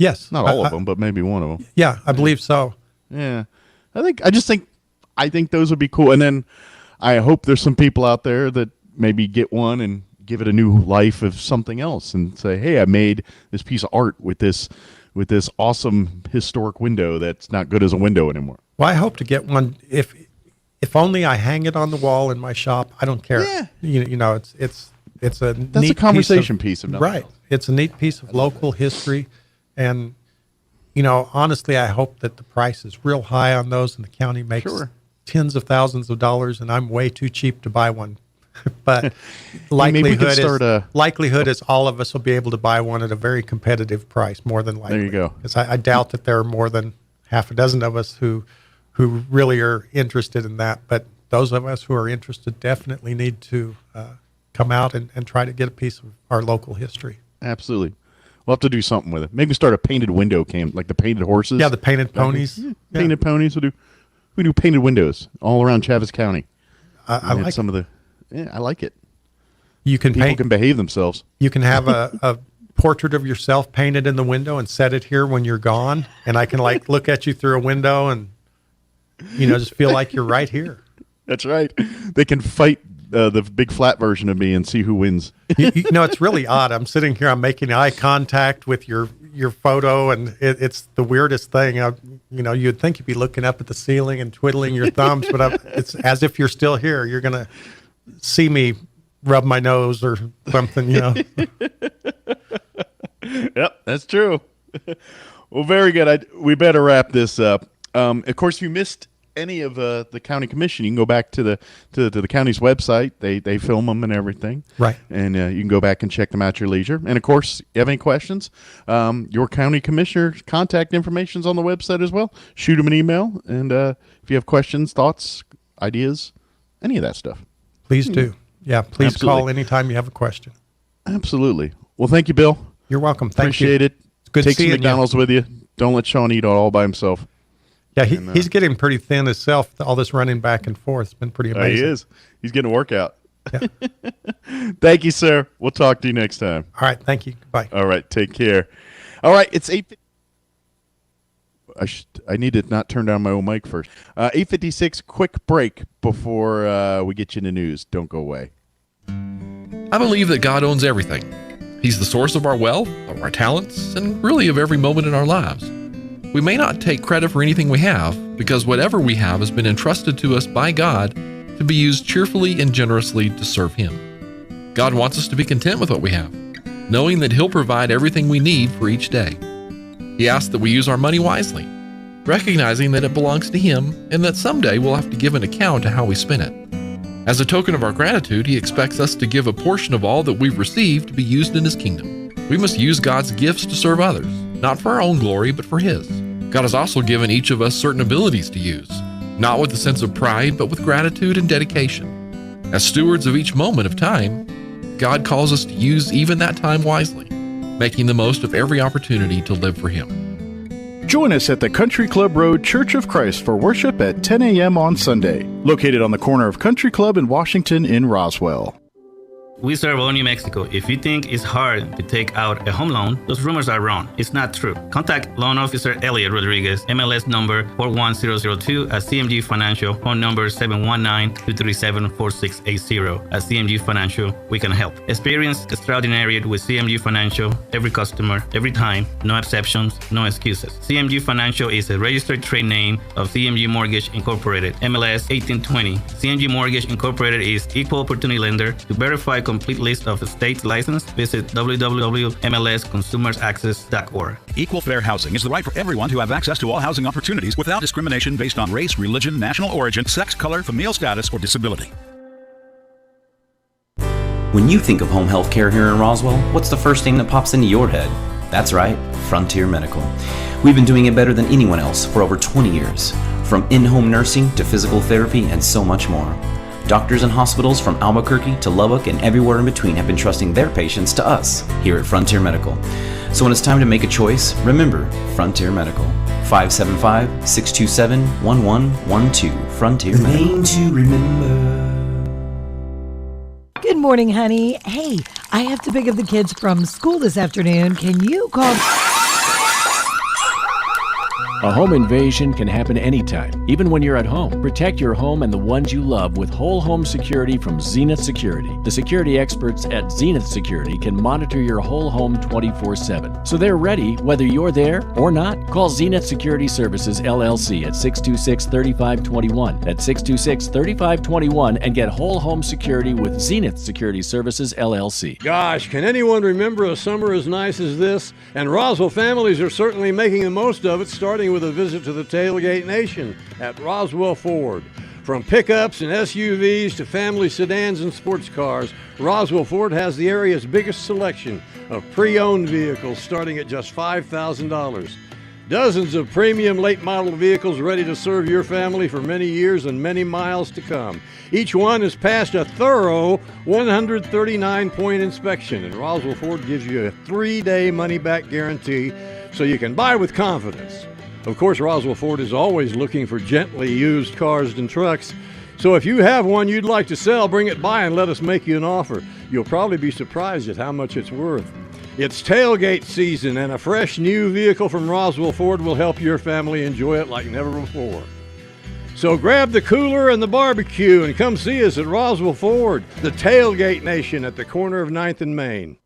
Yes. Not all of them, but maybe one of them. Yeah, I believe so. Yeah. I think those would be cool. And then I hope there's some people out there that maybe get one and give it a new life of something else and say, hey, I made this piece of art with this awesome historic window that's not good as a window anymore. Well, I hope to get one. If only I hang it on the wall in my shop. I don't care. Yeah. You know, it's a That's neat a conversation piece of nothing right. else. It's a neat piece of local history, and honestly, I hope that the price is real high on those, and the county makes tens of thousands of dollars, and I'm way too cheap to buy one. But likelihood is all of us will be able to buy one at a very competitive price, more than likely. There you go. Because I doubt that there are more than half a dozen of us who really are interested in that. But those of us who are interested definitely need to come out and try to get a piece of our local history. Absolutely. We'll have to do something with it. Maybe start a painted window cam, like the painted horses. Yeah, the painted ponies. Painted ponies. We do painted windows all around Chaves County. I like some of the. Yeah, I like it. People can behave themselves. You can have a portrait of yourself painted in the window and set it here when you're gone, and I can look at you through a window and just feel like you're right here. That's right. They can fight the big flat version of me and see who wins. It's really odd. I'm sitting here, I'm making eye contact with your photo, and it's the weirdest thing. You'd think you'd be looking up at the ceiling and twiddling your thumbs, but it's as if you're still here. You're going to see me rub my nose or something, Yep, that's true. Well, very good. We better wrap this up. Of course, if you missed any of the county commission, you can go back to the county's website. They film them and everything, right? And you can go back and check them out at your leisure. And of course, if you have any questions, your county commissioner's contact information is on the website as well. Shoot them an email, and if you have questions, thoughts, ideas, any of that stuff, please do. Yeah, please Absolutely. call anytime you have a question. Absolutely. Well, thank you, Bill. You're welcome. Appreciate it. It's good Take seeing some McDonald's with you. Don't let Sean eat all by himself. Yeah, he's getting pretty thin himself. All this running back and forth. It's been pretty amazing. He is. He's getting a workout. Yeah. Thank you, sir. We'll talk to you next time. All right. Thank you. Bye. All right. Take care. All right. It's 8. I need to not turn down my own mic first. 8:56. Quick break before we get you into news. Don't go away. I believe that God owns everything. He's the source of our wealth, of our talents, and really of every moment in our lives. We may not take credit for anything we have, because whatever we have has been entrusted to us by God to be used cheerfully and generously to serve Him. God wants us to be content with what we have, knowing that He'll provide everything we need for each day. He asks that we use our money wisely, recognizing that it belongs to Him and that someday we'll have to give an account to how we spend it. As a token of our gratitude, He expects us to give a portion of all that we've received to be used in His kingdom. We must use God's gifts to serve others, not for our own glory, but for His. God has also given each of us certain abilities to use, not with a sense of pride, but with gratitude and dedication. As stewards of each moment of time, God calls us to use even that time wisely, making the most of every opportunity to live for Him. Join us at the Country Club Road Church of Christ for worship at 10 a.m. on Sunday, located on the corner of Country Club and Washington in Roswell. We serve all New Mexico. If you think it's hard to take out a home loan, those rumors are wrong. It's not true. Contact Loan Officer Elliot Rodriguez, MLS number 41002 at CMG Financial, phone number 719-237-4680. At CMG Financial, we can help. Experience extraordinary with CMG Financial, every customer, every time, no exceptions, no excuses. CMG Financial is a registered trade name of CMG Mortgage Incorporated, MLS 1820. CMG Mortgage Incorporated is equal opportunity lender. To verify complete list of states licensed, visit www.mlsconsumersaccess.org. Equal fair housing is the right for everyone to have access to all housing opportunities without discrimination based on race, religion, national origin, sex, color, familial status, or disability. When you think of home health care here in Roswell, what's the first thing that pops into your head? That's right, Frontier Medical. We've been doing it better than anyone else for over 20 years, from in-home nursing to physical therapy and so much more. Doctors and hospitals from Albuquerque to Lubbock and everywhere in between have been trusting their patients to us here at Frontier Medical. So when it's time to make a choice, remember Frontier Medical. 575-627-1112. Frontier Medical. Name to remember. Good morning, honey. Hey, I have to pick up the kids from school this afternoon. Can you call... A home invasion can happen anytime, even when you're at home. Protect your home and the ones you love with whole home security from Zenith Security. The security experts at Zenith Security can monitor your whole home 24/7. So they're ready whether you're there or not. Call Zenith Security Services LLC at 626-3521. That's 626-3521 and get whole home security with Zenith Security Services LLC. Gosh, can anyone remember a summer as nice as this? And Roswell families are certainly making the most of it, starting with a visit to the Tailgate Nation at Roswell Ford. From pickups and SUVs to family sedans and sports cars, Roswell Ford has the area's biggest selection of pre-owned vehicles starting at just $5,000. Dozens of premium late-model vehicles ready to serve your family for many years and many miles to come. Each one has passed a thorough 139-point inspection, and Roswell Ford gives you a 3-day money-back guarantee so you can buy with confidence. Of course, Roswell Ford is always looking for gently used cars and trucks. So if you have one you'd like to sell, bring it by and let us make you an offer. You'll probably be surprised at how much it's worth. It's tailgate season, and a fresh new vehicle from Roswell Ford will help your family enjoy it like never before. So grab the cooler and the barbecue and come see us at Roswell Ford, the Tailgate Nation at the corner of 9th and Main.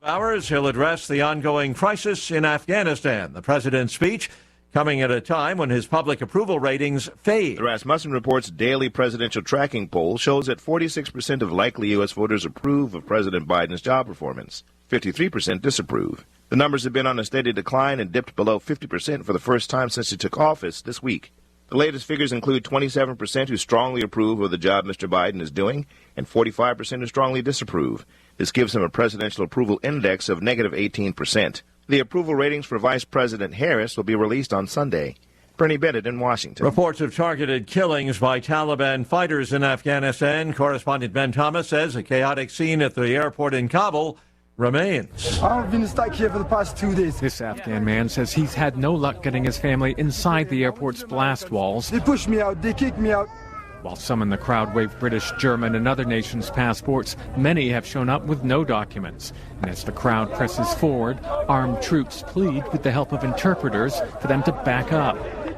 Hours, he'll address the ongoing crisis in Afghanistan. The president's speech coming at a time when his public approval ratings fade. The Rasmussen Report's daily presidential tracking poll shows that 46% of likely U.S. voters approve of President Biden's job performance. 53% disapprove. The numbers have been on a steady decline and dipped below 50% for the first time since he took office this week. The latest figures include 27% who strongly approve of the job Mr. Biden is doing and 45% who strongly disapprove. This gives him a presidential approval index of negative 18%. The approval ratings for Vice President Harris will be released on Sunday. Bernie Bennett in Washington. Reports of targeted killings by Taliban fighters in Afghanistan. Correspondent Ben Thomas says a chaotic scene at the airport in Kabul remains. I've been stuck here for the past 2 days. This Afghan man says he's had no luck getting his family inside the airport's blast walls. They pushed me out, they kicked me out. While some in the crowd wave British, German, and other nations' passports, many have shown up with no documents. And as the crowd presses forward, armed troops plead with the help of interpreters for them to back up.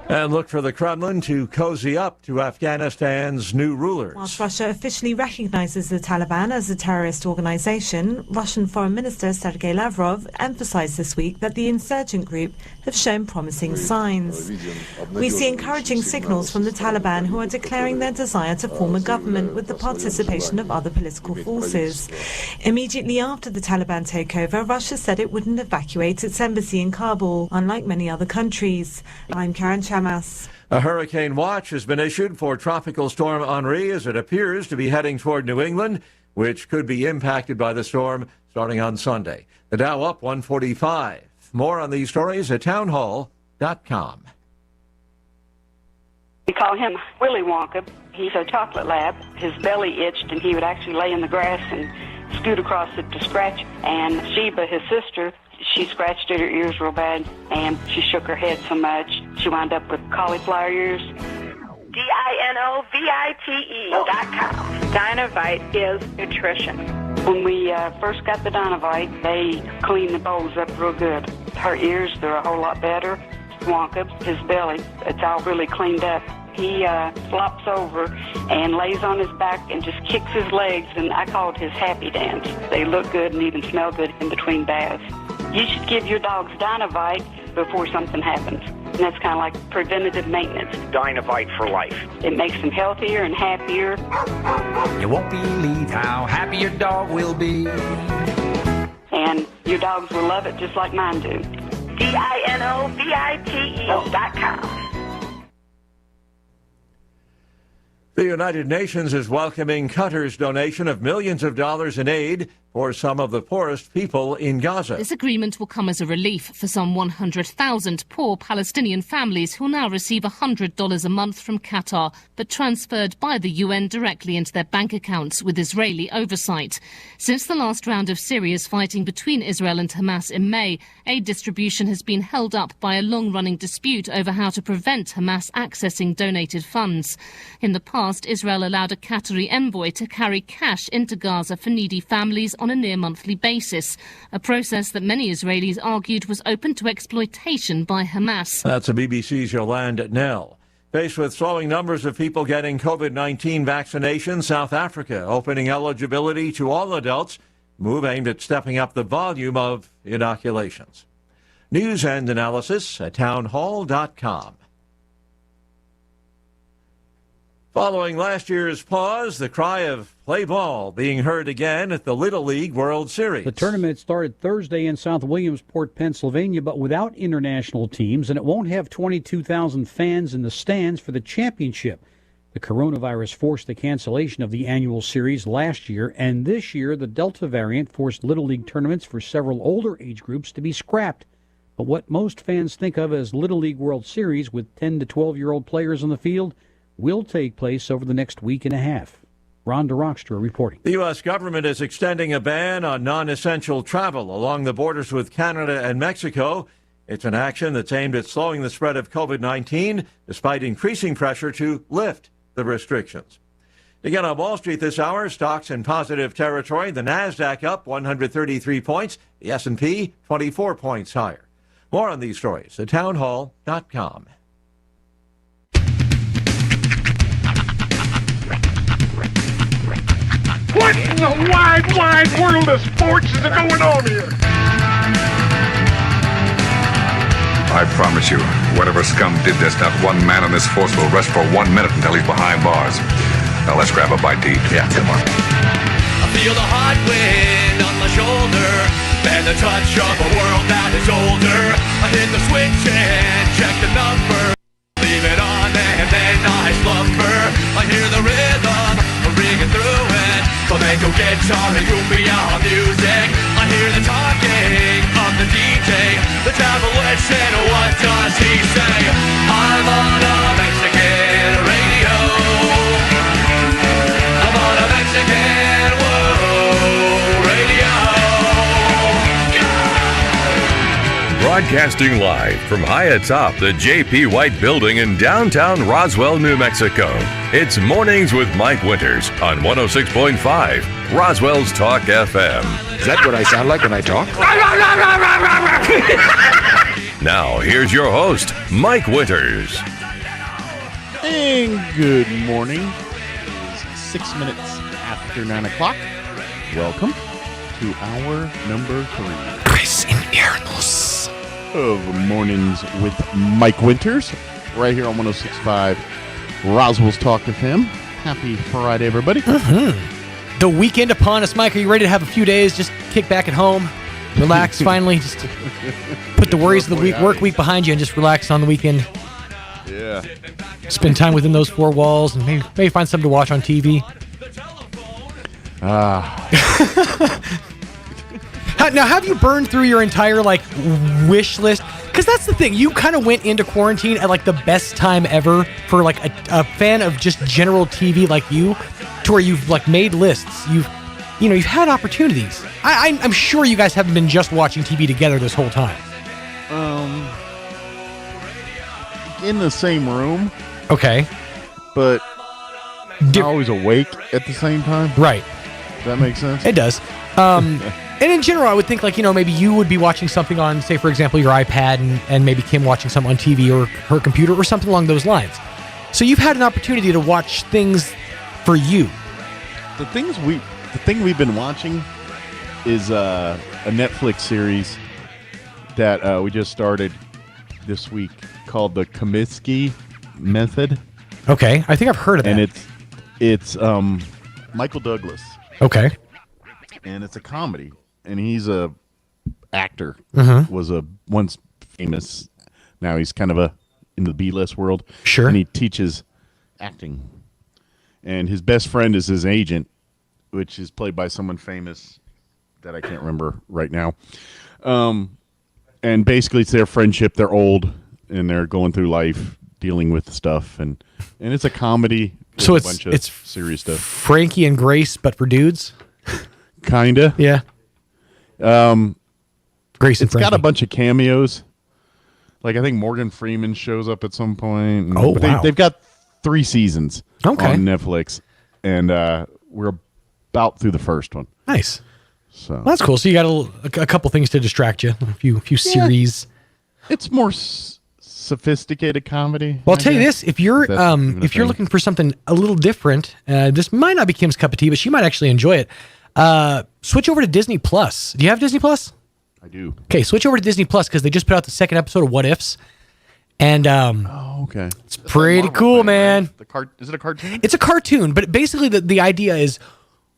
And look for the Kremlin to cozy up to Afghanistan's new rulers. Whilst Russia officially recognizes the Taliban as a terrorist organization, Russian Foreign Minister Sergei Lavrov emphasized this week that the insurgent group have shown promising signs. We see encouraging signals from the Taliban, who are declaring their desire to form a government with the participation of other political forces. Immediately after the Taliban takeover, Russia said it wouldn't evacuate its embassy in Kabul, unlike many other countries. I'm Karen Chamas. A hurricane watch has been issued for Tropical Storm Henri as it appears to be heading toward New England, which could be impacted by the storm starting on Sunday. The Dow up 145. More on these stories at townhall.com. We call him Willy Wonka. He's a chocolate lab. His belly itched, and he would actually lay in the grass and scoot across it to scratch. And Sheba, his sister, she scratched at her ears real bad, and she shook her head so much, she wound up with cauliflower ears. DINOVITE.com. Dinovite is nutrition. When we first got the Dinovite, they cleaned the bowls up real good. Her ears, they're a whole lot better. Wonka, his belly, it's all really cleaned up. He flops over and lays on his back and just kicks his legs, and I call it his happy dance. They look good and even smell good in between baths. You should give your dogs Dinovite before something happens. And that's kind of like preventative maintenance. Dinovite for life. It makes them healthier and happier. You won't believe how happy your dog will be. And your dogs will love it just like mine do. DINOVITE.com. The United Nations is welcoming Qatar's donation of millions of dollars in aid for some of the poorest people in Gaza. This agreement will come as a relief for some 100,000 poor Palestinian families who now receive $100 a month from Qatar, but transferred by the UN directly into their bank accounts with Israeli oversight. Since the last round of serious fighting between Israel and Hamas in May, aid distribution has been held up by a long-running dispute over how to prevent Hamas accessing donated funds. In the past, Israel allowed a Qatari envoy to carry cash into Gaza for needy families on on a near-monthly basis, a process that many Israelis argued was open to exploitation by Hamas. That's a BBC's Yolande Nell. Faced with slowing numbers of people getting COVID-19 vaccinations, South Africa opening eligibility to all adults, move aimed at stepping up the volume of inoculations. News and analysis at townhall.com. Following last year's pause, the cry of play ball being heard again at the Little League World Series. The tournament started Thursday in South Williamsport, Pennsylvania, but without international teams, and it won't have 22,000 fans in the stands for the championship. The coronavirus forced the cancellation of the annual series last year, and this year the Delta variant forced Little League tournaments for several older age groups to be scrapped. But what most fans think of as Little League World Series with 10 to 12-year-old players on the field will take place over the next week and a half. Ron DeRockstra reporting. The U.S. government is extending a ban on non-essential travel along the borders with Canada and Mexico. It's an action that's aimed at slowing the spread of COVID-19, despite increasing pressure to lift the restrictions. Again, on Wall Street this hour, stocks in positive territory. The Nasdaq up 133 points, the S&P 24 points higher. More on these stories at townhall.com. What in the wide, wide world of sports is going on here? I promise you, whatever scum did this, not one man in this force will rest for 1 minute until he's behind bars. Now let's grab a bite to eat. Yeah, come on. I feel the hot wind on my shoulder and the touch of a world that is older. I hit the switch and check the number. Leave it on and then I slumber. I hear the rhythm ringing through it. Flamenco guitar and cumbia music. I hear the talking of the DJ. The devil listen, what does he say? I'm on a Mexican radio. I'm on a Mexican world radio. Broadcasting live from high atop the J.P. White Building in downtown Roswell, New Mexico. It's Mornings with Mike Winters on 106.5 Roswell's Talk FM. Is that what I sound like when I talk? Now, here's your host, Mike Winters. And good morning. It is 6 minutes after 9 o'clock. Welcome to hour number 3. Chris Inviernos of Mornings with Mike Winters, right here on 106.5 Roswell's Talk FM. Happy Friday, everybody. The weekend upon us, Mike. Are you ready to have a few days? Just kick back at home, relax finally, just to put the worries of the work week behind you and just relax on the weekend. Yeah. Spend time within those four walls and maybe find something to watch on TV. Now, have you burned through your entire wish list? Because that's the thing. You kind of went into quarantine at the best time ever for a fan of just general TV like you, to where you've made lists. You've had opportunities. I'm sure you guys haven't been just watching TV together this whole time. In the same room. Okay. But not always awake at the same time. Right. Does that make sense? It does. And in general, I would think maybe you would be watching something on, say, for example, your iPad, and maybe Kim watching something on TV or her computer or something along those lines. So you've had an opportunity to watch things for you. The thing we've been watching is a Netflix series that we just started this week called The Kominsky Method. Okay, I think I've heard of that. And it's Michael Douglas. Okay. And it's a comedy. And he's a actor. Was once famous. Now he's kind of in the B-list world. Sure. And he teaches acting. And his best friend is his agent, which is played by someone famous that I can't remember right now. And basically it's their friendship. They're old and they're going through life dealing with stuff. And it's a comedy. So a bunch of serious stuff. Frankie and Grace, but for dudes? Kinda. Yeah. Grace and Frankie. It's got a bunch of cameos. I think Morgan Freeman shows up at some point. Wow. They've got 3 seasons on Netflix. And we're about through the first one. Nice. So well, that's cool. So you got a couple things to distract you. A few series. It's more sophisticated comedy. Well, I'll tell you this: if you're looking for something a little different, this might not be Kim's cup of tea, but she might actually enjoy it. Switch over to Disney Plus. Do you have Disney Plus? I do. Okay, switch over to Disney Plus because they just put out the second episode of What Ifs, and okay, it's pretty cool, man. Right? Is it a cartoon? It's a cartoon, but basically the idea is,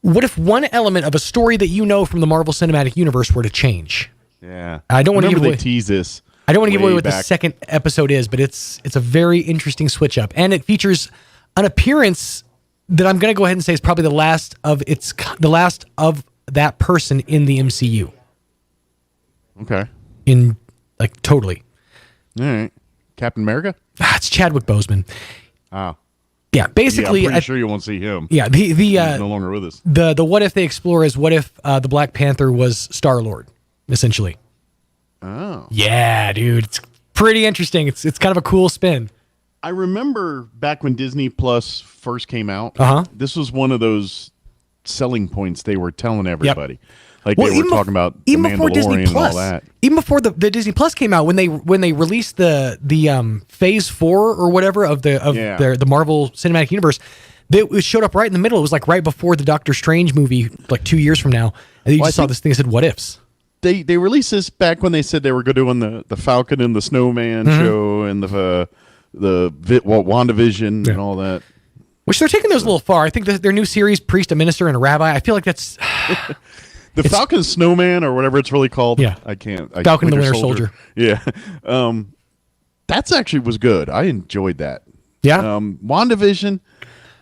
what if one element of a story that you know from the Marvel Cinematic Universe were to change? Yeah, I don't want to give away. They tease this. I don't want to give away what the second episode is, but it's a very interesting switch up, and it features an appearance that I'm going to go ahead and say is probably the last of that person in the MCU. Okay. In totally. All right. Captain America? It's Chadwick Boseman. Oh. Yeah, basically. I'm pretty sure you won't see him. Yeah, he's no longer with us. The what if they explore is what if the Black Panther was Star-Lord, essentially. Oh. Yeah, dude. It's pretty interesting. It's kind of a cool spin. I remember back when Disney Plus first came out, this was one of those selling points they were telling everybody. Yep. Like they were talking about the Mandalorian and all that. Even before the Disney Plus came out, when they released the Phase 4 or whatever of the Marvel Cinematic Universe, it showed up right in the middle. It was like right before the Doctor Strange movie, like 2 years from now. And you just saw this thing that said "What Ifs." They released this back when they said they were doing the Falcon and the Snowman show and the WandaVision and all that. Which they're taking those a little far. I think their new series, Priest, a Minister, and a Rabbi, I feel like that's... The Falcon Snowman or whatever it's really called. Yeah. I can't. Falcon and the Winter Soldier. Yeah. That's actually was good. I enjoyed that. Yeah. WandaVision,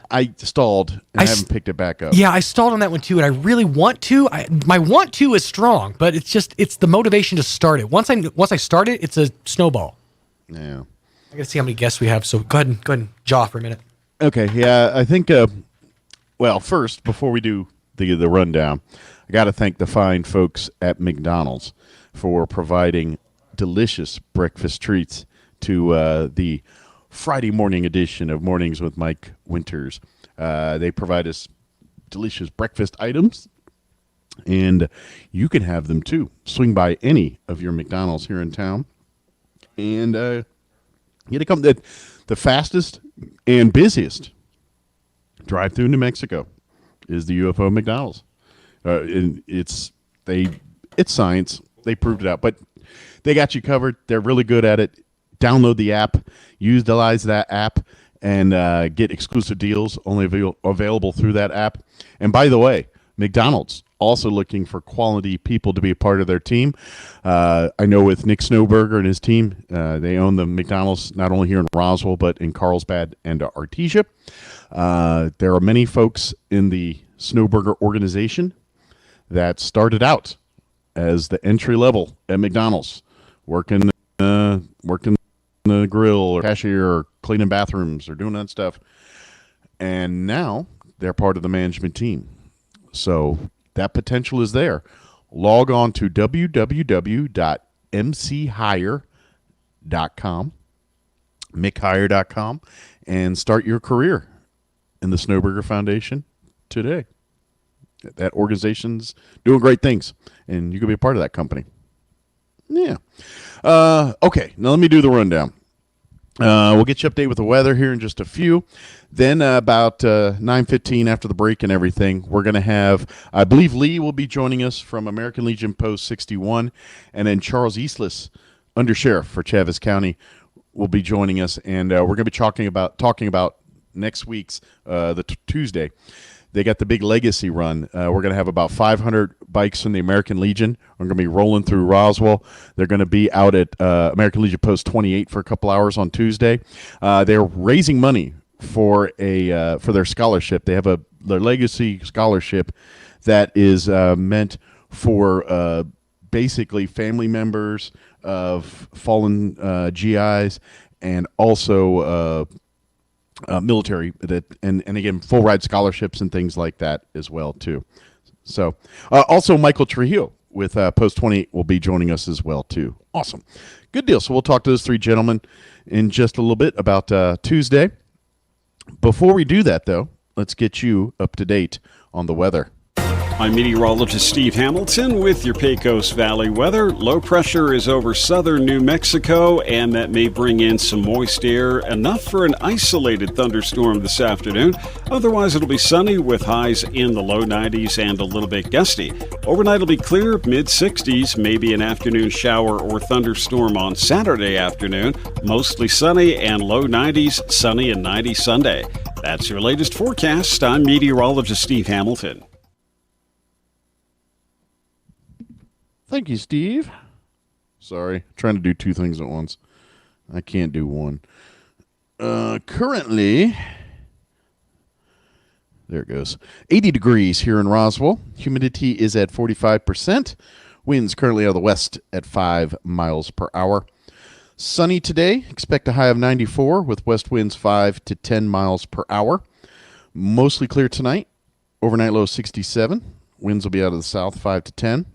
I stalled and I haven't picked it back up. Yeah, I stalled on that one too, and I really want to. My want to is strong, but it's the motivation to start it. Once I start it, it's a snowball. Yeah. I gotta see how many guests we have, so go ahead and jaw for a minute. Okay, yeah, I think well, first, before we do the rundown, I got to thank the fine folks at McDonald's for providing delicious breakfast treats to the Friday morning edition of Mornings with Mike Winters. They provide us delicious breakfast items, and you can have them too. Swing by any of your McDonald's here in town, and get to come. The fastest and busiest drive-through in New Mexico is the UFO McDonald's. It's science. They proved it out, but they got you covered. They're really good at it. Download the app, utilize that app, and get exclusive deals only available through that app. And by the way, McDonald's also looking for quality people to be a part of their team. I know with Nick Snowberger and his team, they own the McDonald's not only here in Roswell, but in Carlsbad and Artesia. There are many folks in the Snowberger organization that started out as the entry level at McDonald's, working the grill or cashier or cleaning bathrooms or doing that stuff. And now they're part of the management team. So that potential is there. Log on to www.mchire.com, mchire.com, and start your career in the Snowberger Foundation today. That organization's doing great things, and you can be a part of that company. Yeah. Okay, now let me do the rundown. We'll get you updated with the weather here in just a few. Then about 9:15 after the break and everything, we're going to have, I believe Lee will be joining us from American Legion Post 61, and then Charles Eastless, Undersheriff for Chaves County, will be joining us, and we're going to be talking about next week's Tuesday. They got the big legacy run. We're going to have about 500 bikes from the American Legion. We're going to be rolling through Roswell. They're going to be out at American Legion Post 28 for a couple hours on Tuesday. They're raising money for their scholarship. They have their legacy scholarship that is meant for basically family members of fallen GIs and also military and again full ride scholarships and things like that as well too. So also Michael Trujillo with Post 28 will be joining us as well too. Awesome, good deal. So we'll talk to those three gentlemen in just a little bit about Tuesday. Before we do that though, let's get you up to date on the weather. I'm meteorologist Steve Hamilton with your Pecos Valley weather. Low pressure is over southern New Mexico, and that may bring in some moist air, enough for an isolated thunderstorm this afternoon. Otherwise, it'll be sunny with highs in the low 90s and a little bit gusty. Overnight will be clear, mid-60s, maybe an afternoon shower or thunderstorm on Saturday afternoon. Mostly sunny and low 90s, sunny and 90 Sunday. That's your latest forecast. I'm meteorologist Steve Hamilton. Thank you, Steve. Sorry, trying to do two things at once. I can't do one. Currently, there it goes. 80 degrees here in Roswell. Humidity is at 45%. Winds currently out of the west at 5 miles per hour. Sunny today. Expect a high of 94 with west winds 5 to 10 miles per hour. Mostly clear tonight. Overnight low 67. Winds will be out of the south 5 to 10.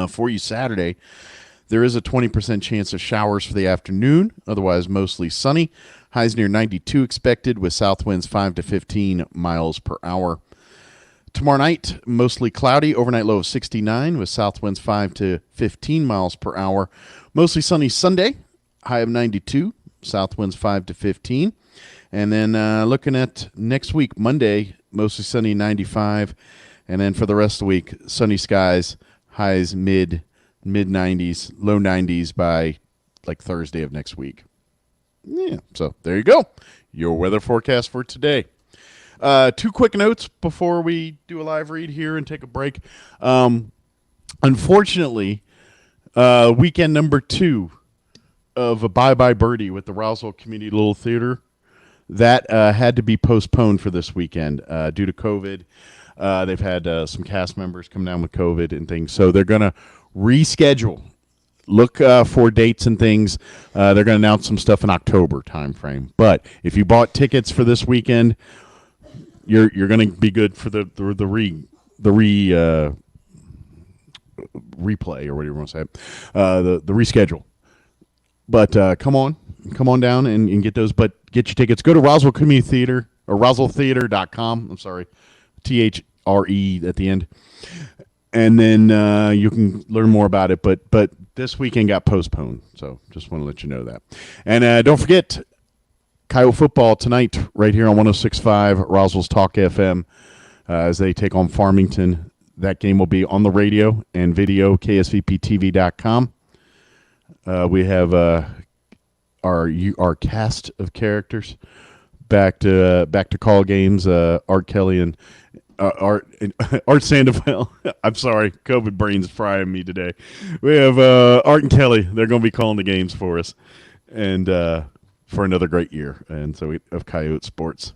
For you Saturday, there is a 20% chance of showers for the afternoon, otherwise mostly sunny. Highs near 92 expected with south winds 5 to 15 miles per hour. Tomorrow night, mostly cloudy, overnight low of 69 with south winds 5 to 15 miles per hour. Mostly sunny Sunday, high of 92, south winds 5 to 15. And then looking at next week, Monday, mostly sunny 95. And then for the rest of the week, sunny skies. Highs mid 90s, low 90s by like Thursday of next week. Yeah, so there you go. Your weather forecast for today. Two quick notes before we do a live read here and take a break. Unfortunately, weekend number 2 of a Bye Bye Birdie with the Roswell Community Little Theater, that had to be postponed for this weekend due to COVID. They've had some cast members come down with COVID and things, so they're going to reschedule. Look for dates and things. They're going to announce some stuff in October timeframe. But if you bought tickets for this weekend, you're going to be good for the replay or whatever you want to say, the reschedule. But come on down and get those. But get your tickets. Go to Roswell Community Theater or RoswellTheater.com. I'm sorry. THRE at the end, and then you can learn more about it. But this weekend got postponed, so just want to let you know that. And don't forget, Coyote football tonight right here on 106.5 Roswell's Talk FM as they take on Farmington. That game will be on the radio and video, KSVPTV.com. We have our cast of characters back to call games. Art Kelly and Art Sandoval. I'm sorry, COVID brain's frying me today. We have Art and Kelly. They're going to be calling the games for us, and for another great year. And so we have Coyote Sports.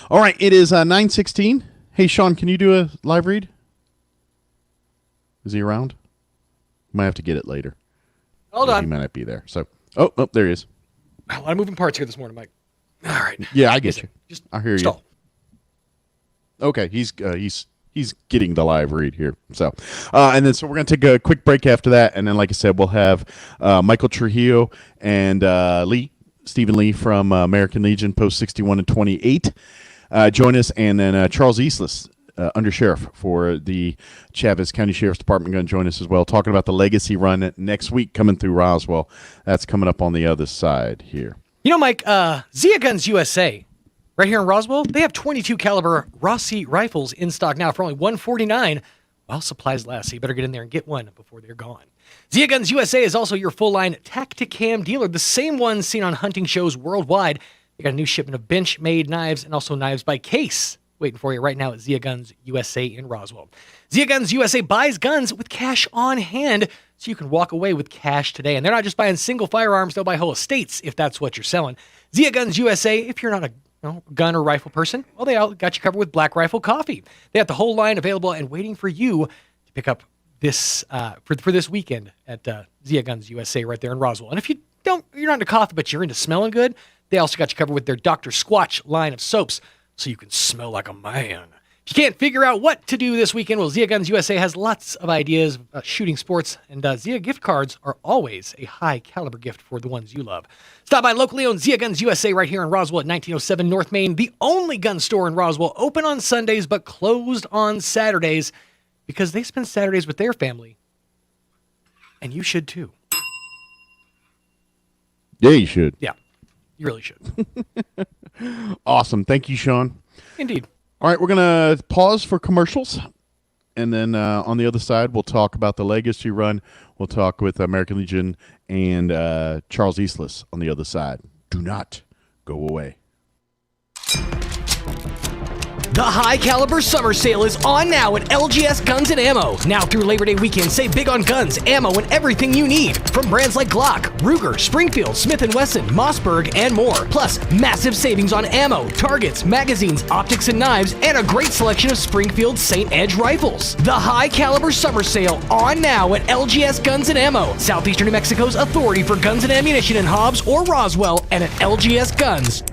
All right, it is 9:16. Hey, Sean, can you do a live read? Is he around? Might have to get it later. Hold on. He might not be there. So, oh, there he is. A lot of moving parts here this morning, Mike. All right. Yeah, I get you. Just I hear stall. you. Okay, he's getting the live read here. So, and then we're gonna take a quick break after that, and then like I said, we'll have Michael Trujillo and Stephen Lee from American Legion, Post 61 and 28, join us, and then Charles Eastless, Undersheriff for the Chavez County Sheriff's Department, going to join us as well, talking about the Legacy Run next week coming through Roswell. That's coming up on the other side here. You know, Mike, Zia Guns USA, right here in Roswell, they have 22 caliber Rossi rifles in stock now for only $149 while supplies last. So you better get in there and get one before they're gone. Zia Guns USA is also your full-line Tacticam dealer, the same one seen on hunting shows worldwide. They got a new shipment of bench-made knives and also knives by case waiting for you right now at Zia Guns USA in Roswell. Zia Guns USA buys guns with cash on hand, so you can walk away with cash today. And they're not just buying single firearms, they'll buy whole estates if that's what you're selling. Zia Guns USA, if you're not a gun or rifle person, well, they all got you covered with Black Rifle Coffee. They have the whole line available and waiting for you to pick up this for this weekend at Zia Guns USA right there in Roswell. And if you're not into coffee, but you're into smelling good, they also got you covered with their Dr. Squatch line of soaps, so you can smell like a man. If you can't figure out what to do this weekend, well, Zia Guns USA has lots of ideas about shooting sports, and Zia gift cards are always a high-caliber gift for the ones you love. Stop by locally owned Zia Guns USA right here in Roswell at 1907 North Main, the only gun store in Roswell, open on Sundays but closed on Saturdays because they spend Saturdays with their family, and you should too. Yeah, you should. Yeah, you really should. Awesome. Thank you, Sean. Indeed. All right, we're going to pause for commercials, and then on the other side, we'll talk about the Legacy Run. We'll talk with American Legion and Charles Eastless on the other side. Do not go away. The High Caliber Summer Sale is on now at LGS Guns and Ammo. Now through Labor Day weekend, save big on guns, ammo, and everything you need. From brands like Glock, Ruger, Springfield, Smith & Wesson, Mossberg, and more. Plus, massive savings on ammo, targets, magazines, optics, and knives, and a great selection of Springfield St. Edge rifles. The High Caliber Summer Sale on now at LGS Guns and Ammo. Southeastern New Mexico's authority for guns and ammunition in Hobbs or Roswell, and at lgsguns.com.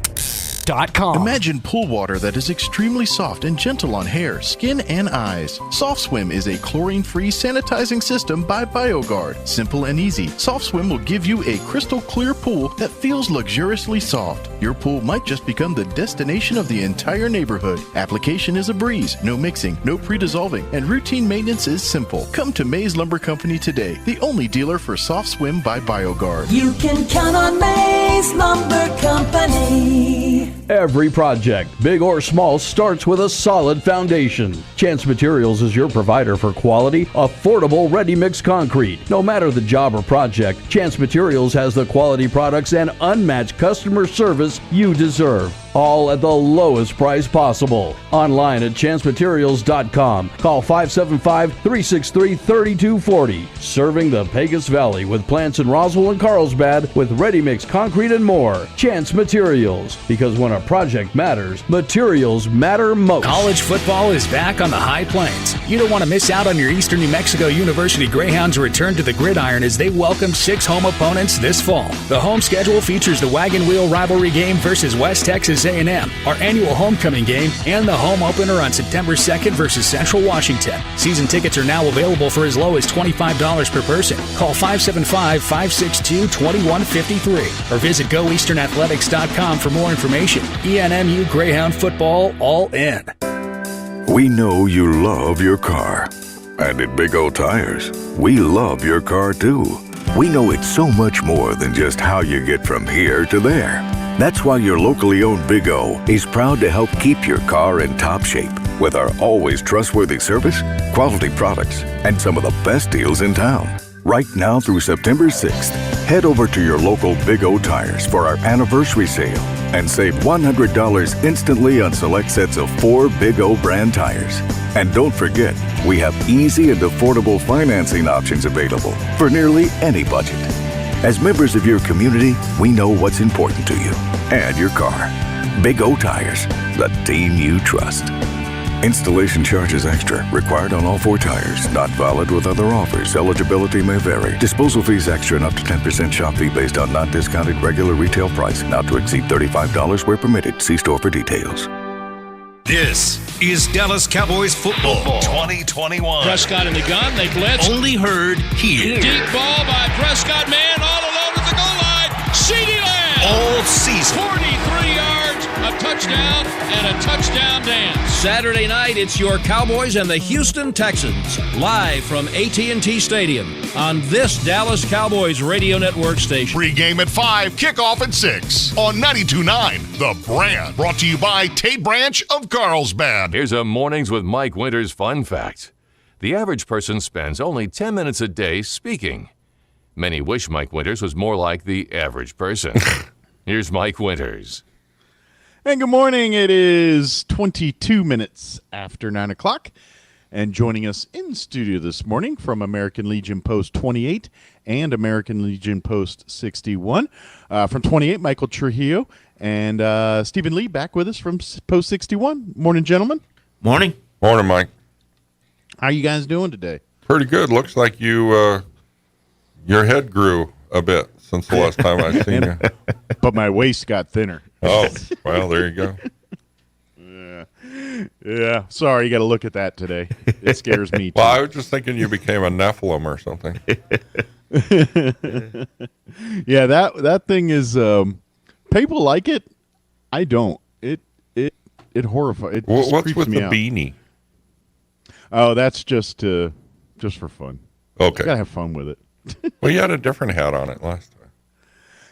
Imagine pool water that is extremely soft and gentle on hair, skin, and eyes. Soft Swim is a chlorine-free sanitizing system by BioGuard. Simple and easy, Soft Swim will give you a crystal clear pool that feels luxuriously soft. Your pool might just become the destination of the entire neighborhood. Application is a breeze, no mixing, no pre-dissolving, and routine maintenance is simple. Come to Mays Lumber Company today, the only dealer for Soft Swim by BioGuard. You can count on Mays Lumber Company. Every project, big or small, starts with a solid foundation. Chance Materials is your provider for quality, affordable, ready-mix concrete. No matter the job or project, Chance Materials has the quality products and unmatched customer service you deserve. All at the lowest price possible. Online at chancematerials.com. Call 575-363-3240. Serving the Pecos Valley with plants in Roswell and Carlsbad with ready-mix concrete and more. Chance Materials. Because when a project matters, materials matter most. College football is back on the High Plains. You don't want to miss out on your Eastern New Mexico University Greyhounds' return to the gridiron as they welcome 6 home opponents this fall. The home schedule features the Wagon Wheel rivalry game versus West Texas A&M, our annual homecoming game, and the home opener on September 2nd versus Central Washington. Season tickets are now available for as low as $25 per person. Call 575-562-2153 or visit goeasternathletics.com for more information. ENMU Greyhound football, all in. We know you love your car. And at Big O Tires, we love your car too. We know it's so much more than just how you get from here to there. That's why your locally owned Big O is proud to help keep your car in top shape with our always trustworthy service, quality products, and some of the best deals in town. Right now through September 6th, head over to your local Big O Tires for our anniversary sale and save $100 instantly on select sets of 4 Big O brand tires. And don't forget, we have easy and affordable financing options available for nearly any budget. As members of your community, we know what's important to you and your car. Big O Tires, the team you trust. Installation charges extra. Required on all 4 tires. Not valid with other offers. Eligibility may vary. Disposal fees extra and up to 10% shop fee based on not discounted regular retail price. Not to exceed $35 where permitted. See store for details. This is Dallas Cowboys football 2021. Prescott in the gun. They blitz. Only heard here. Deep ball by Prescott. Man all alone at the goal line. CeeDee Lamb. All season. 43 yards, a touchdown, and a touchdown dance. Saturday night, it's your Cowboys and the Houston Texans. Live from AT&T Stadium on this Dallas Cowboys radio network station. Pre-game at 5, kickoff at 6 on 92.9 The Brand. Brought to you by Tate Branch of Carlsbad. Here's a Mornings with Mike Winters fun fact. The average person spends only 10 minutes a day speaking. Many wish Mike Winters was more like the average person. Here's Mike Winters. And good morning. It is 22 minutes after 9 o'clock. And joining us in studio this morning from American Legion Post 28 and American Legion Post 61. From 28, Michael Trujillo and Stephen Lee back with us from Post 61. Morning, gentlemen. Morning. Morning, Mike. How are you guys doing today? Pretty good. Looks like you your head grew a bit since the last time I seen you. But my waist got thinner. Oh, well, there you go. Yeah. Yeah, sorry, you got to look at that today. It scares me too. Well, I was just thinking you became a Nephilim or something. Yeah, that thing is. People like it. I don't. It horrifies. It just What's creeps with me the out. beanie? Oh, that's just for fun. Okay, You gotta have fun with it. well, you had a different hat on it last time.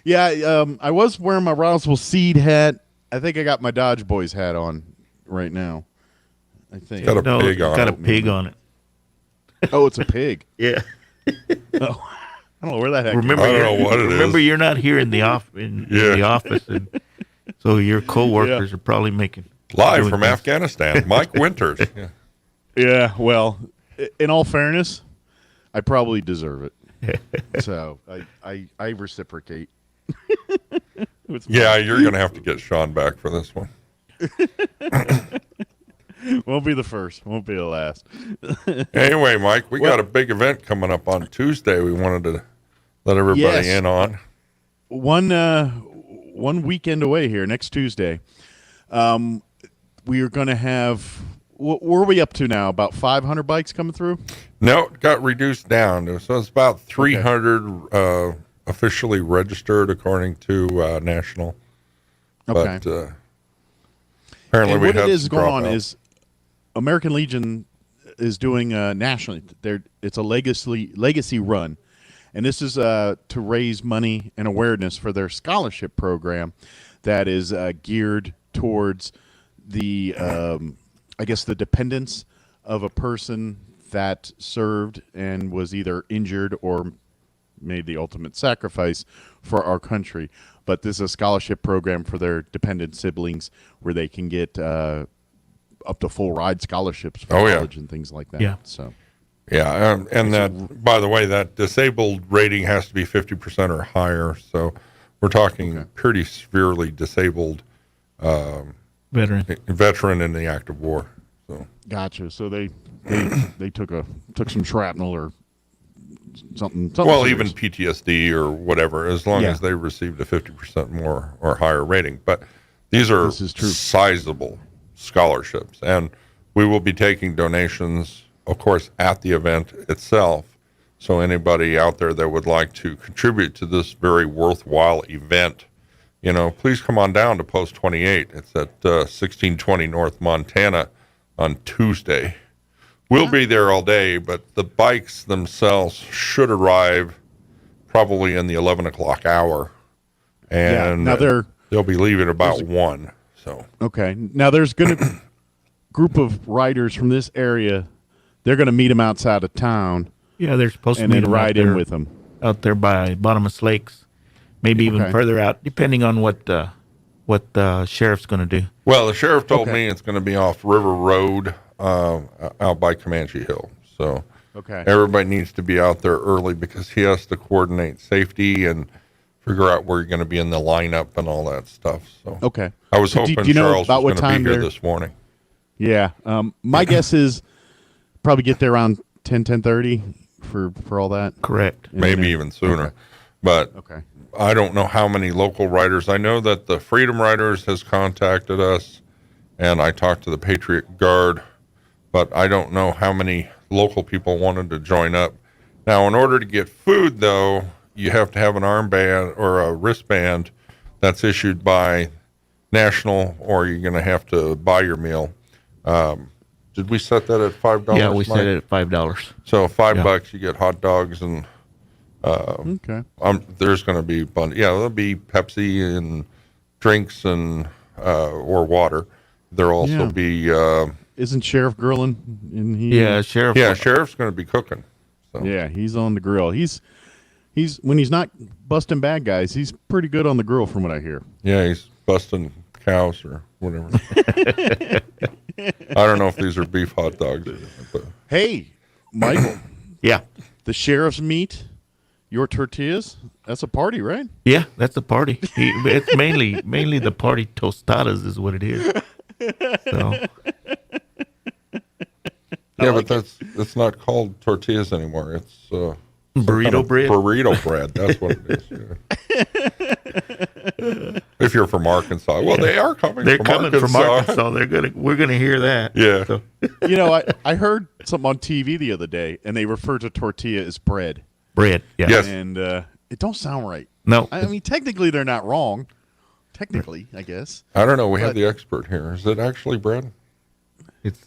Yeah, I was wearing my Roswell Seed hat. I think I got my Dodge Boys hat on right now. I think. Got a pig on got it. a pig on it. Oh, it's a pig. Yeah. Oh, I don't know where that heck. Remember, I don't know what it remember is. you're not here in the the office, and so your coworkers are probably making Live doing from things. Afghanistan, Mike Winters. Yeah. Yeah, well, in all fairness, I probably deserve it. So I reciprocate. Yeah, you're going to have to get Sean back for this one. Won't be the first. Won't be the last. Anyway, Mike, we got a big event coming up on Tuesday. We wanted to let everybody in on. One weekend away here, next Tuesday. We are going to have. Where are we up to now? About 500 bikes coming through? No, it got reduced down. So it's about 300 officially registered according to National. Okay. But apparently and we what had it is some going on dropouts. is American Legion is doing nationally. It's a legacy run, and this is to raise money and awareness for their scholarship program that is geared towards the I guess the dependents of a person that served and was either injured or made the ultimate sacrifice for our country. But this is a scholarship program for their dependent siblings where they can get up to full ride scholarships for college and things like that. Yeah. So. Yeah, and that, by the way, that disabled rating has to be 50% or higher. So we're talking pretty severely disabled veteran in the active war. So Gotcha. So they took some shrapnel or something well, serious. even PTSD or whatever, as long as they received a 50% more or higher rating. But these are sizable scholarships, and we will be taking donations, of course, at the event itself. So anybody out there that would like to contribute to this very worthwhile event, please come on down to Post 28. It's at 1620 North Montana on Tuesday. We'll be there all day, but the bikes themselves should arrive probably in the 11 o'clock hour. And now they'll be leaving about 1. So okay. Now there's going to group of riders from this area. They're going to meet them outside of town. Yeah, they're supposed to and meet then them ride in with them out there by Bottomless Lakes, maybe even further out, depending on what the sheriff's going to do. Well, the sheriff told me it's going to be off River Road out by Comanche Hill. So everybody needs to be out there early because he has to coordinate safety and figure out where you're going to be in the lineup and all that stuff. So I was hoping do you know Charles about was what going to time be here they're- this morning. Yeah. My guess is probably get there around 10:30 for all that. Correct. Maybe even sooner. But I don't know how many local riders. I know that the Freedom Riders has contacted us, and I talked to the Patriot Guard, but I don't know how many local people wanted to join up. Now, in order to get food, though, you have to have an armband or a wristband that's issued by National, or you're going to have to buy your meal. Did we set that at $5? Yeah, we set Mike? it at $5. So $5, you get hot dogs and there's going to be there'll be Pepsi and drinks and or water. There'll also be. Isn't Sheriff grilling? Sheriff. Yeah, Sheriff's going to be cooking. So. Yeah, he's on the grill. He's when he's not busting bad guys, he's pretty good on the grill, from what I hear. Yeah, he's busting cows or whatever. I don't know if these are beef hot dogs. But. Hey, Michael. Yeah. The sheriff's meat, your tortillas. That's a party, right? Yeah, that's a party. It's mainly the party tostadas is what it is. So. Yeah, but that's not called tortillas anymore. It's burrito bread. Burrito bread. That's what it is. Yeah. If you're from Arkansas, well, they are coming. They're from coming Arkansas. from Arkansas. We're gonna hear that. Yeah. So. I heard something on TV the other day, and they refer to tortilla as bread. Bread. Yeah. Yes. And it don't sound right. No. I mean, technically, they're not wrong. Technically, I guess. I don't know. We have the expert here. Is it actually bread? It's.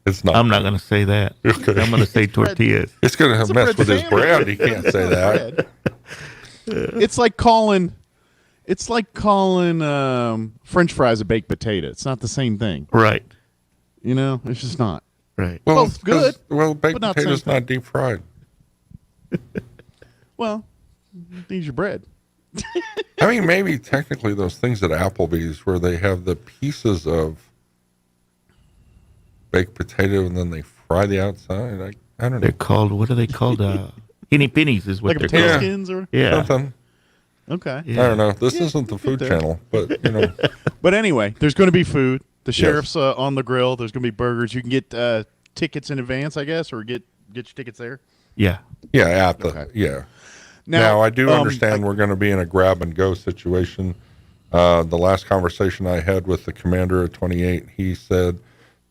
It's not. I'm not going to say that. Okay. I'm going to say tortillas. It's going to mess with his brand. He can't say that. It's like calling French fries a baked potato. It's not the same thing. Right. It's just not. Right. Well, both good. Well, baked but not potato's same not deep fried. Well, these your bread. I mean, maybe technically those things at Applebee's where they have the pieces of baked potato and then they fry the outside. I don't know. They're called, what are they called? Penny pennies is what Like they're potato called. skins or something. Okay. I don't know. This isn't the Food Channel, but But anyway, there's going to be food. The sheriff's on the grill. There's going to be burgers. You can get tickets in advance, I guess, or get your tickets there. Yeah. Yeah, Okay. Now I do understand we're going to be in a grab and go situation. The last conversation I had with the commander at 28, he said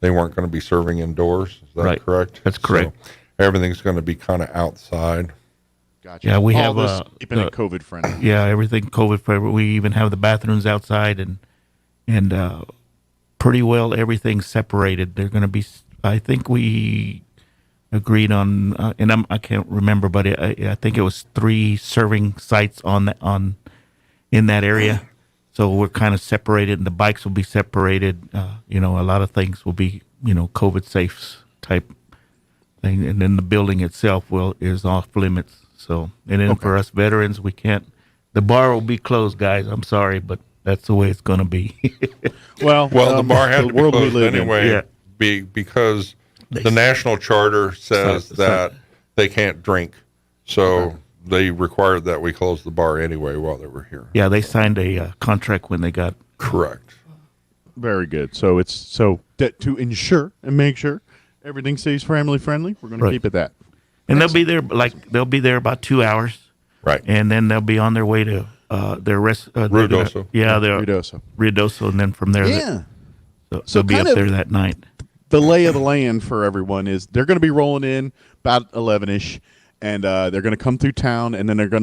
they weren't going to be serving indoors. Is that correct? That's correct. So everything's going to be kind of outside. Gotcha. Yeah, we All have this keeping it COVID friendly. Yeah, everything COVID friendly. We even have the bathrooms outside and pretty well everything's separated. They're going to be. I think we agreed on, and I can't remember, but I think it was 3 serving sites in that area. So we're kind of separated, and the bikes will be separated. A lot of things will be, COVID safe type thing, and then the building itself is off limits. So, and then for us veterans, we can't. The bar will be closed, guys. I'm sorry, but that's the way it's going to be. well, the bar had to be world we closed live in. anyway, because the national charter says that they can't drink, so they required that we close the bar anyway while they were here. Yeah, they signed a contract when they got correct. Very good. So it's that to ensure and make sure everything stays family friendly. We're going to keep it that. And they'll be there about 2 hours, right? And then they'll be on their way to their rest. Ruidoso. Ruidoso, and then from there, they'll be up there that night. The lay of the land for everyone is they're going to be rolling in about 11ish, and they're going to come through town, and then they're going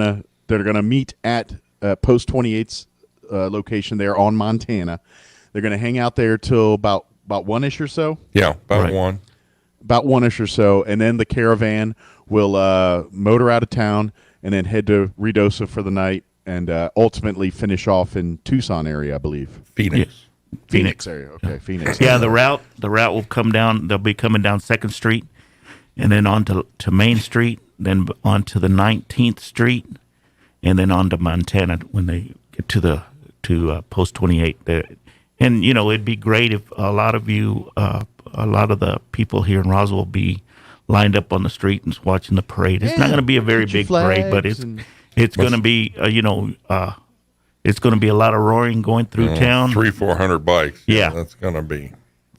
to meet at Post 28's location there on Montana. They're going to hang out there till about 1ish or so. Yeah, about 1. About 1ish or so, and then the caravan will motor out of town and then head to Ruidoso for the night, and ultimately finish off in Tucson area, I believe. Phoenix. Phoenix area. Okay, Phoenix. Yeah, the route will come down. They'll be coming down 2nd Street, and then on to Main Street, then on to the 19th Street, and then on to Montana when they get to Post 28. And it'd be great if a lot of the people here in Roswell will be lined up on the street and watching the parade. It's not going to be a very big parade, but it's going to be it's going to be a lot of roaring going through town. 300-400 bikes. Yeah, that's going to be.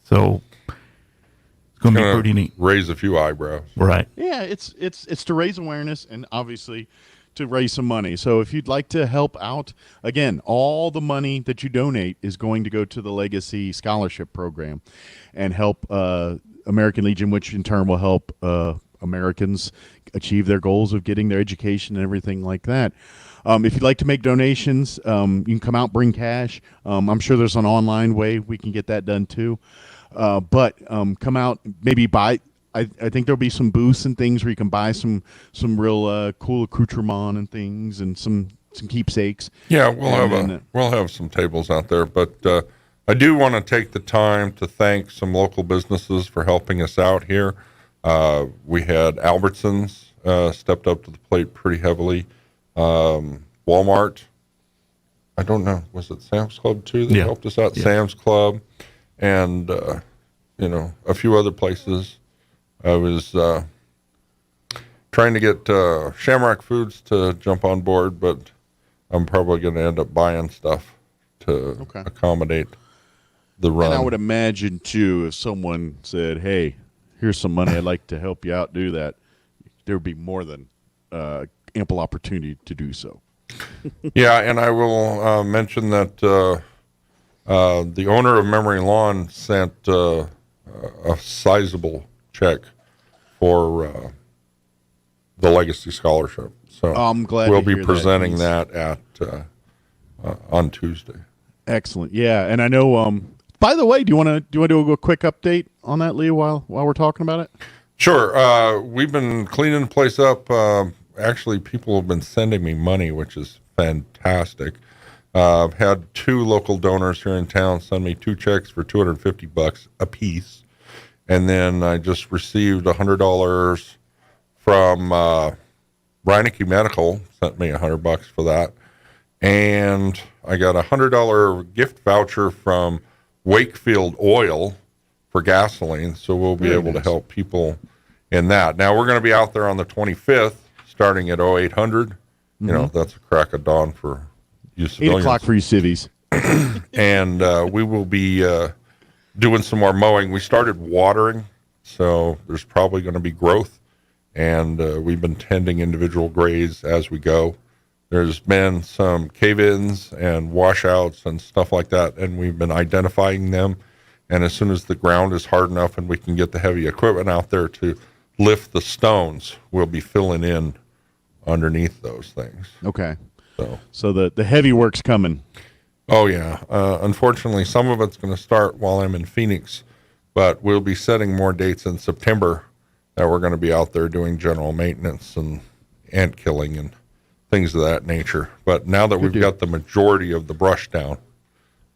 So it's going to be pretty neat. Raise a few eyebrows. Right. Yeah, it's to raise awareness and obviously to raise some money. So if you'd like to help out, again, all the money that you donate is going to go to the Legacy Scholarship Program and help American Legion, which in turn will help Americans achieve their goals of getting their education and everything like that. If you'd like to make donations, you can come out, bring cash. I'm sure there's an online way we can get that done too. But come out, maybe buy. I think there'll be some booths and things where you can buy some real cool accoutrement and things and some keepsakes. Yeah, we'll have some tables out there, but I do want to take the time to thank some local businesses for helping us out here. We had Albertsons stepped up to the plate pretty heavily. Walmart, I don't know, was it Sam's Club too that helped us out? Yeah. Sam's Club, and a few other places. I was trying to get Shamrock Foods to jump on board, but I'm probably going to end up buying stuff to accommodate the run. And I would imagine too, if someone said, "Hey, here's some money, I'd like to help you out do that," there would be more than ample opportunity to do so. Yeah, and I will mention that the owner of Memory Lawn sent a sizable check for the Legacy Scholarship. So I'm glad we'll to be hear presenting that at on Tuesday. Excellent. Yeah, and I know. By the way, do you want to do a quick update on that, Lee, while we're talking about it? Sure. We've been cleaning the place up. Actually, people have been sending me money, which is fantastic. I've had 2 local donors here in town send me 2 checks for $250 a piece, and then I just received $100 from Reineke Medical. Sent me $100 for that, and I got a $100 gift voucher from Wakefield Oil for gasoline, so we'll be able to help people in that. Now, we're going to be out there on the 25th, starting at 0800. You know, that's a crack of dawn for you civilians. 8 o'clock for you civvies. And we will be doing some more mowing. We started watering, so there's probably going to be growth, and we've been tending individual graves as we go. There's been some cave-ins and washouts and stuff like that, and we've been identifying them. And as soon as the ground is hard enough and we can get the heavy equipment out there to lift the stones, we'll be filling in underneath those things. Okay. So the heavy work's coming. Oh, yeah. Unfortunately, some of it's going to start while I'm in Phoenix, but we'll be setting more dates in September that we're going to be out there doing general maintenance and ant killing and things of that nature. But now that we've got the majority of the brush down,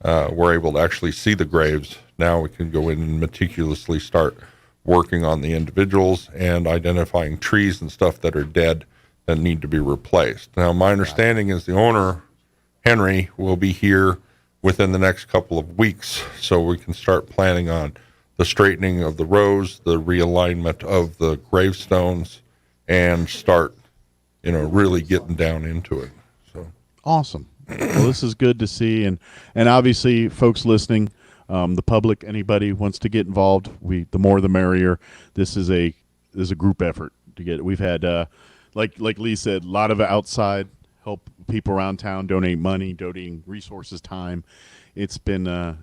we're able to actually see the graves. Now we can go in and meticulously start working on the individuals and identifying trees and stuff that are dead that need to be replaced. Now, my understanding is the owner, Henry, will be here within the next couple of weeks, so we can start planning on the straightening of the rows, the realignment of the gravestones, and start, really getting down into it. So awesome. Well, this is good to see, and obviously, folks listening, the public, anybody wants to get involved, the more the merrier. This is a group effort to get it. We've had, like Lee said, a lot of outside help, people around town donate money, donating resources, time. It's been a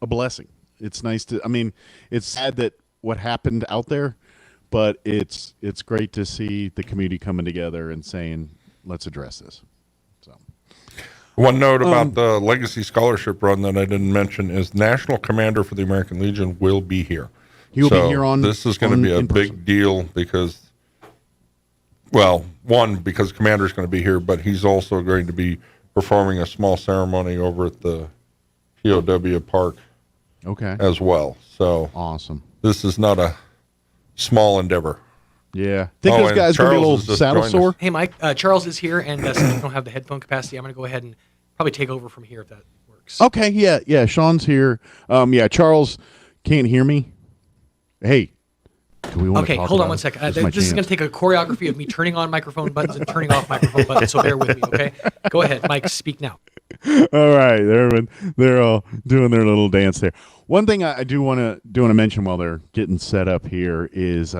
blessing. It's nice to. I mean, it's sad that what happened out there, but it's great to see the community coming together and saying, let's address this. So, one note about the Legacy Scholarship Run that I didn't mention is National Commander for the American Legion will be here. He will be here on. This is going to be a big deal because, well, one, because Commander's going to be here, but he's also going to be performing a small ceremony over at the POW Park. Okay. As well. So awesome. This is not a small endeavor. Yeah. Think those guys going to be a little saddle sore? Hey, Mike, Charles is here, and since we don't have the headphone capacity, I'm going to go ahead and probably take over from here if that works. Okay, yeah. Sean's here. Charles can't hear me. Hey, do we want to talk hold on about one second. This is going to take a choreography of me turning on microphone buttons and turning off microphone buttons, so bear with me, okay? Go ahead, Mike, speak now. All right, they're all doing their little dance there. One thing I do want to mention while they're getting set up here is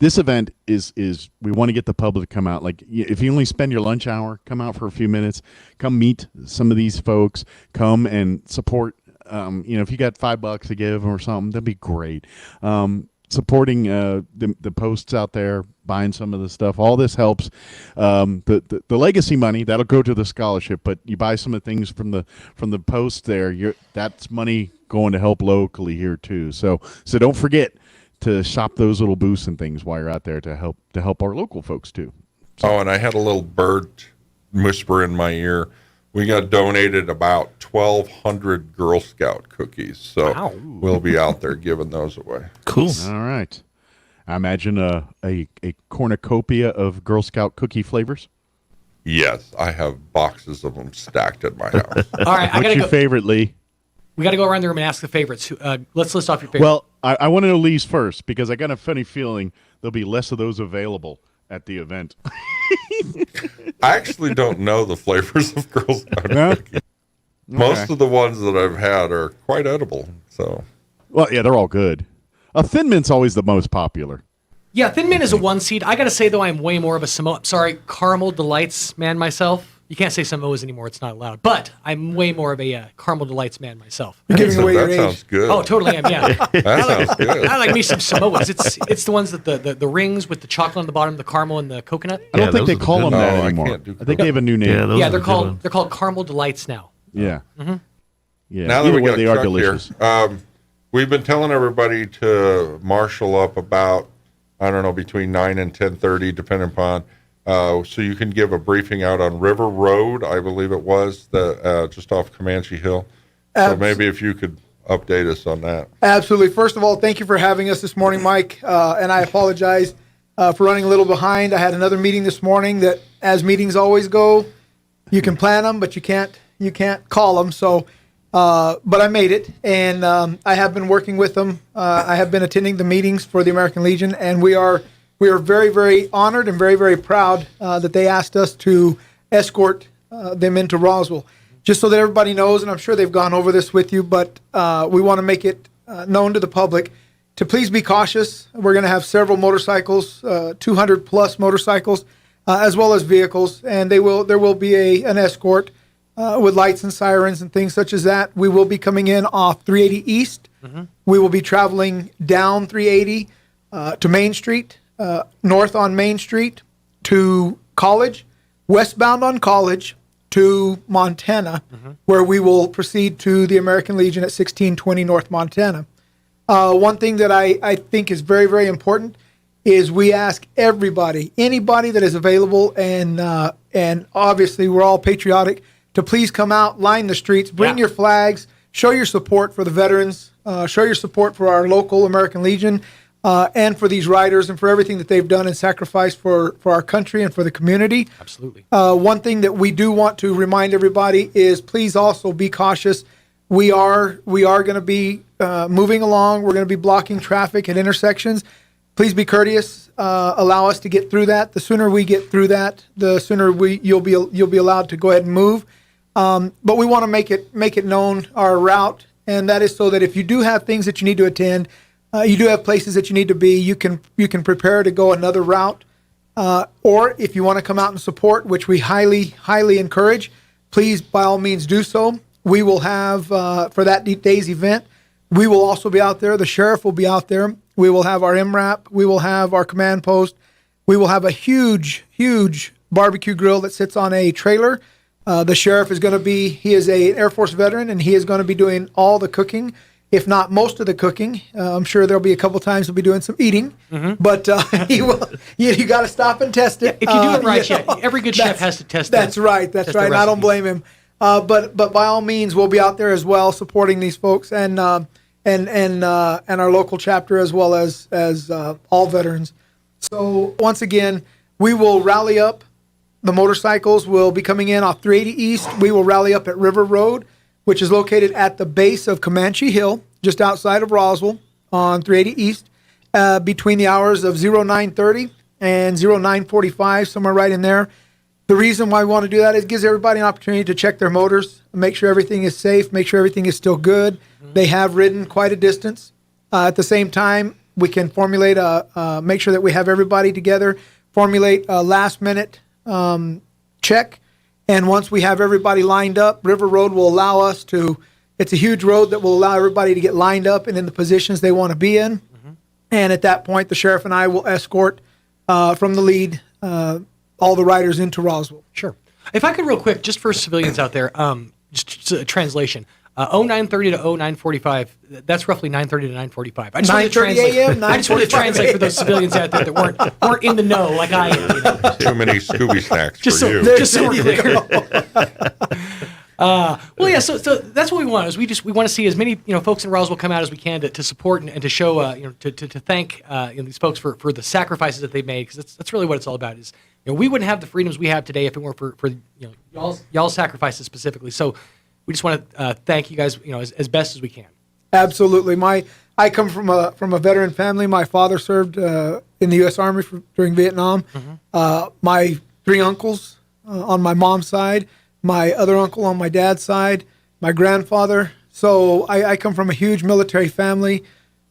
this event is we want to get the public to come out. Like, if you only spend your lunch hour, come out for a few minutes, come meet some of these folks, come and support. If you got $5 to give or something, that'd be great. Supporting the posts out there, buying some of the stuff, all this helps. The legacy money that'll go to the scholarship, but you buy some of the things from the post there, that's money going to help locally here too. So don't forget to shop those little booths and things while you're out there to help our local folks too. So. Oh, and I had a little bird whisper in my ear. We got donated about 1,200 Girl Scout cookies, so we'll be out there giving those away. Cool. All right. I imagine a cornucopia of Girl Scout cookie flavors. Yes, I have boxes of them stacked at my house. All right, What's your favorite, Lee? We got to go around the room and ask the favorites. Let's list off your favorites. Well, I want to know Lee's first because I got a funny feeling there'll be less of those available at the event. I actually don't know the flavors of Girl Scout cookies. Most of the ones that I've had are quite edible. So, well, yeah, they're all good. Thin Mint's always the most popular. Yeah, Thin Mint is a 1 seed. I got to say, though, I'm way more of a Caramel Delights man myself. You can't say Samoas anymore. It's not allowed. But I'm way more of a Caramel Delights man myself. You're giving away your age. That sounds good. Oh, totally am, yeah. That sounds good. I like me some Samoas. It's the ones that the rings with the chocolate on the bottom, the caramel and the coconut. I don't think they call them that anymore. I think they have a new name. Yeah, they're called Caramel Delights now. Yeah. Mm-hmm. Yeah. Now that we got they a are truck delicious. here, we've been telling everybody to marshal up about, I don't know, between 9 and 10:30, depending upon, so you can give a briefing out on River Road, I believe it was, just off Comanche Hill. So maybe if you could update us on that. Absolutely. First of all, thank you for having us this morning, Mike. And I apologize for running a little behind. I had another meeting this morning that, as meetings always go, you can plan them, but you can't call them. So, but I made it, and I have been working with them. I have been attending the meetings for the American Legion, and we are very, very honored and very, very proud that they asked us to escort them into Roswell. Just so that everybody knows, and I'm sure they've gone over this with you, but we want to make it known to the public to please be cautious. We're going to have several motorcycles, 200 plus motorcycles, as well as vehicles, and there will be an escort with lights and sirens and things such as that. We will be coming in off 380 East. Mm-hmm. We will be traveling down 380 to Main Street, north on Main Street to College, westbound on College to Montana, where we will proceed to the American Legion at 1620 North Montana. One thing that I think is very, very important is we ask everybody, anybody that is available, and obviously we're all patriotic, to please come out, line the streets, bring your flags, show your support for the veterans, show your support for our local American Legion, and for these riders and for everything that they've done and sacrificed for our country and for the community. Absolutely. One thing that we do want to remind everybody is please also be cautious. We are going to be moving along. We're going to be blocking traffic at intersections. Please be courteous. Allow us to get through that. The sooner we get through that, the sooner you'll be allowed to go ahead and move. But we want to make it known our route, and that is so that if you do have things that you need to attend, you do have places that you need to be, you can prepare to go another route. Or if you want to come out and support, which we highly, highly encourage, please by all means do so. We will have, for that day's event, we will also be out there. The sheriff will be out there. We will have our MRAP. We will have our command post. We will have a huge, huge barbecue grill that sits on a trailer. The sheriff is going to be, he is an Air Force veteran, and he is going to be doing all the cooking, if not most of the cooking. I'm sure there'll be a couple times he'll be doing some eating, but he will. You got to stop and test it. If you do it right, every good chef has to test. That's right. That's right. And I don't blame him. But by all means, we'll be out there as well, supporting these folks and our local chapter as well as all veterans. So once again, we will rally up. The motorcycles will be coming in off 380 East. We will rally up at River Road, which is located at the base of Comanche Hill, just outside of Roswell on 380 East, between the hours of 0930 and 0945, somewhere right in there. The reason why we want to do that is it gives everybody an opportunity to check their motors, make sure everything is safe, make sure everything is still good. They have ridden quite a distance. At the same time, we can formulate make sure that we have everybody together, formulate a last-minute check. And once we have everybody lined up, River Road will allow us to, it's a huge road that will allow everybody to get lined up and in the positions they want to be in. And at that point, the sheriff and I will escort from the lead all the riders into Roswell. Sure. If I could real quick, just for civilians out there, just a translation. 0930 to 0945, that's roughly 930 to 945. I just wanted to translate. I just wanted to translate for those civilians out there that weren't in the know like I am. You know? Too many Scooby snacks just for so, you. Just so we're clear. Well, yeah. So that's what we want. Is we want to see as many folks in Roswell come out as we can to support and to show to thank these folks for the sacrifices that they've made, because that's really what it's all about. Is we wouldn't have the freedoms we have today if it weren't for y'all's sacrifices specifically. So we just want to thank you guys as best as we can. Absolutely. I come from a veteran family. My father served in the U.S. Army during Vietnam. My three uncles on my mom's side, my other uncle on my dad's side, my grandfather. So I come from a huge military family.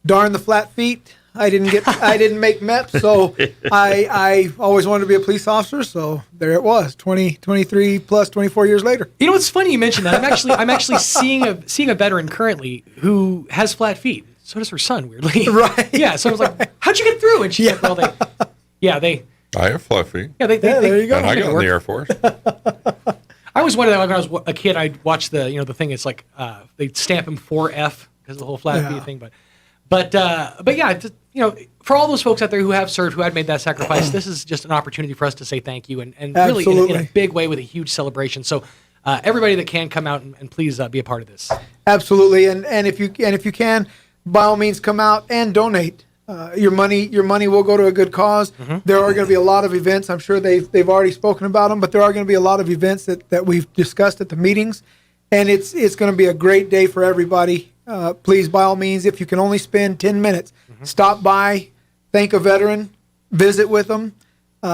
Darn the flat feet. I didn't make MEP, so I always wanted to be a police officer. So there it was, 23 plus 24 years later. You know, it's funny you mentioned that. I'm actually seeing a veteran currently who has flat feet. So does her son, weirdly. Right. Yeah. So I was like, "How'd you get through?" And she's like, "Well, I have flat feet. Yeah, there you go. And I got in the Air Force. I always wondered that when I was a kid, I'd watch the thing. It's like they'd stamp him 4F because of the whole flat feet thing. But yeah, just, for all those folks out there who have served, who had made that sacrifice, this is just an opportunity for us to say thank you and really in a big way with a huge celebration. So everybody that can come out and please be a part of this. Absolutely, and if you can, by all means, come out and donate. Your money will go to a good cause. Mm-hmm. There are going to be a lot of events. I'm sure they've already spoken about them, but there are going to be a lot of events that we've discussed at the meetings, and it's going to be a great day for everybody. Please, by all means, if you can only spend 10 minutes, stop by, thank a veteran, visit with them,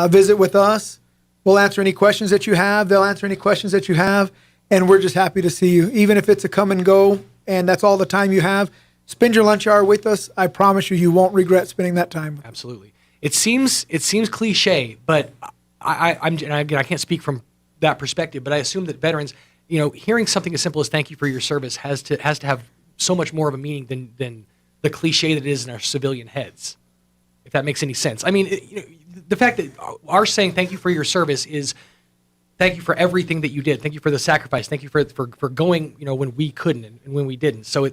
visit with us. We'll answer any questions that you have. They'll answer any questions that you have, and we're just happy to see you. Even if it's a come and go, and that's all the time you have, spend your lunch hour with us. I promise you won't regret spending that time. Absolutely. It seems cliche, but I can't speak from that perspective, but I assume that veterans, hearing something as simple as "thank you for your service" has to have so much more of a meaning than the cliche that it is in our civilian heads. If that makes any sense. I mean, the fact that our saying "thank you for your service" is thank you for everything that you did. Thank you for the sacrifice. Thank you for going, when we couldn't and when we didn't. So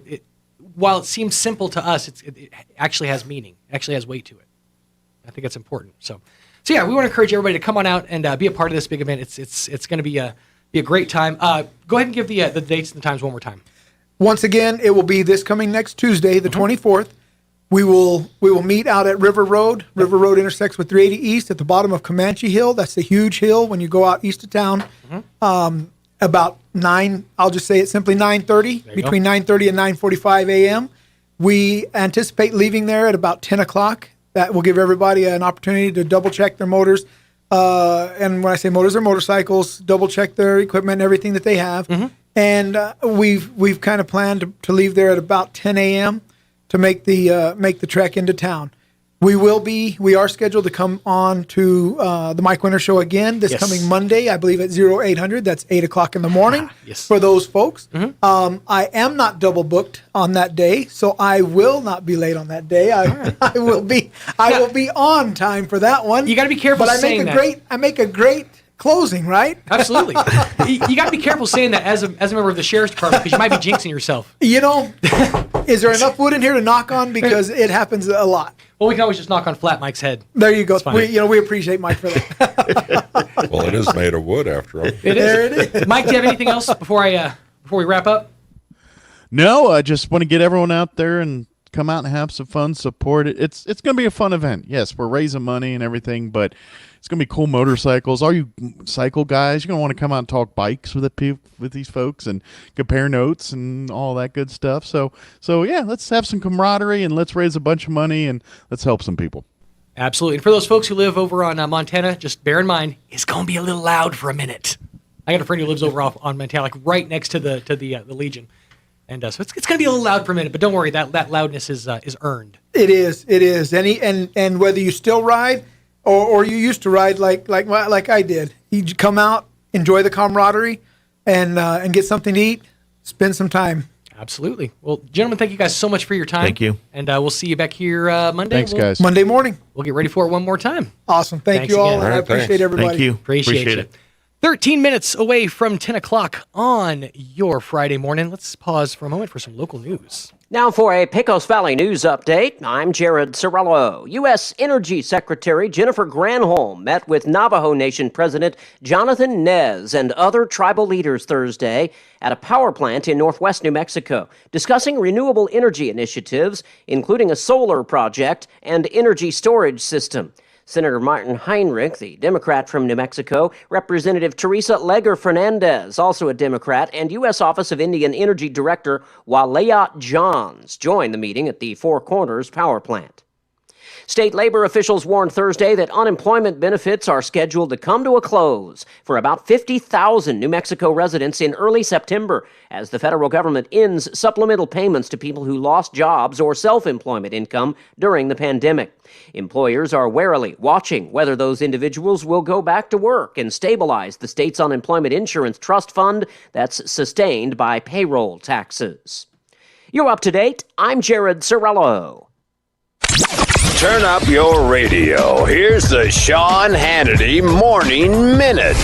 while it seems simple to us, it actually has meaning. It actually has weight to it. I think that's important. So yeah, we want to encourage everybody to come on out and be a part of this big event. It's going to be a great time. Go ahead and give the dates and the times one more time. Once again, it will be this coming next Tuesday, the 24th. We will meet out at River Road. River Road intersects with 380 East at the bottom of Comanche Hill. That's the huge hill when you go out east of town. About 9, I'll just say it simply 9:30, between 9:30 and 9:45 a.m. We anticipate leaving there at about 10 o'clock. That will give everybody an opportunity to double check their motors. And when I say motors, they're motorcycles, double check their equipment and everything that they have. And we've kind of planned to leave there at about 10 a.m. to make the trek into town. We are scheduled to come on to the Mike Winter Show again this coming Monday, I believe at 0800. That's 8 o'clock in the morning for those folks. I am not double booked on that day, so I will not be late on that day. I will be on time for that one. You got to be careful saying that. I make a great closing, right? Absolutely. You got to be careful saying that as a member of the Sheriff's Department, because you might be jinxing yourself. Is there enough wood in here to knock on? Because it happens a lot. Well, we can always just knock on Flat Mike's head. There you go. We appreciate Mike for that. Well, it is made of wood after all. There it is. Mike, do you have anything else before we wrap up? No, I just want to get everyone out there and come out and have some fun, support it. It's going to be a fun event. Yes, we're raising money and everything, but it's going to be cool motorcycles. All you cycle guys, you're going to want to come out and talk bikes with these folks and compare notes and all that good stuff. So yeah, let's have some camaraderie and let's raise a bunch of money and let's help some people. Absolutely. And for those folks who live over on Montana, just bear in mind, it's going to be a little loud for a minute. I got a friend who lives over on Montana, like right next to the Legion. And so it's going to be a little loud for a minute, but don't worry, that loudness is earned. It is. And whether you still ride or you used to ride like I did, you come out, enjoy the camaraderie, and get something to eat, spend some time. Absolutely. Well, gentlemen, thank you guys so much for your time. Thank you. And we'll see you back here Monday. Thanks, guys. Monday morning. We'll get ready for it one more time. Awesome. Thanks you all. Again. I appreciate everybody. Thank you. Appreciate it. 13 minutes away from 10 o'clock on your Friday morning. Let's pause for a moment for some local news. Now for a Pecos Valley news update, I'm Jared Sorello. U.S. Energy Secretary Jennifer Granholm met with Navajo Nation President Jonathan Nez and other tribal leaders Thursday at a power plant in northwest New Mexico, discussing renewable energy initiatives, including a solar project and energy storage system. Senator Martin Heinrich, the Democrat from New Mexico, Representative Teresa Leger Fernandez, also a Democrat, and U.S. Office of Indian Energy Director Walayat Johns joined the meeting at the Four Corners power plant. State labor officials warned Thursday that unemployment benefits are scheduled to come to a close for about 50,000 New Mexico residents in early September as the federal government ends supplemental payments to people who lost jobs or self-employment income during the pandemic. Employers are warily watching whether those individuals will go back to work and stabilize the state's unemployment insurance trust fund that's sustained by payroll taxes. You're up to date. I'm Jared Cirillo. Turn up your radio. Here's the Sean Hannity Morning Minute.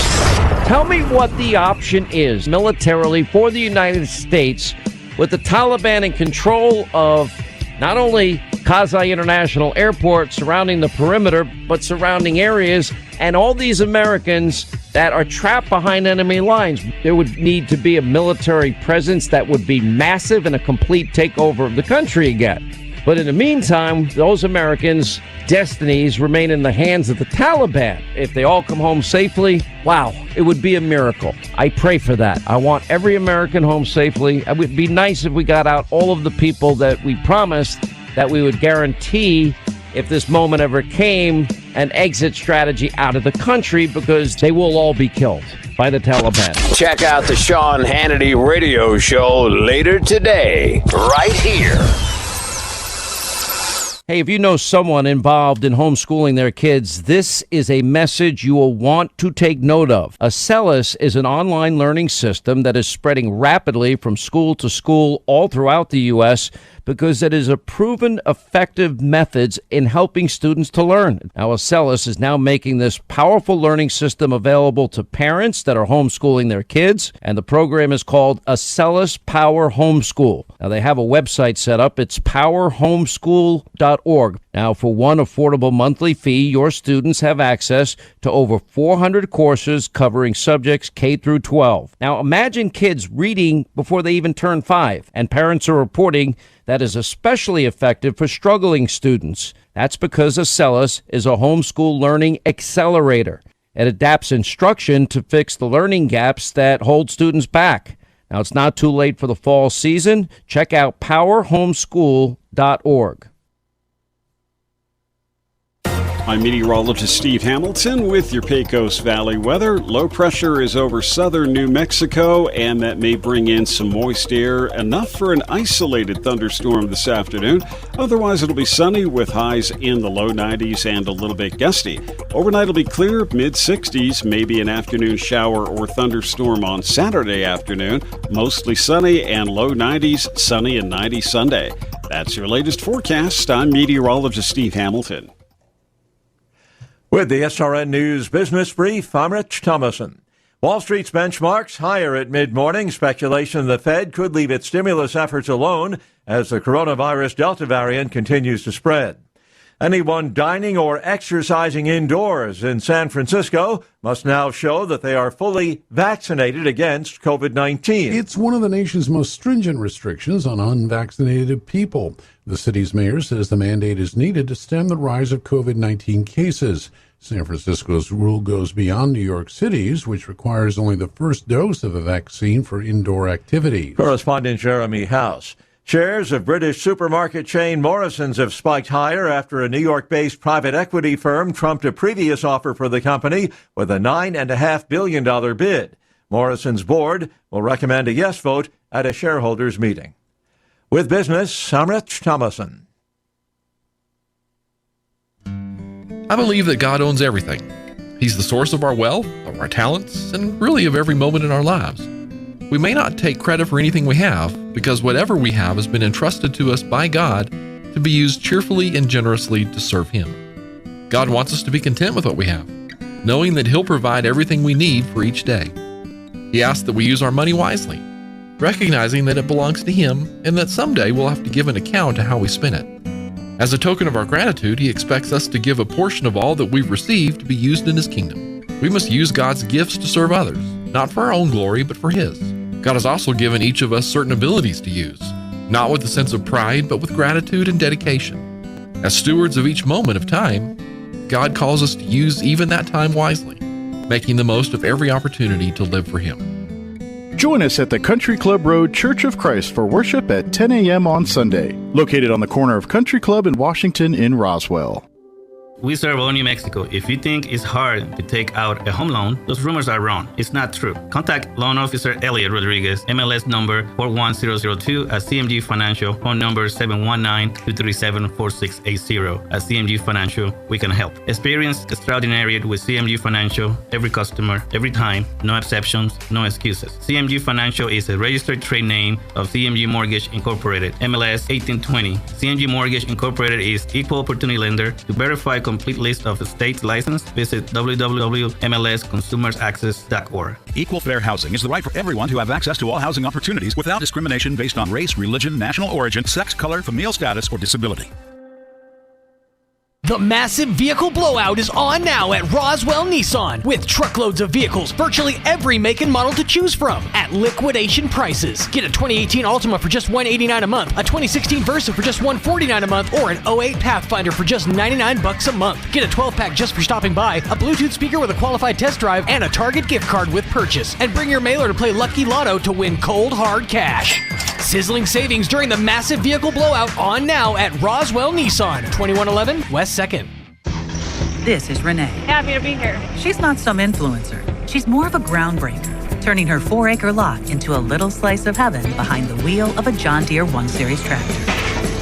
Tell me what the option is militarily for the United States with the Taliban in control of not only Karzai International Airport, surrounding the perimeter, but surrounding areas, and all these Americans that are trapped behind enemy lines. There would need to be a military presence that would be massive and a complete takeover of the country again. But in the meantime, those Americans' destinies remain in the hands of the Taliban. If they all come home safely, wow, it would be a miracle. I pray for that. I want every American home safely. It would be nice if we got out all of the people that we promised that we would guarantee, if this moment ever came, an exit strategy out of the country, because they will all be killed by the Taliban. Check out the Sean Hannity radio show later today, right here. Hey, if you know someone involved in homeschooling their kids, this is a message you will want to take note of. Acellus is an online learning system that is spreading rapidly from school to school all throughout the U.S. because it is a proven effective methods in helping students to learn. Now, Acellus is now making this powerful learning system available to parents that are homeschooling their kids, and the program is called Acellus Power Homeschool. Now, they have a website set up. It's powerhomeschool.org. Now, for one affordable monthly fee, your students have access to over 400 courses covering subjects K through 12. Now, imagine kids reading before they even turn 5, and parents are reporting that is especially effective for struggling students. That's because Acellus is a homeschool learning accelerator. It adapts instruction to fix the learning gaps that hold students back. Now, it's not too late for the fall season. Check out powerhomeschool.org. I'm meteorologist Steve Hamilton with your Pecos Valley weather. Low pressure is over southern New Mexico, and that may bring in some moist air, enough for an isolated thunderstorm this afternoon. Otherwise, it'll be sunny with highs in the low 90s and a little bit gusty. Overnight will be clear, mid-60s, maybe an afternoon shower or thunderstorm on Saturday afternoon. Mostly sunny and low 90s, sunny and 90 Sunday. That's your latest forecast. I'm meteorologist Steve Hamilton. With the SRN News Business Brief, I'm Rich Thomason. Wall Street's benchmarks higher at mid-morning. Speculation the Fed could leave its stimulus efforts alone as the coronavirus Delta variant continues to spread. Anyone dining or exercising indoors in San Francisco must now show that they are fully vaccinated against COVID-19. It's one of the nation's most stringent restrictions on unvaccinated people. The city's mayor says the mandate is needed to stem the rise of COVID-19 cases. San Francisco's rule goes beyond New York City's, which requires only the first dose of a vaccine for indoor activities. Correspondent Jeremy House. Shares of British supermarket chain Morrison's have spiked higher after a New York-based private equity firm trumped a previous offer for the company with a $9.5 billion bid. Morrison's board will recommend a yes vote at a shareholders' meeting. With business, I'm Rich Thomason. I believe that God owns everything. He's the source of our wealth, of our talents, and really of every moment in our lives. We may not take credit for anything we have, because whatever we have has been entrusted to us by God to be used cheerfully and generously to serve Him. God wants us to be content with what we have, knowing that He'll provide everything we need for each day. He asks that we use our money wisely, recognizing that it belongs to Him and that someday we'll have to give an account to how we spent it. As a token of our gratitude, He expects us to give a portion of all that we've received to be used in His kingdom. We must use God's gifts to serve others, not for our own glory, but for His. God has also given each of us certain abilities to use, not with a sense of pride, but with gratitude and dedication. As stewards of each moment of time, God calls us to use even that time wisely, making the most of every opportunity to live for Him. Join us at the Country Club Road Church of Christ for worship at 10 a.m. on Sunday, located on the corner of Country Club and Washington in Roswell. We serve all New Mexico. If you think it's hard to take out a home loan, those rumors are wrong. It's not true. Contact Loan Officer Elliot Rodriguez, MLS number 41002 at CMG Financial, phone number 719-237-4680. At CMG Financial, we can help. Experience extraordinary with CMG Financial. Every customer, every time, no exceptions, no excuses. CMG Financial is a registered trade name of CMG Mortgage Incorporated, MLS 1820. CMG Mortgage Incorporated is equal opportunity lender. To verify complete list of states licensed, visit www.mlsconsumersaccess.org. Equal fair housing is the right for everyone to have access to all housing opportunities without discrimination based on race, religion, national origin, sex, color, familial status, or disability. The massive vehicle blowout is on now at Roswell Nissan with truckloads of vehicles, virtually every make and model to choose from at liquidation prices. Get a 2018 Altima for just $189 a month, a 2016 Versa for just $149 a month, or an 08 Pathfinder for just $99 a month. Get a 12-pack just for stopping by, a Bluetooth speaker with a qualified test drive, and a Target gift card with purchase. And bring your mailer to play Lucky Lotto to win cold, hard cash. Sizzling savings during the massive vehicle blowout on now at Roswell Nissan, 2111 West 2nd. This is Renee. Happy to be here. She's not some influencer. She's more of a groundbreaker, turning her 4-acre lot into a little slice of heaven behind the wheel of a John Deere 1 Series tractor.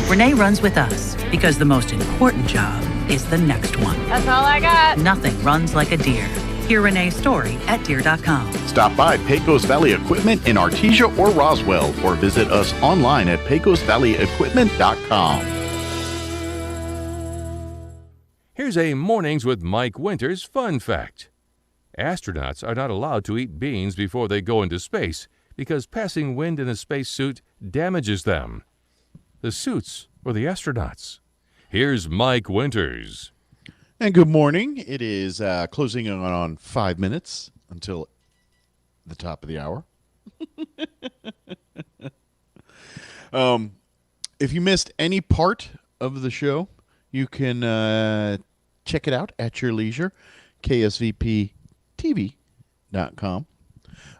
Renee runs with us because the most important job is the next one. That's all I got. Nothing runs like a Deere. Hear Renee's story at Deere.com. Stop by Pecos Valley Equipment in Artesia or Roswell, or visit us online at pecosvalleyequipment.com. Here's a Mornings with Mike Winters fun fact. Astronauts are not allowed to eat beans before they go into space because passing wind in a spacesuit damages them. The suits for the astronauts. Here's Mike Winters. And good morning. It is closing on 5 minutes until the top of the hour. If you missed any part of the show, you can check it out at your leisure, ksvptv.com.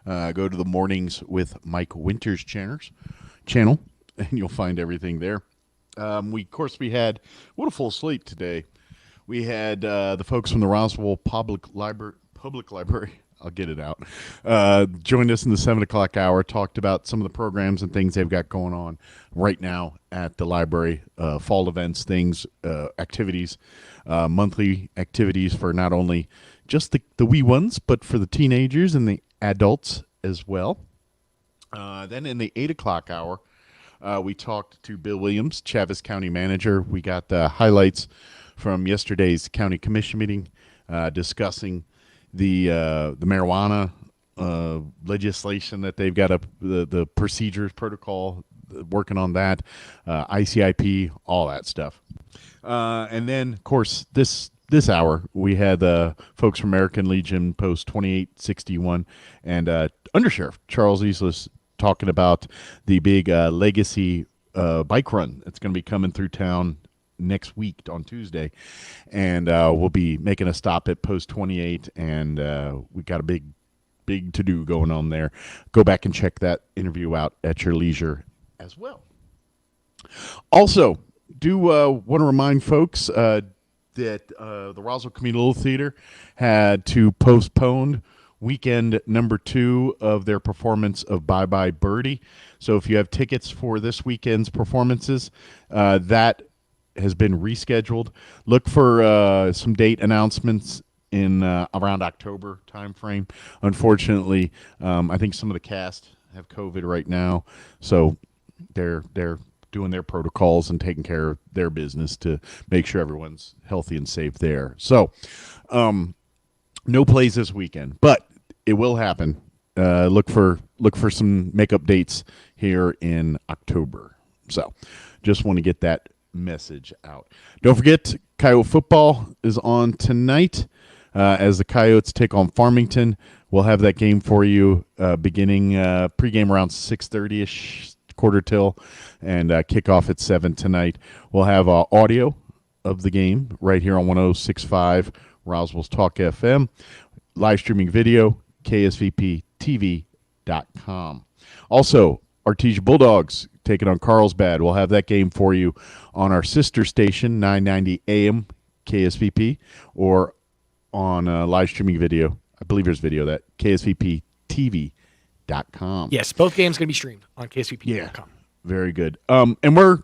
Go to the Mornings with Mike Winters channel, and you'll find everything there. We had, what a full slate today. We had the folks from the Roswell Public Library. I'll get it out. Joined us in the 7 o'clock hour, talked about some of the programs and things they've got going on right now at the library, fall events, things, activities, monthly activities for not only just the wee ones, but for the teenagers and the adults as well. Then in the 8 o'clock hour, we talked to Bill Williams, Chaves County Manager. We got the highlights from yesterday's county commission meeting, discussing the marijuana legislation that they've got the procedures protocol, working on that, ICIP, all that stuff. And then, of course, this hour we had folks from American Legion Post 2861 and Undersheriff Charles Easlis talking about the big legacy bike run that's going to be coming through town next week on Tuesday, and we'll be making a stop at Post 28, and we got a big to-do going on there. Go back and check that interview out at your leisure as well. Also, do want to remind folks that the Roswell Community Theater had to postpone weekend number 2 of their performance of Bye Bye Birdie. So if you have tickets for this weekend's performances, that has been rescheduled. Look for some date announcements in around October timeframe. Unfortunately, I think some of the cast have COVID right now, so they're doing their protocols and taking care of their business to make sure everyone's healthy and safe there. So, no plays this weekend, but it will happen. Look for some makeup dates here in October. So, just want to get that message out. Don't forget, Coyote football is on tonight as the Coyotes take on Farmington. We'll have that game for you beginning pregame around 6:30ish, quarter till, and kickoff at 7 tonight. We'll have audio of the game right here on 106.5 Roswell's Talk FM. Live streaming video, ksvptv.com. Also, Artesia Bulldogs taking on Carlsbad. We'll have that game for you on our sister station, 990 AM KSVP or on live streaming video. I believe there's video that KSVPTV.com. Yes, both games going to be streamed on KSVP.com. Yeah, very good. And we're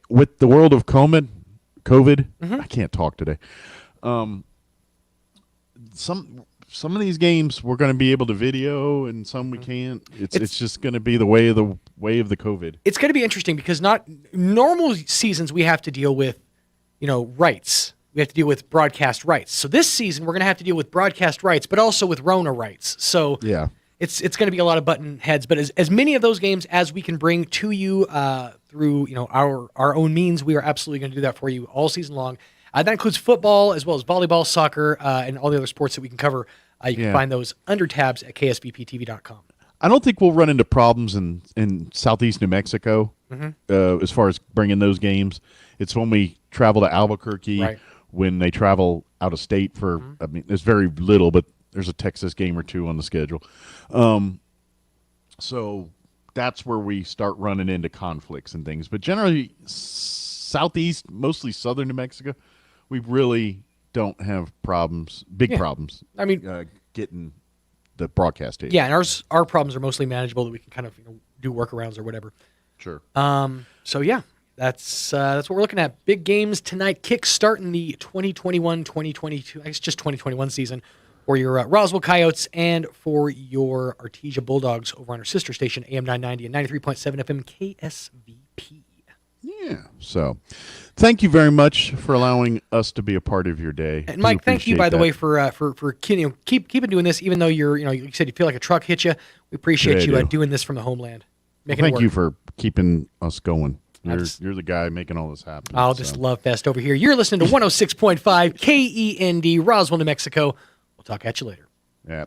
with the world of COVID. I can't talk today. Some of these games we're going to be able to video, and some we can't. It's just going to be the way of the COVID. It's going to be interesting because not normal seasons we have to deal with, rights. We have to deal with broadcast rights. So this season we're going to have to deal with broadcast rights, but also with Rona rights. So yeah, it's going to be a lot of button heads. But as many of those games as we can bring to you through our own means, we are absolutely going to do that for you all season long. That includes football as well as volleyball, soccer, and all the other sports that we can cover. You can find those under tabs at ksvptv.com. I don't think we'll run into problems in southeast New Mexico as far as bringing those games. It's when we travel to Albuquerque, when they travel out of state for, I mean, there's very little, but there's a Texas game or two on the schedule. So that's where we start running into conflicts and things. But generally, southeast, mostly southern New Mexico, we really don't have problems, big problems. I mean, getting the broadcast in. Yeah, and our problems are mostly manageable that we can kind of do workarounds or whatever. Sure. So yeah, that's what we're looking at. Big games tonight, kick-starting the 2021-2022, I guess just 2021 season for your Roswell Coyotes and for your Artesia Bulldogs over on our sister station, AM 990 and 93.7 FM KSVP. Yeah. So, thank you very much for allowing us to be a part of your day. And Mike, thank you by the way for keeping doing this, even though you said you feel like a truck hit you. We appreciate you doing this from the homeland. Thank you for keeping us going. You're the guy making all this happen. I'll just love fest over here. You're listening to 106.5 KEND, Roswell, New Mexico. We'll talk at you later. Yeah.